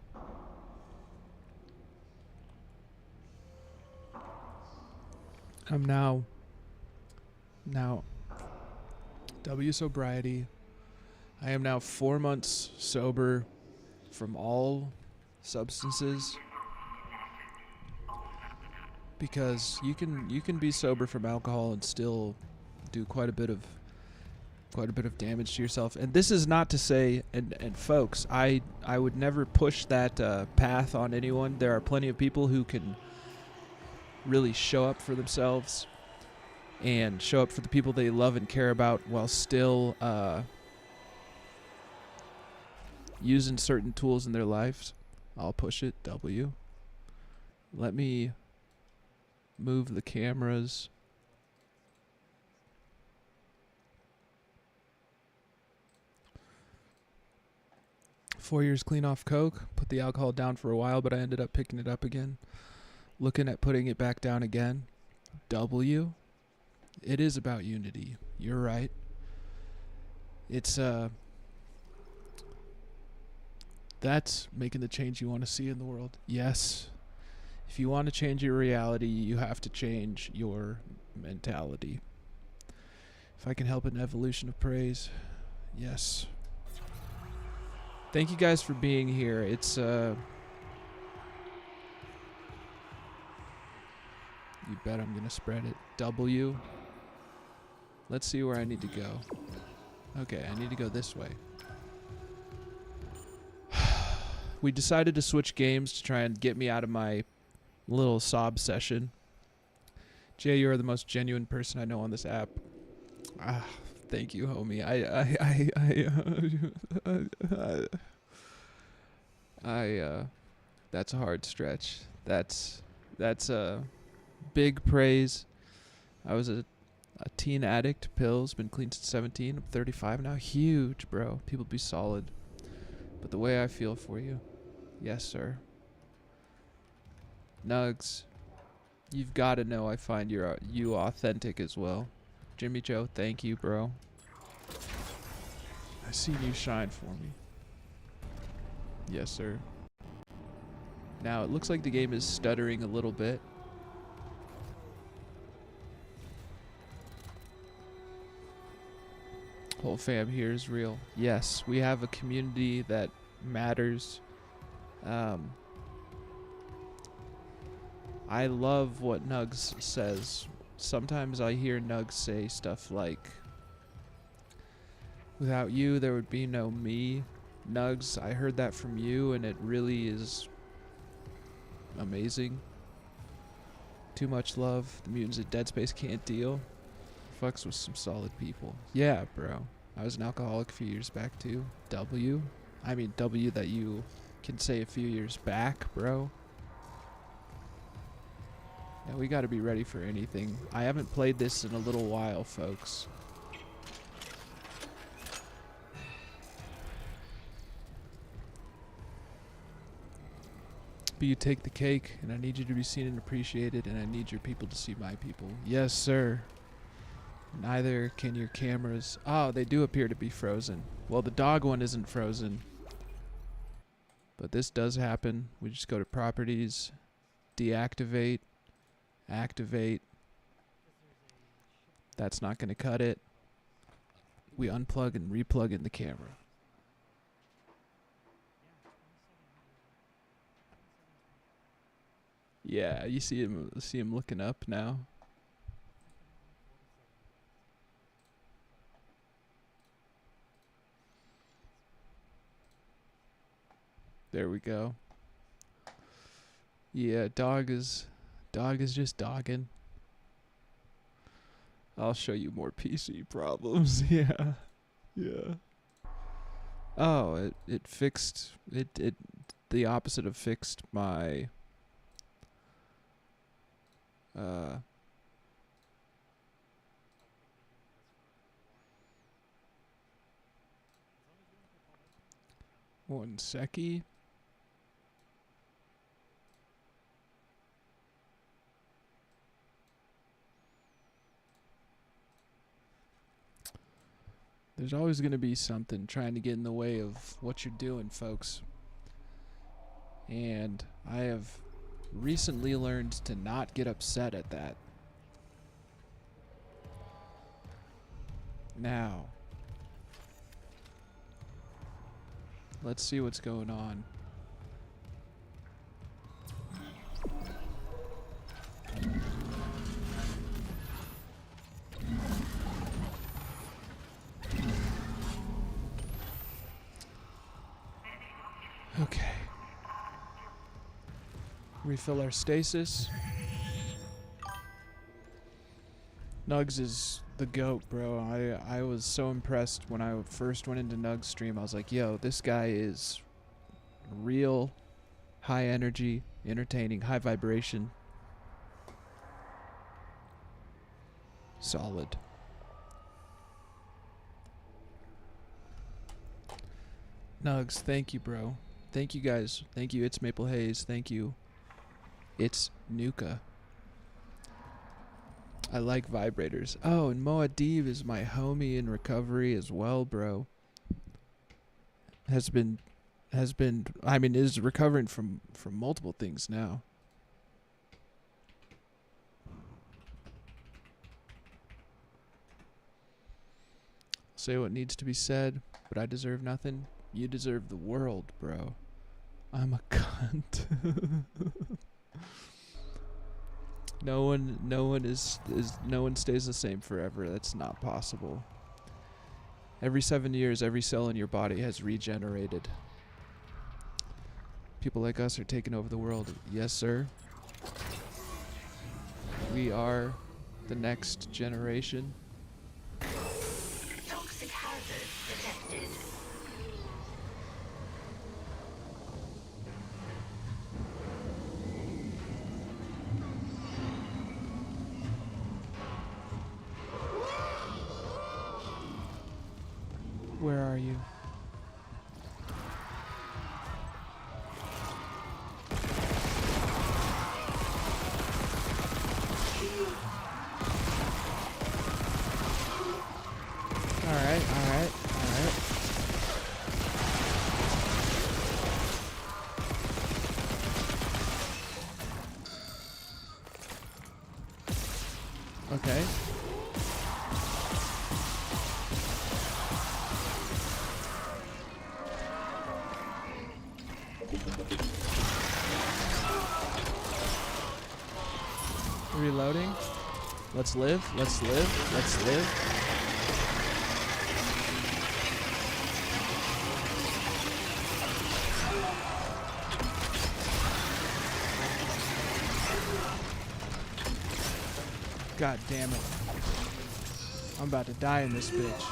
I'm now W sobriety. I am now 4 months sober from all substances, because you can be sober from alcohol and still do quite a bit of damage to yourself. And this is not to say, and folks, I would never push that path on anyone. There are plenty of people who can really show up for themselves and show up for the people they love and care about while still using certain tools in their lives. I'll push it, W. Let me move the cameras. Four years clean off coke. Put the alcohol down for a while, but I ended up picking it up again. Looking at putting it back down again. W. It is about unity. You're right. It's that's making the change you want to see in the world. Yes. If you want to change your reality, you have to change your mentality. If I can help an evolution of praise, yes. Thank you guys for being here. It's you bet I'm gonna spread it. W. Let's see where I need to go. Okay, I need to go this way. We decided to switch games to try and get me out of my little sob session. Jay, you are the most genuine person I know on this app. Ah, thank you, homie. That's a hard stretch. That's a big praise. I was a teen addict, pills, been clean since 17. I'm 35 now. Huge, bro. People be solid. But the way I feel for you, yes, sir. Nugs, you've got to know I find you authentic as well. Jimmy Joe, thank you, bro. I seen you shine for me. Yes, sir. Now, it looks like the game is stuttering a little bit. Whole fam here is real. Yes, we have a community that matters. I love what Nugs says. Sometimes I hear Nugs say stuff like, without you, there would be no me. Nugs, I heard that from you, and it really is amazing. Too much love. The mutants at Dead Space can't deal. Fucks with some solid people. Yeah, bro. I was an alcoholic a few years back, too. W. I mean, W that you can say a few years back, bro. Now, we gotta be ready for anything. I haven't played this in a little while, folks. But you take the cake, and I need you to be seen and appreciated, and I need your people to see my people. Yes, sir. Neither can your cameras. Oh, they do appear to be frozen. Well, the dog one isn't frozen. But this does happen. We just go to properties, deactivate, activate. That's not going to cut it. We unplug and replug in the camera. Yeah, you see him looking up now. There we go. Yeah, dog is just dogging. I'll show you more PC problems. Yeah. Yeah. Oh, it fixed it the opposite of fixed my one secchi. There's always going to be something trying to get in the way of what you're doing, folks. And I have recently learned to not get upset at that. Now, let's see what's going on. Okay. Refill our stasis. Nugs is the GOAT, bro. I was so impressed when I first went into Nugs stream. I was like, yo, this guy is real high energy, entertaining, high vibration. Solid. Nugs, thank you, bro. Thank you, guys. Thank you, It's Maple Haze. Thank you, It's Nuka. I like vibrators. Oh, and Moadib is my homie in recovery as well, bro. Is recovering from multiple things now. Say what needs to be said, but I deserve nothing. You deserve the world, bro. I'm a cunt. No one stays the same forever. That's not possible. Every 7 years, every cell in your body has regenerated. People like us are taking over the world. Yes, sir. We are the next generation. Toxic hazard detected. Where are you? Alright. Okay. Reloading. Let's live. God damn it. I'm about to die in this bitch.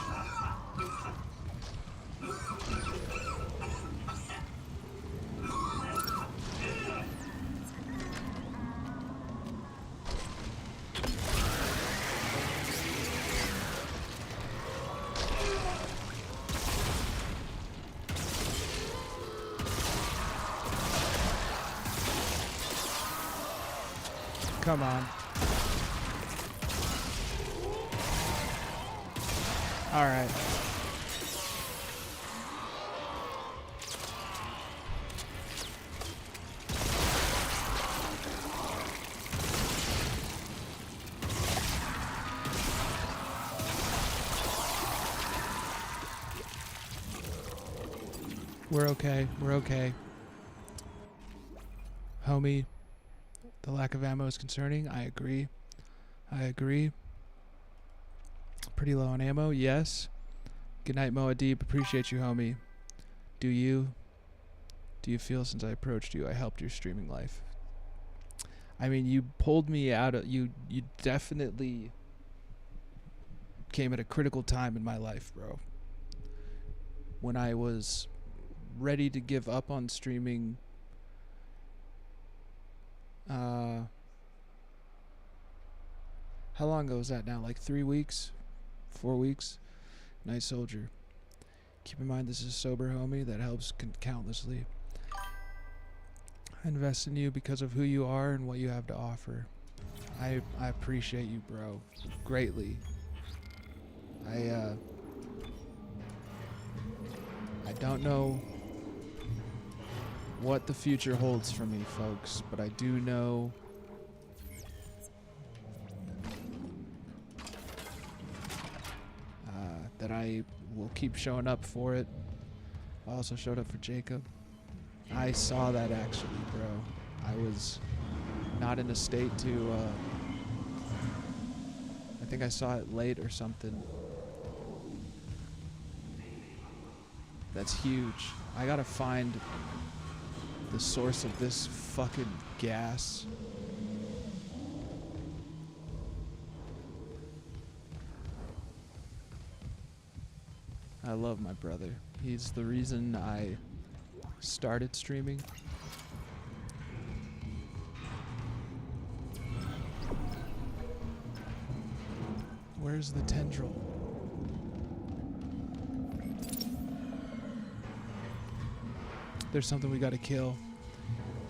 Come on. All right. We're okay. Homie, the lack of ammo is concerning. I agree. Pretty low on ammo, yes. Good night, Moadib. Appreciate you, homie. Do you feel since I approached you, I helped your streaming life? I mean, you pulled me out of... You definitely came at a critical time in my life, bro. when I was ready to give up on streaming. How long ago was that now? Like 3 weeks? 4 weeks? Nice soldier. Keep in mind this is a sober homie that helps countlessly. I invest in you because of who you are and what you have to offer. I appreciate you, bro. Greatly. I don't know what the future holds for me, folks, but I do know that I will keep showing up for it. I also showed up for Jacob. I saw that actually, bro. I was not in a state to, I think I saw it late or something. That's huge. I gotta find the source of this fucking gas. I love my brother. He's the reason I started streaming. Where's the tendril? There's something we gotta kill.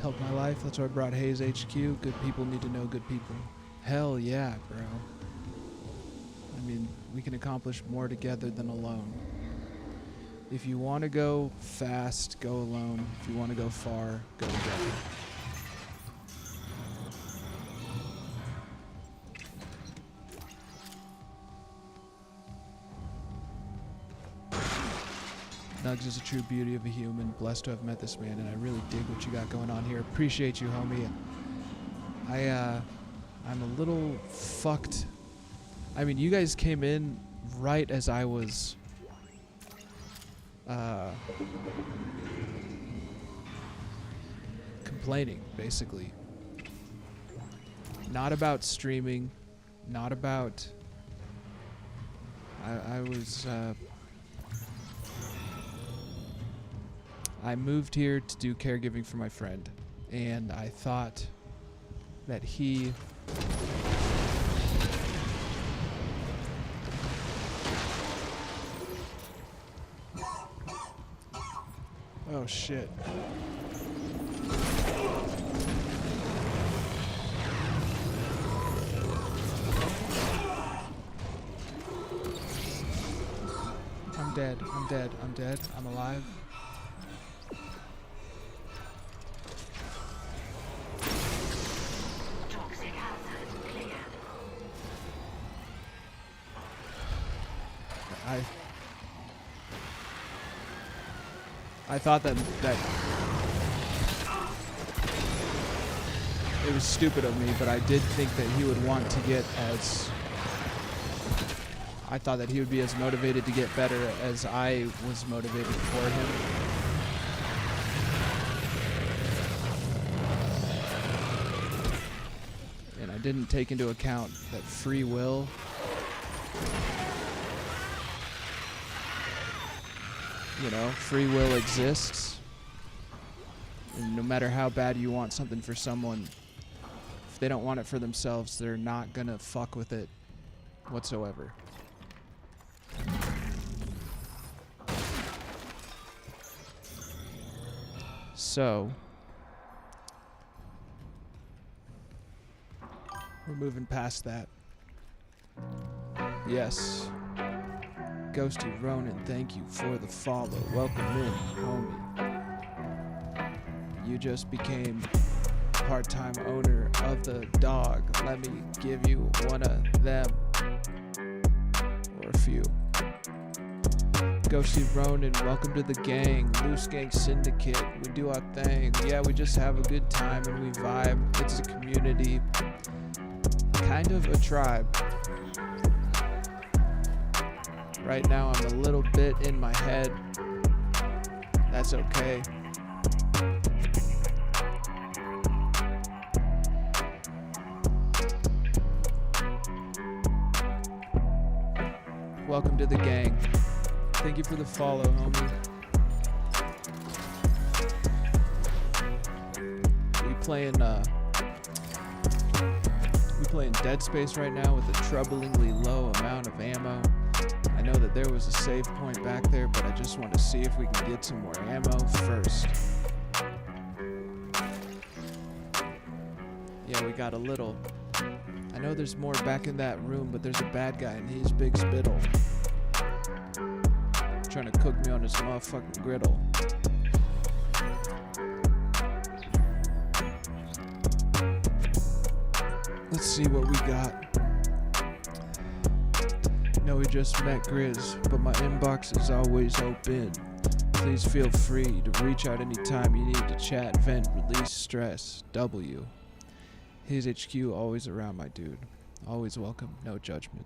Help my life, that's why I brought Hayes HQ. Good people need to know good people. Hell yeah, bro. I mean, we can accomplish more together than alone. If you want to go fast, go alone. If you want to go far, go together. Nugs is a true beauty of a human. Blessed to have met this man, and I really dig what you got going on here. Appreciate you, homie. I'm a little fucked. I mean, you guys came in right as I was complaining, basically. Not about streaming, not about... I moved here to do caregiving for my friend, and I thought that he... Oh shit. I'm dead, I'm dead, I'm dead, I'm alive. Toxic hazard clear. I thought that it was stupid of me, but I did think that he would want to get as... I thought that he would be as motivated to get better as I was motivated for him. And I didn't take into account that free will... You know, free will exists. And no matter how bad you want something for someone, if they don't want it for themselves, they're not gonna fuck with it whatsoever. So, we're moving past that. Yes. Ghosty Ronan, thank you for the follow. Welcome in, homie. You just became part-time owner of the dog. Let me give you one of them. Or a few. Ghosty Ronan, welcome to the gang. Loose Gang Syndicate. We do our thing. Yeah, we just have a good time and we vibe. It's a community. Kind of a tribe. Right now I'm a little bit in my head. That's okay. Welcome to the gang. Thank you for the follow, homie. We playing Dead Space right now with a troublingly low amount of ammo. I know that there was a save point back there, but I just want to see if we can get some more ammo first. Yeah, we got a little. I know there's more back in that room, but there's a bad guy and he's Big Spittle. Trying to cook me on his motherfucking griddle. Let's see what we got. No, we just met Grizz, but my inbox is always open. Please feel free to reach out anytime you need to chat, vent, release stress. W. His HQ always around, my dude. Always welcome, no judgment.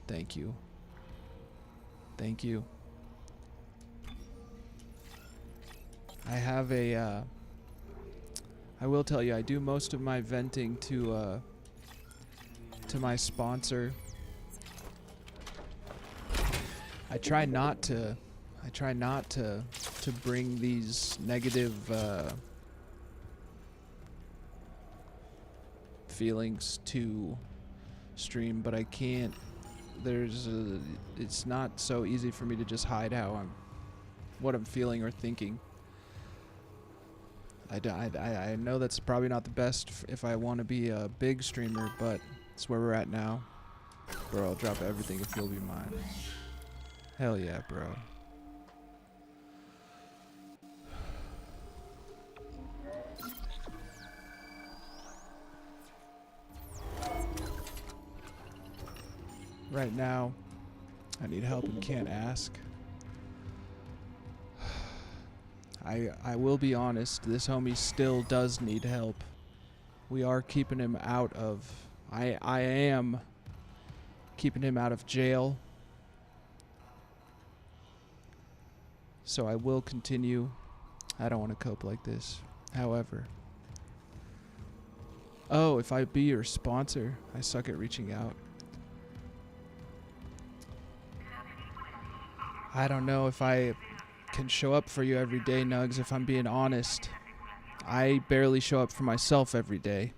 Thank you. Thank you. I have a, I will tell you, I do most of my venting to my sponsor. I try not to bring these negative feelings to stream, but I can't. It's not so easy for me to just hide what I'm feeling or thinking. I know that's probably not the best if I want to be a big streamer, but it's where we're at now. Bro, I'll drop everything if you'll be mine. Hell yeah, bro. Right now, I need help and can't ask. I will be honest, this homie still does need help. We are keeping him out of... I am keeping him out of jail. So I will continue. I don't want to cope like this. However... Oh, if I be your sponsor, I suck at reaching out. I don't know if I can show up for you every day, Nugs, if I'm being honest. I barely show up for myself every day.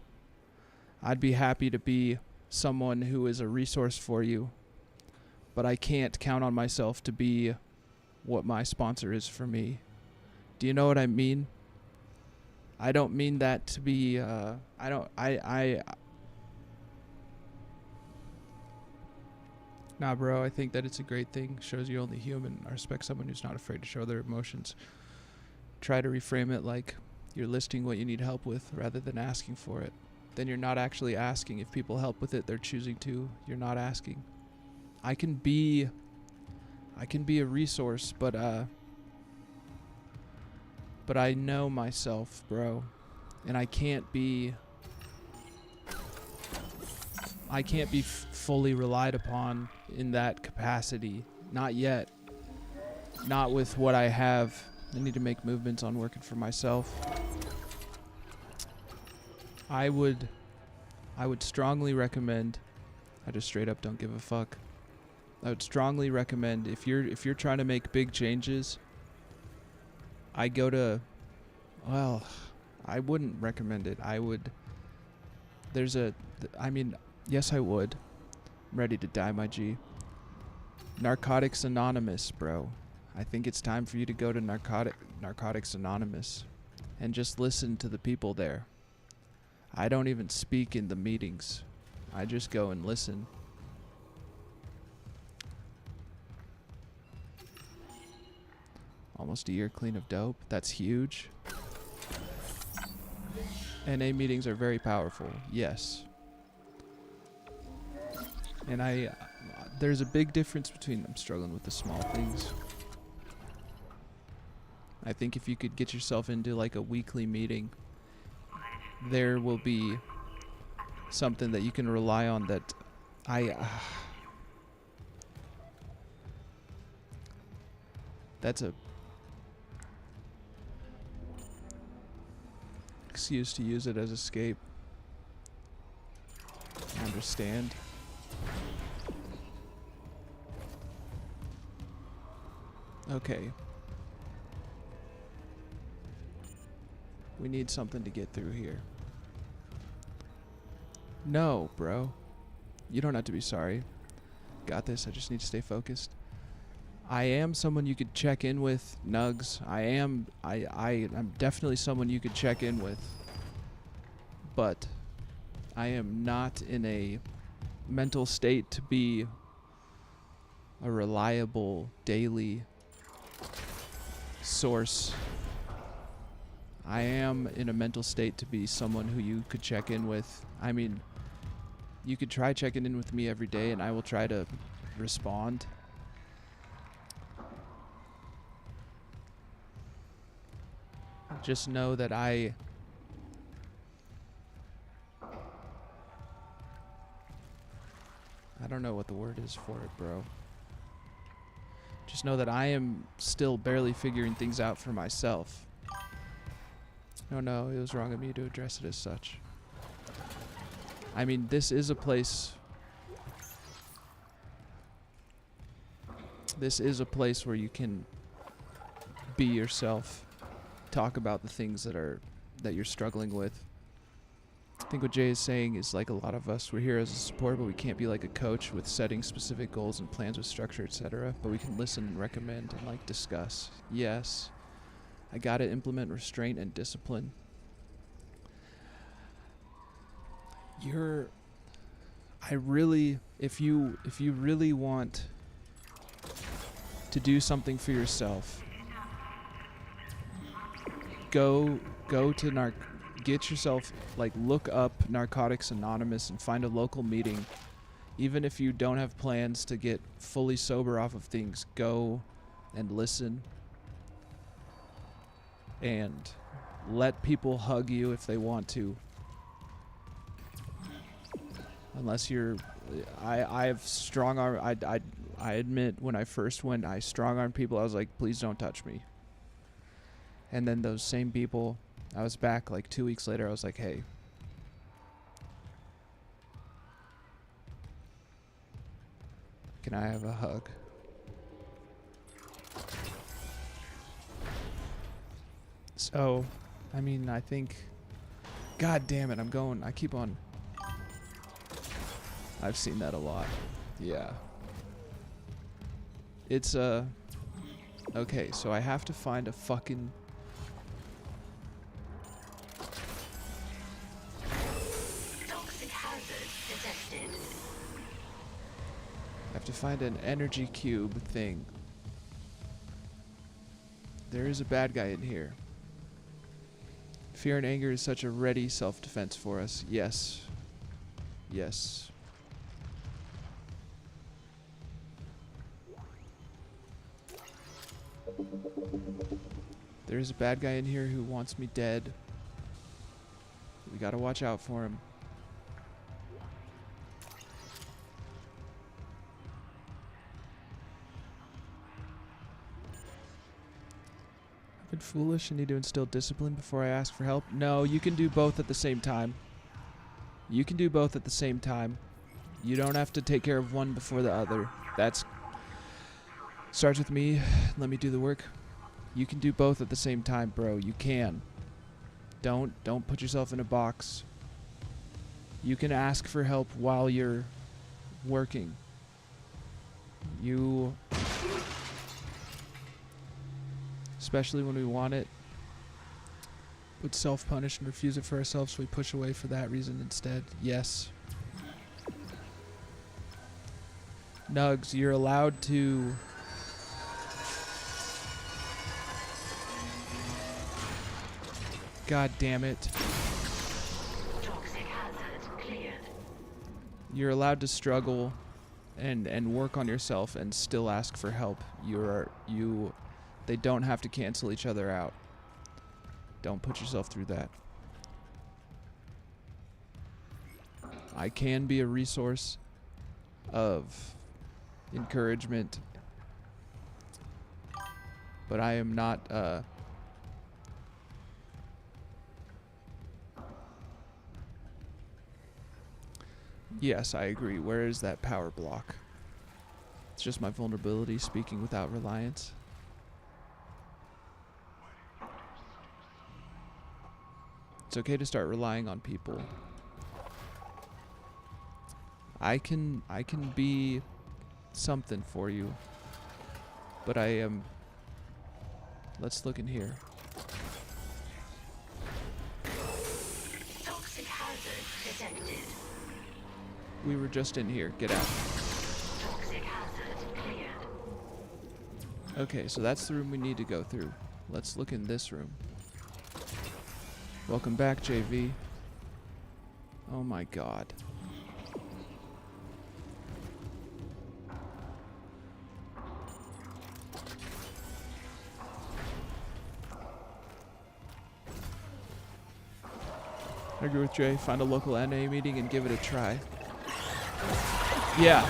I'd be happy to be someone who is a resource for you, but I can't count on myself to be what my sponsor is for me. Do you know what I mean? I don't mean that to be, Nah, bro, I think that it's a great thing. Shows you're only human. I respect someone who's not afraid to show their emotions. Try to reframe it like you're listing what you need help with rather than asking for it. Then you're not actually asking. If people help with it, they're choosing to. You're not asking. I can be a resource, but I know myself, bro. And I can't be fully relied upon in that capacity. Not yet. Not with what I have. I need to make movements on working for myself. I would strongly recommend, I just straight up don't give a fuck. I would strongly recommend if you're trying to make big changes, I wouldn't recommend it. Yes, I would. I'm ready to die, my G. Narcotics Anonymous, bro. I think it's time for you to go to Narcotics Anonymous and just listen to the people there. I don't even speak in the meetings. I just go and listen. Almost a year clean of dope. That's huge. NA meetings are very powerful. Yes. And there's a big difference between I'm struggling with the small things. I think if you could get yourself into like a weekly meeting, there will be something that you can rely on that that's a excuse to use it as escape. I understand. Okay. We need something to get through here. No, bro. You don't have to be sorry. Got this. I just need to stay focused. I am someone you could check in with, Nugs. I'm definitely someone you could check in with. But I am not in a mental state to be a reliable daily source. I am in a mental state to be someone who you could check in with. I mean, you could try checking in with me every day and I will try to respond. Just know that I don't know what the word is for it, bro. Just know that I am still barely figuring things out for myself. Oh no, it was wrong of me to address it as such. I mean, this is a place... This is a place where you can be yourself. Talk about the things that you're struggling with. I think what Jay is saying is, like, a lot of us, we're here as a support, but we can't be like a coach with setting specific goals and plans with structure, etc. But we can listen and recommend and, like, discuss. Yes, I gotta implement restraint and discipline. If you really want to do something for yourself, go to get yourself, like, look up Narcotics Anonymous and find a local meeting. Even if you don't have plans to get fully sober off of things, go and listen and let people hug you if they want to. Unless you're... I have strong arm... I admit, when I first went, I strong-armed people. I was like, please don't touch me. And then those same people... I was back like 2 weeks later. I was like, hey, can I have a hug? So, I mean, I think... God damn it, I keep on... I've seen that a lot. Yeah. It's, okay, so I have to find a fucking... I have to find an energy cube thing. There is a bad guy in here. Fear and anger is such a ready self-defense for us. Yes. Yes. There is a bad guy in here who wants me dead. We gotta watch out for him. Been foolish and need to instill discipline before I ask for help? No, you can do both at the same time. You can do both at the same time. You don't have to take care of one before the other. That's... Starts with me. Let me do the work. You can do both at the same time, bro. You can. Don't put yourself in a box. You can ask for help while you're working. You... Especially when we want it, would self-punish and refuse it for ourselves, so we push away for that reason instead. Yes. Nugs, you're allowed to... God damn it. Toxic hazard cleared. You're allowed to struggle and work on yourself and still ask for help. They don't have to cancel each other out. Don't put yourself through that. I can be a resource of encouragement, but I am not, Yes, I agree. Where is that power block? It's just my vulnerability speaking without reliance. It's okay to start relying on people. I can be something for you. But I am... Let's look in here. Toxic hazard detected. We were just in here. Get out. Toxic hazard cleared. Okay, so that's the room we need to go through. Let's look in this room. Welcome back, JV. Oh my god. I agree with Jay. Find a local NA meeting and give it a try. Yeah.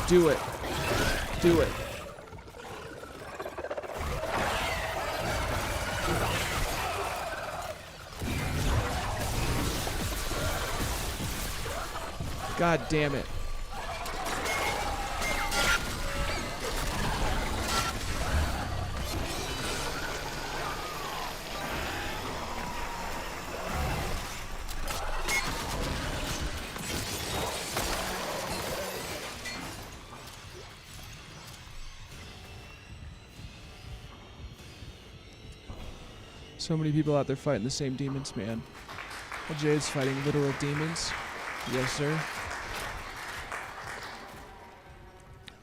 Do it. Do it. God damn it. So many people out there fighting the same demons, man. Jay's fighting literal demons. Yes, sir.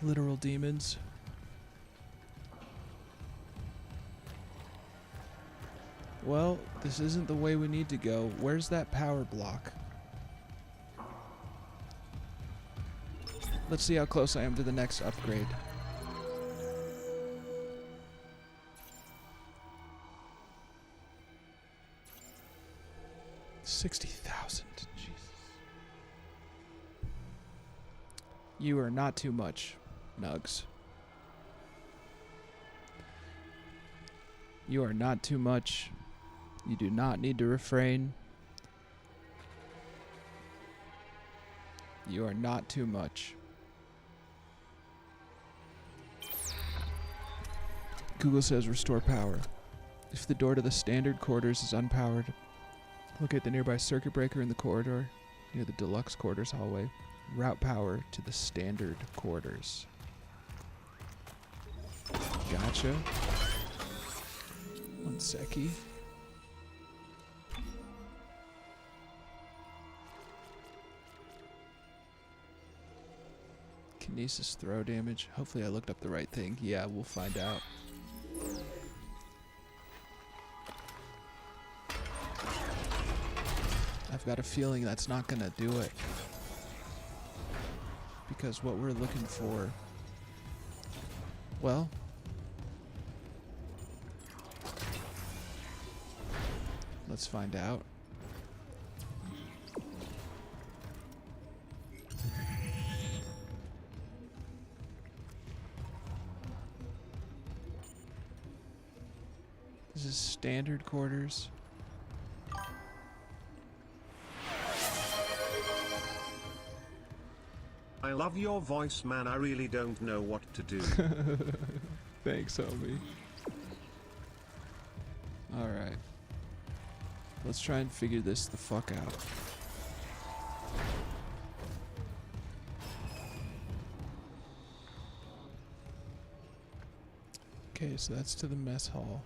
Literal demons. Well, this isn't the way we need to go. Where's that power block? Let's see how close I am to the next upgrade. $60,000. Jesus. You are not too much, Nugs. You are not too much. You do not need to refrain. You are not too much. Google says restore power. If the door to the standard quarters is unpowered, locate the nearby circuit breaker in the corridor near the deluxe quarters hallway. Route power to the standard quarters. Gotcha. One seckie. Kinesis throw damage. Hopefully I looked up the right thing. Yeah, we'll find out. I've got a feeling that's not gonna do it. Because what we're looking for... Well... Let's find out. This is standard quarters. I love your voice, man. I really don't know what to do. Thanks, homie. Alright. Let's try and figure this the fuck out. Okay, so that's to the mess hall.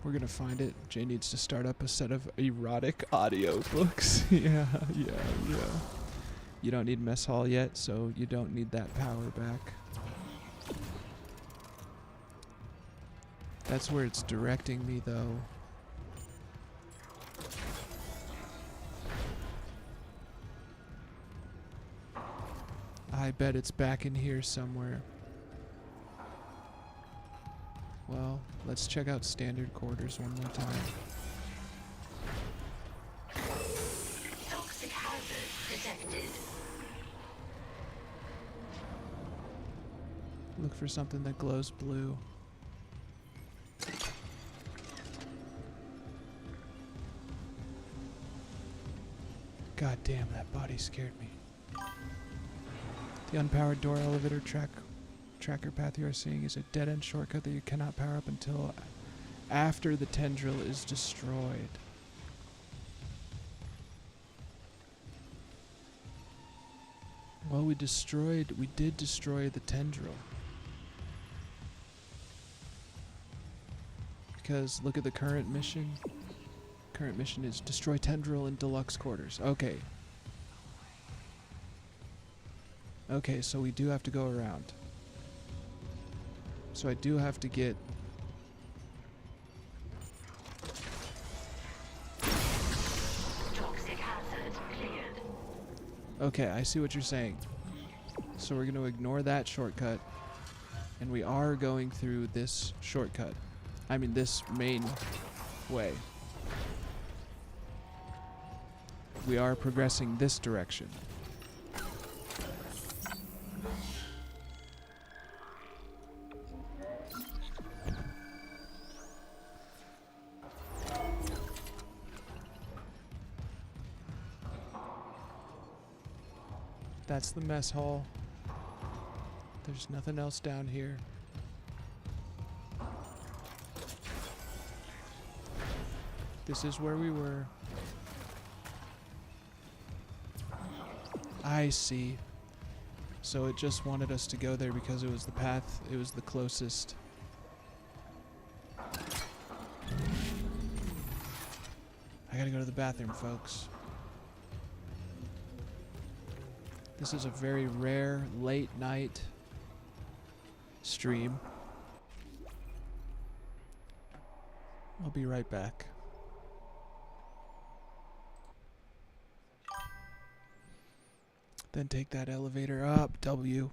We're gonna find it. Jay needs to start up a set of erotic audio books. Yeah. You don't need mess hall yet, so you don't need that power back. That's where it's directing me, though. I bet it's back in here somewhere. Well, let's check out standard quarters one more time. Toxic hazard detected. Look for something that glows blue. God damn, that body scared me. The unpowered door elevator tracker path you are seeing is a dead-end shortcut that you cannot power up until after the tendril is destroyed. Well, we did destroy the tendril. Because look at the current mission. Current mission is destroy tendril in deluxe quarters. Okay. Okay, so we do have to go around. So I do have to get... Toxic hazard cleared. Okay, I see what you're saying. So we're going to ignore that shortcut. And we are going through this shortcut. I mean, this main way. We are progressing this direction. That's the mess hall. There's nothing else down here. This is where we were. I see. So it just wanted us to go there because it was the path, it was the closest. I gotta go to the bathroom, folks. This is a very rare late night stream. I'll be right back. Then take that elevator up, W.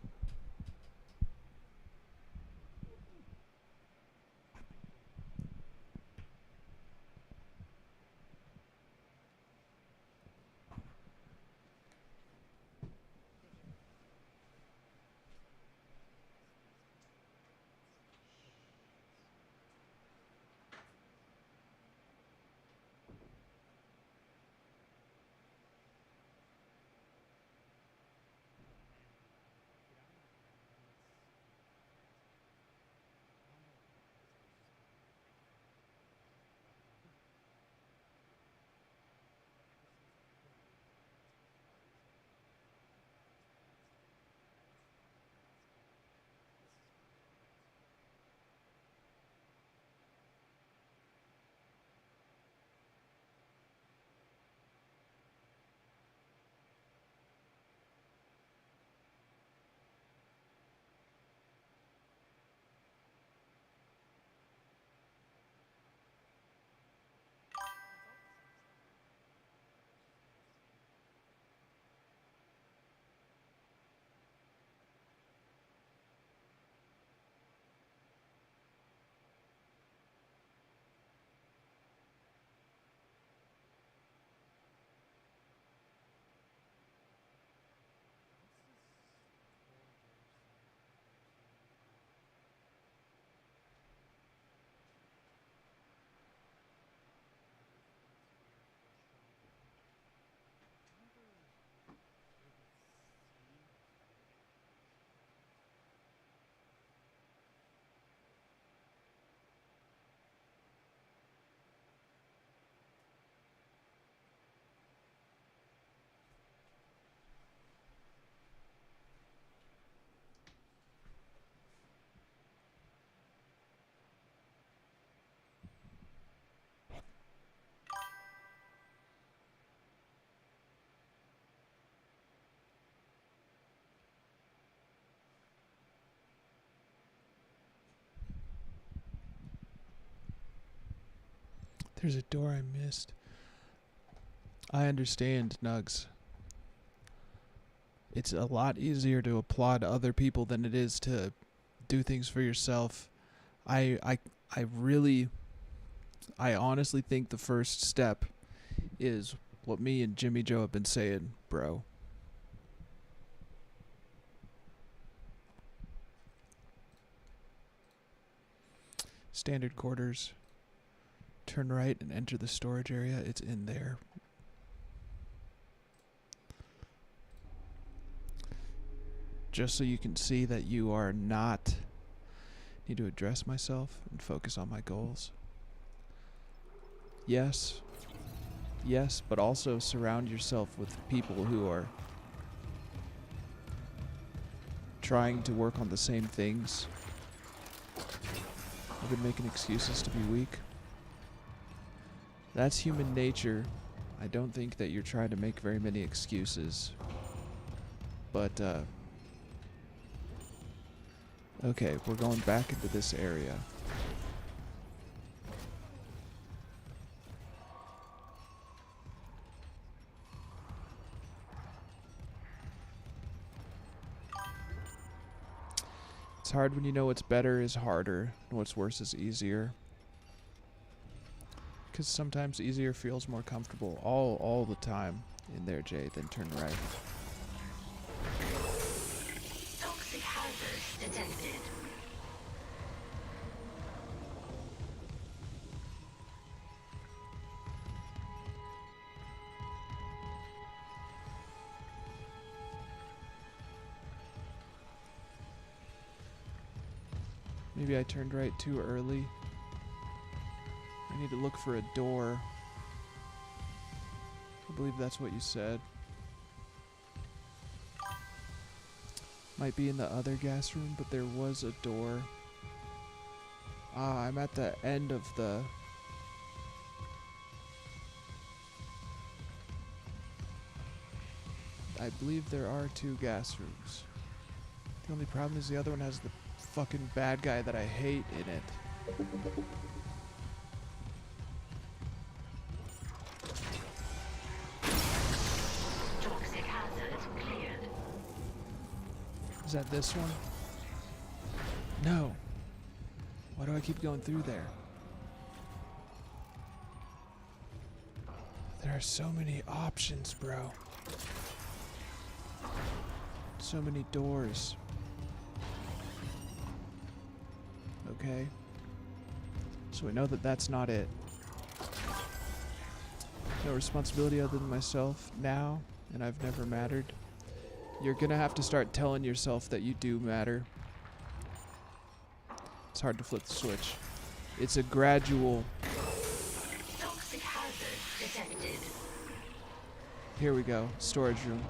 There's a door I missed. I understand, Nugs. It's a lot easier to applaud other people than it is to do things for yourself. I honestly think the first step is what me and Jimmy Joe have been saying, bro. Standard quarters. Turn right and enter the storage area. It's in there. just so you can see that you are not. Need to address myself and focus on my goals. Yes. Yes, but also surround yourself with people who are trying to work on the same things. I've been making excuses to be weak. That's human nature. I don't think that you're trying to make very many excuses. But, okay, we're going back into this area. It's hard when you know what's better is harder and what's worse is easier. Because sometimes easier feels more comfortable all the time in there, Jay. Then turn right. Toxic hazard detected. Maybe I turned right too early. I need to look for a door. I believe that's what you said. Might be in the other gas room, but there was a door. Ah, I'm at the end of the... I believe there are 2 gas rooms. The only problem is the other one has the fucking bad guy that I hate in it. Toxic hazard cleared. Is that this one? No. Why do I keep going through there? There are so many options, bro. So many doors. Okay. So we know that that's not it. No responsibility other than myself now, and I've never mattered. You're gonna have to start telling yourself that you do matter. It's hard to flip the switch. It's a gradual... Toxic hazard detected. Here we go. Storage room.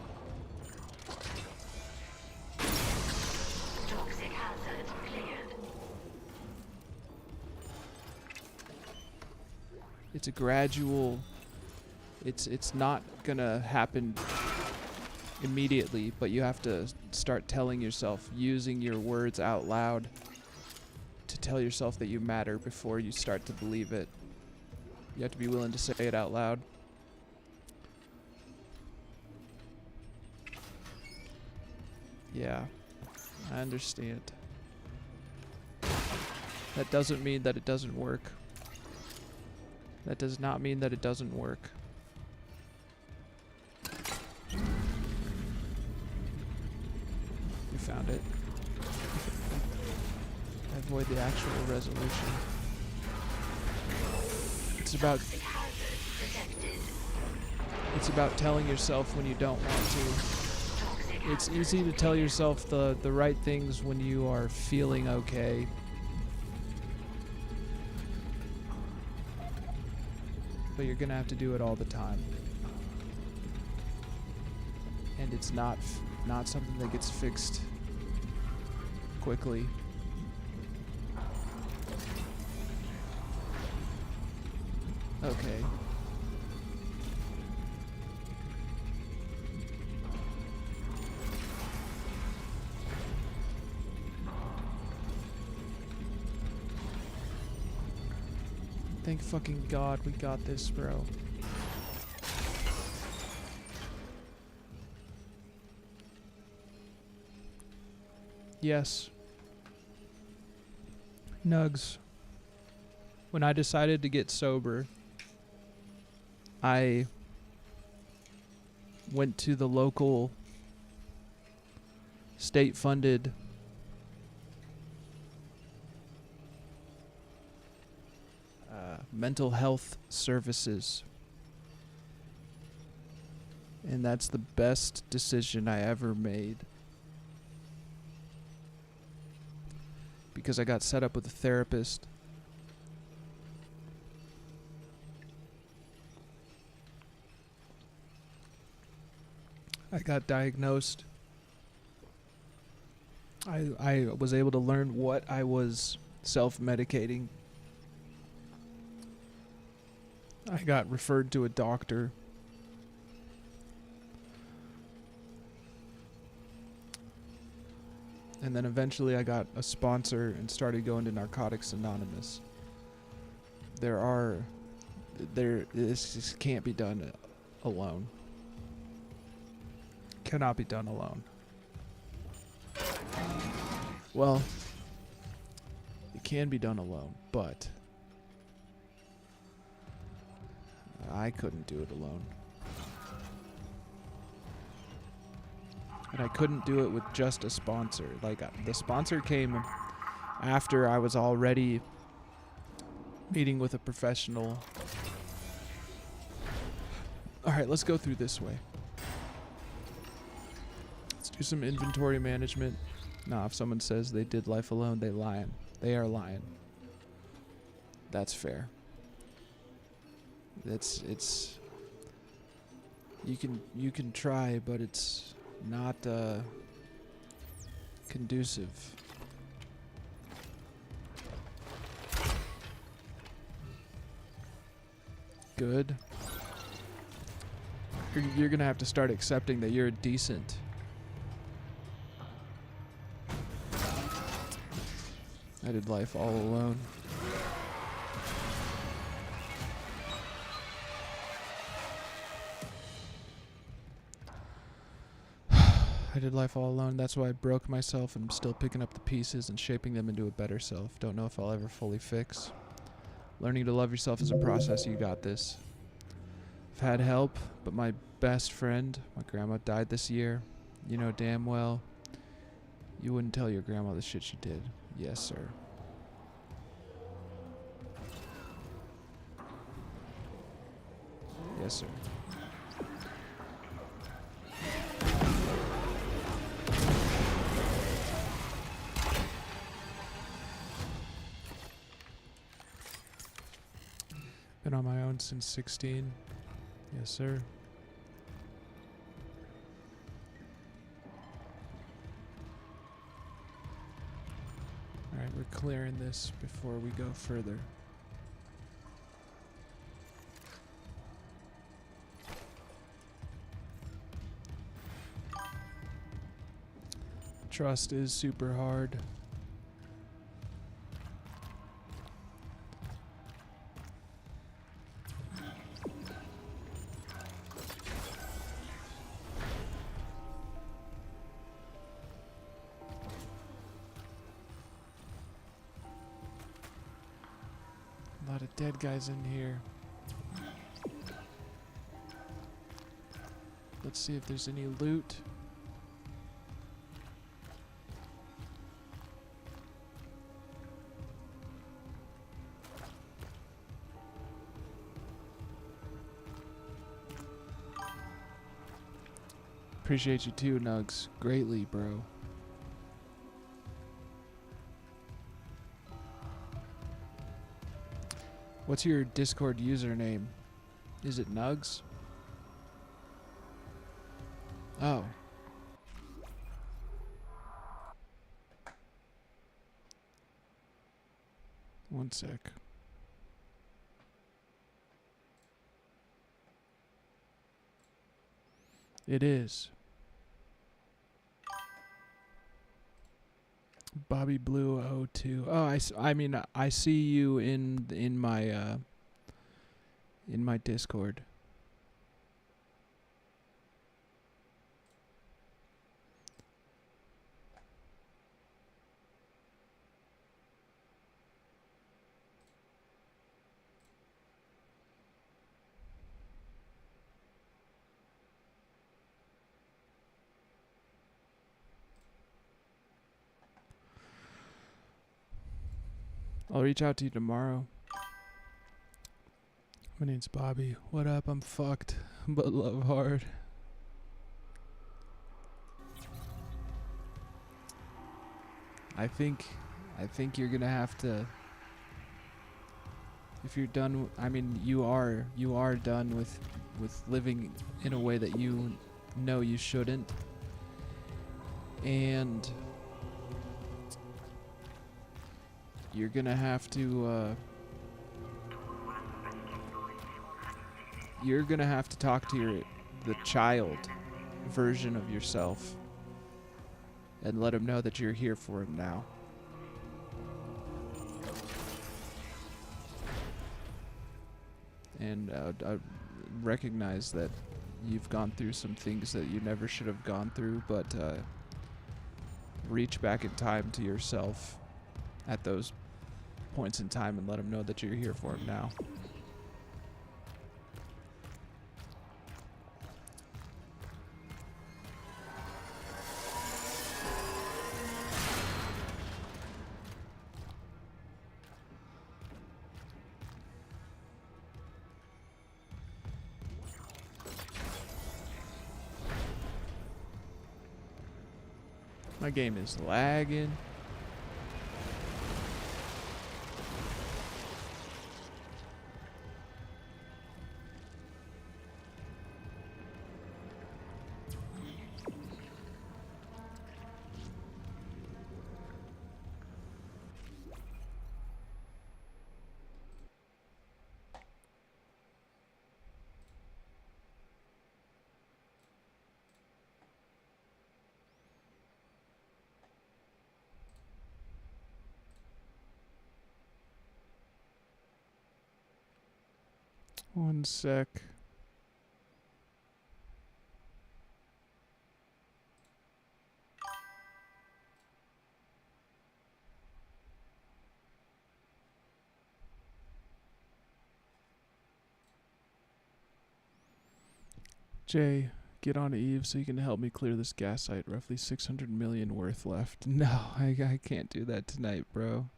Toxic hazard cleared. It's a gradual... It's not gonna happen immediately, but you have to start telling yourself, using your words out loud to tell yourself that you matter before you start to believe it. You have to be willing to say it out loud. Yeah, I understand. That doesn't mean that it doesn't work. That does not mean that it doesn't work. You found it. Avoid the actual resolution. It's about... Toxic hazard detected. It's about telling yourself when you don't want to. Toxic It's hazard easy to tell yourself the right things when you are feeling okay. But you're gonna have to do it all the time. And it's not something that gets fixed quickly. Okay. Thank fucking God we got this, bro. Yes. Nugs. When I decided to get sober, I went to the local state-funded mental health services. And that's the best decision I ever made. because I got set up with a therapist. I got diagnosed. I was able to learn what I was self-medicating. I got referred to a doctor. And then eventually I got a sponsor and started going to Narcotics Anonymous. This just can't be done alone. Cannot be done alone. Well, it can be done alone, but I couldn't do it alone. And I couldn't do it with just a sponsor. Like, the sponsor came after I was already meeting with a professional. Alright, let's go through this way. Let's do some inventory management. Nah, if someone says they did life alone, they lying. They are lying. That's fair. It's you can try, but it's not conducive. Good. You're gonna have to start accepting that you're decent. I did life all alone. I did life all alone. That's why I broke myself and I'm still picking up the pieces and shaping them into a better self. Don't know if I'll ever fully fix. Learning to love yourself is a process. You got this. I've had help, but my best friend, my grandma, died this year. You know damn well you wouldn't tell your grandma the shit she did. Yes, sir. Yes, sir. Been on my own since 16. Yes, sir. Alright, we're clearing this before we go further. Trust is super hard. A lot of dead guys in here. Let's see if there's any loot. Appreciate you too, Nugs. Greatly, bro. What's your Discord username? Is it Nugs? Oh. One sec. It is. Bobby Blue 02. Oh, I mean, I see you in my Discord. I'll reach out to you tomorrow. My name's Bobby. What up? I'm fucked, but love hard. I think I think you're gonna have to. If you're done, I mean, you are done with living in a way that you know you shouldn't, and you're gonna have to. You're gonna have to talk to the child version of yourself and let him know that you're here for him now. And I recognize that you've gone through some things that you never should have gone through, but reach back in time to yourself at those points in time and let him know that you're here for him now. My game is lagging. One sec. Jay, get on Eve so you can help me clear this gas site. Roughly 600 million worth left. No, I can't do that tonight, bro.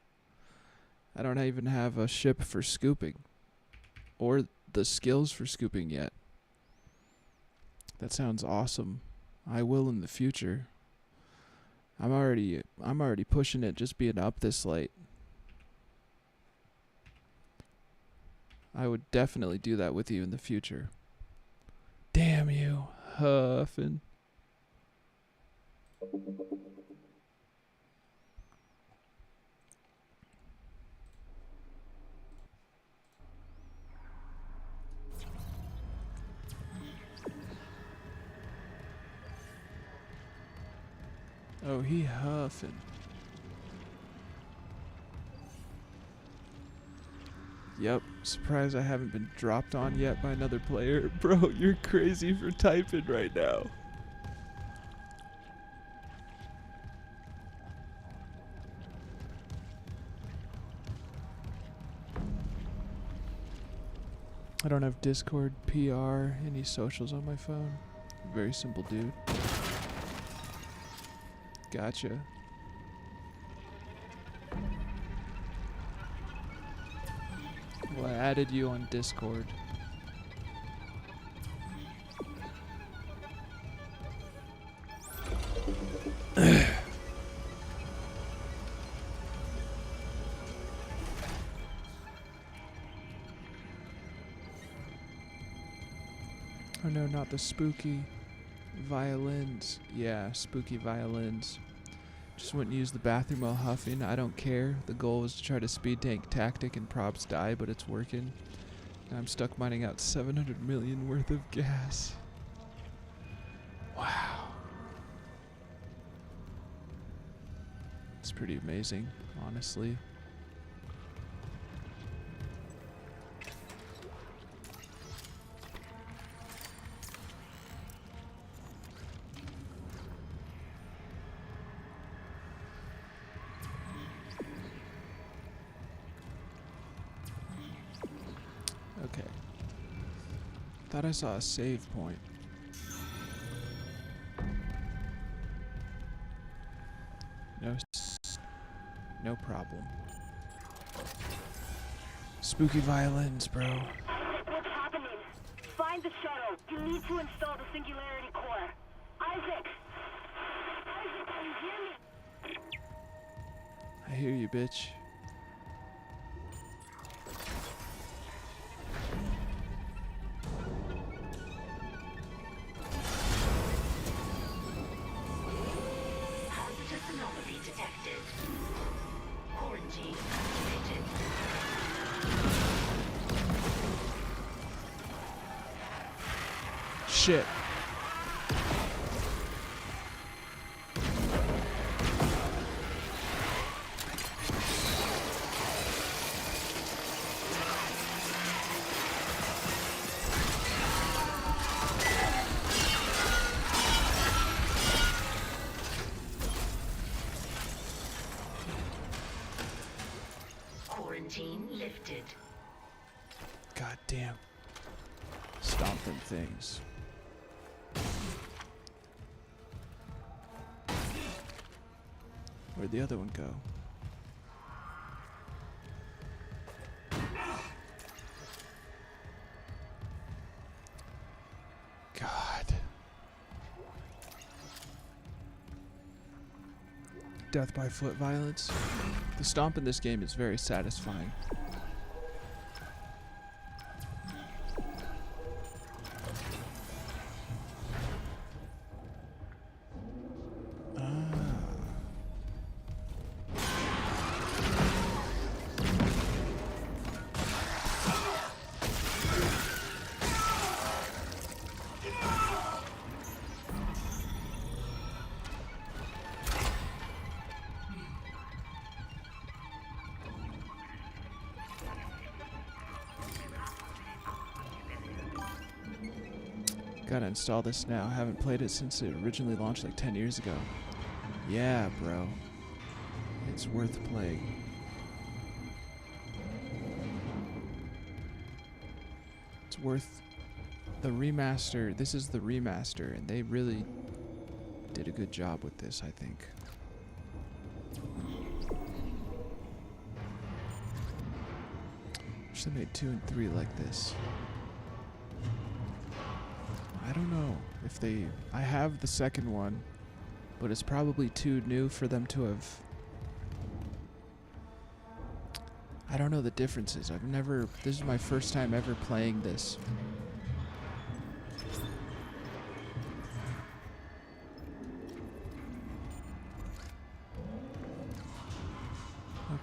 I don't even have a ship for scooping. Or the skills for scooping yet. That sounds awesome. I will in the future. I'm already pushing it just being up this late. I would definitely do that with you in the future. Damn you, huffing. Oh, he huffing. Yep, surprised I haven't been dropped on yet by another player. Bro, you're crazy for typing right now. I don't have Discord, PR, any socials on my phone. Very simple dude. Gotcha. Well, I added you on Discord. Oh no, not the spooky violins. Yeah, spooky violins. Just went and used the bathroom while huffing. I don't care. The goal was to try to speed tank tactic and props die, but it's working. And I'm stuck mining out 700 million worth of gas. Wow. It's pretty amazing, honestly. Okay. Thought I saw a save point. No problem. Spooky violins, bro. What's happening? Find the shuttle. You need to install the singularity core. Isaac! Isaac, can you hear me? I I hear you, bitch. Hazardous anomaly detected. Quarantine activated. Shit. Quarantine lifted. God damn. Stop them things. Where'd the other one go? God. Death by foot violence. The stomp in this game is very satisfying. Gotta install this now. Haven't played it since it originally launched like 10 years ago. Yeah, bro. It's worth playing. It's worth the remaster. This is the remaster, and they really did a good job with this, I think. Wish they made 2 and 3 like this. I don't know if they... I have the second one, but it's probably too new for them to have... I don't know the differences. I've never... This is my first time ever playing this.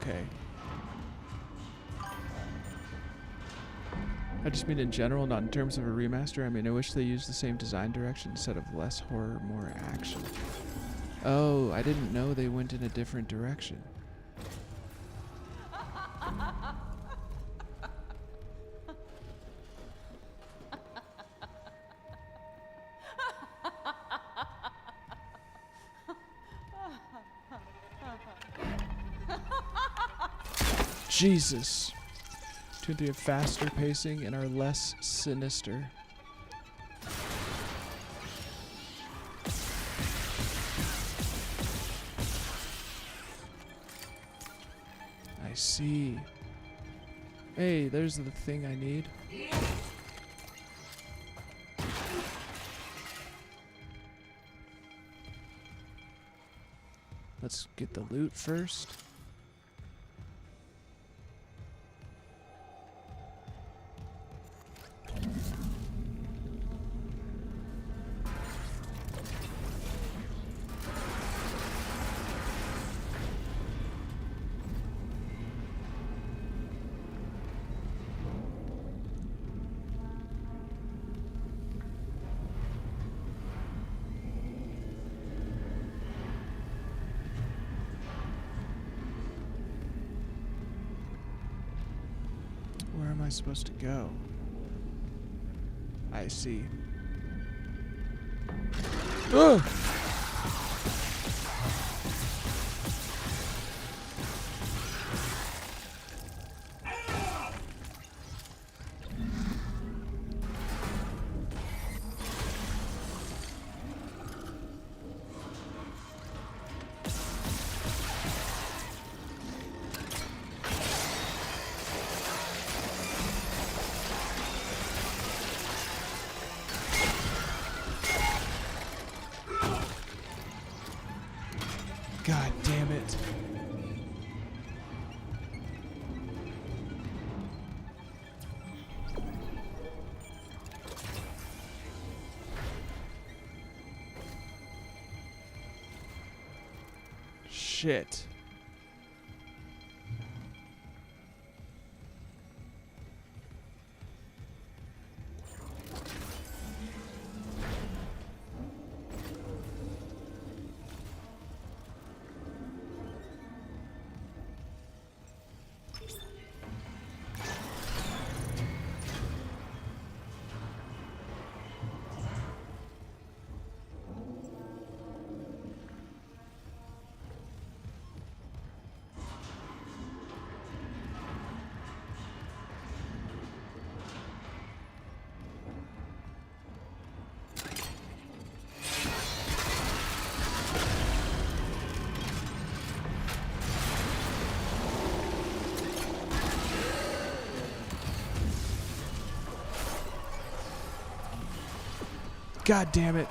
Okay. I just mean in general, not in terms of a remaster. I mean, I wish they used the same design direction instead of less horror, more action. Oh, I didn't know they went in a different direction. Jesus. 2 and 3 have faster pacing and are less sinister. I see. Hey, there's the thing I need. Let's get the loot first. Where am I supposed to go? I see. Ugh! God damn it. shit. God damn it.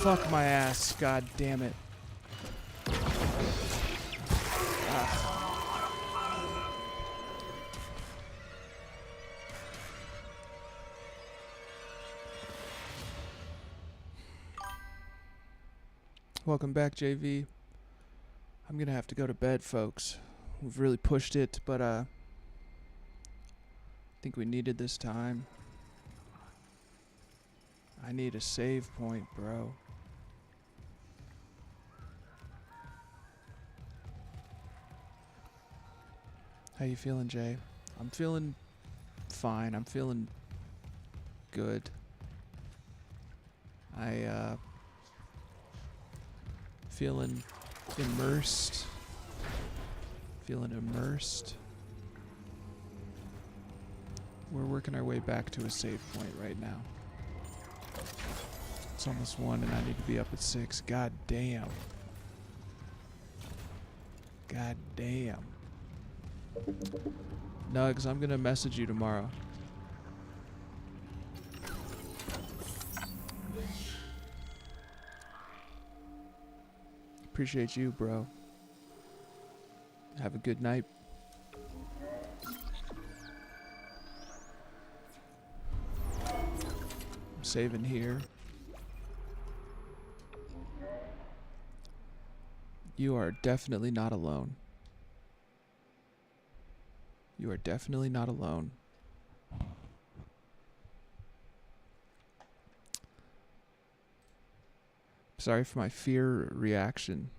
Fuck my ass, god damn it. Welcome back, JV. I'm gonna have to go to bed, folks. We've really pushed it, but I think we needed this time. I need a save point, bro. How you feeling, Jay? I'm feeling fine. I'm feeling good. Feeling immersed. Feeling immersed. We're working our way back to a save point right now. It's almost 1 and I need to be up at 6. God damn. God damn. Nugs, I'm gonna message you tomorrow. Appreciate you, bro. Have a good night. I'm saving here. You are definitely not alone. You are definitely not alone. Sorry for my fear reaction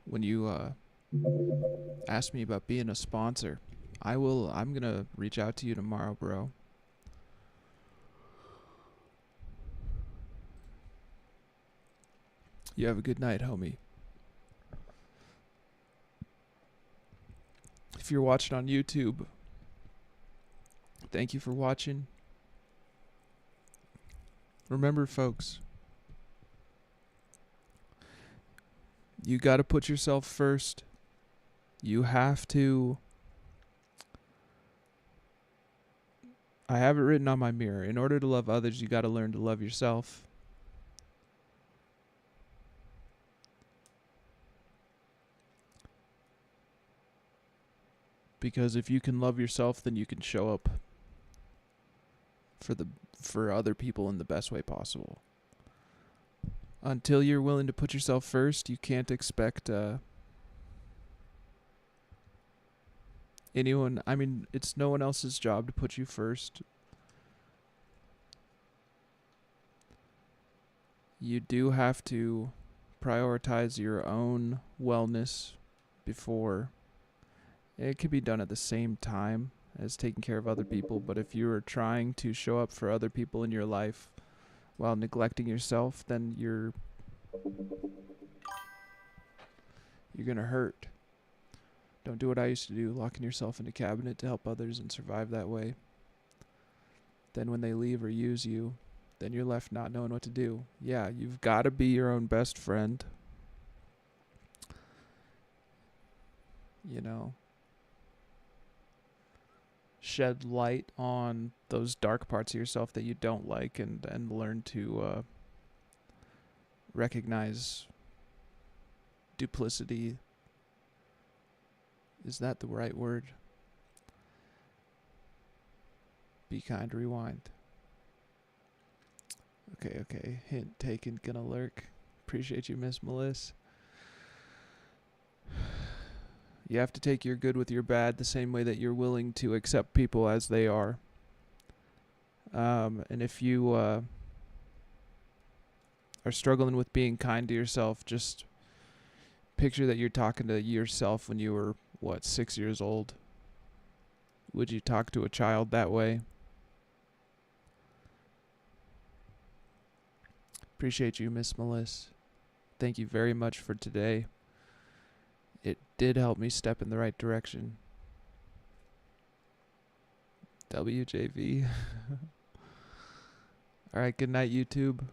when you asked me about being a sponsor. I'm gonna reach out to you tomorrow, bro. You have a good night, homie. If you're watching on YouTube, thank you for watching. Remember, folks, you got to put yourself first. You have to. I have it written on my mirror. In order to love others, you got to learn to love yourself. Because if you can love yourself, then you can show up for other people in the best way possible. Until you're willing to put yourself first, you can't expect anyone. I mean, it's no one else's job to put you first. You do have to prioritize your own wellness before. It can be done at the same time as taking care of other people, but if you're trying to show up for other people in your life while neglecting yourself, then you're gonna hurt. Don't do what I used to do, locking yourself in a cabinet to help others and survive that way. Then when they leave or use you, then you're left not knowing what to do. Yeah, you've got to be your own best friend. You know. shed light on those dark parts of yourself that you don't like, and learn to recognize duplicity. Is that the right word? Be kind, rewind. Okay. Hint taken, gonna lurk. Appreciate you, Miss Melissa. You have to take your good with your bad the same way that you're willing to accept people as they are. And if you are struggling with being kind to yourself, just picture that you're talking to yourself when you were, 6 years old. Would you talk to a child that way? Appreciate you, Miss Melissa. Thank you very much for today. It did help me step in the right direction. WJV. Alright, good night, YouTube.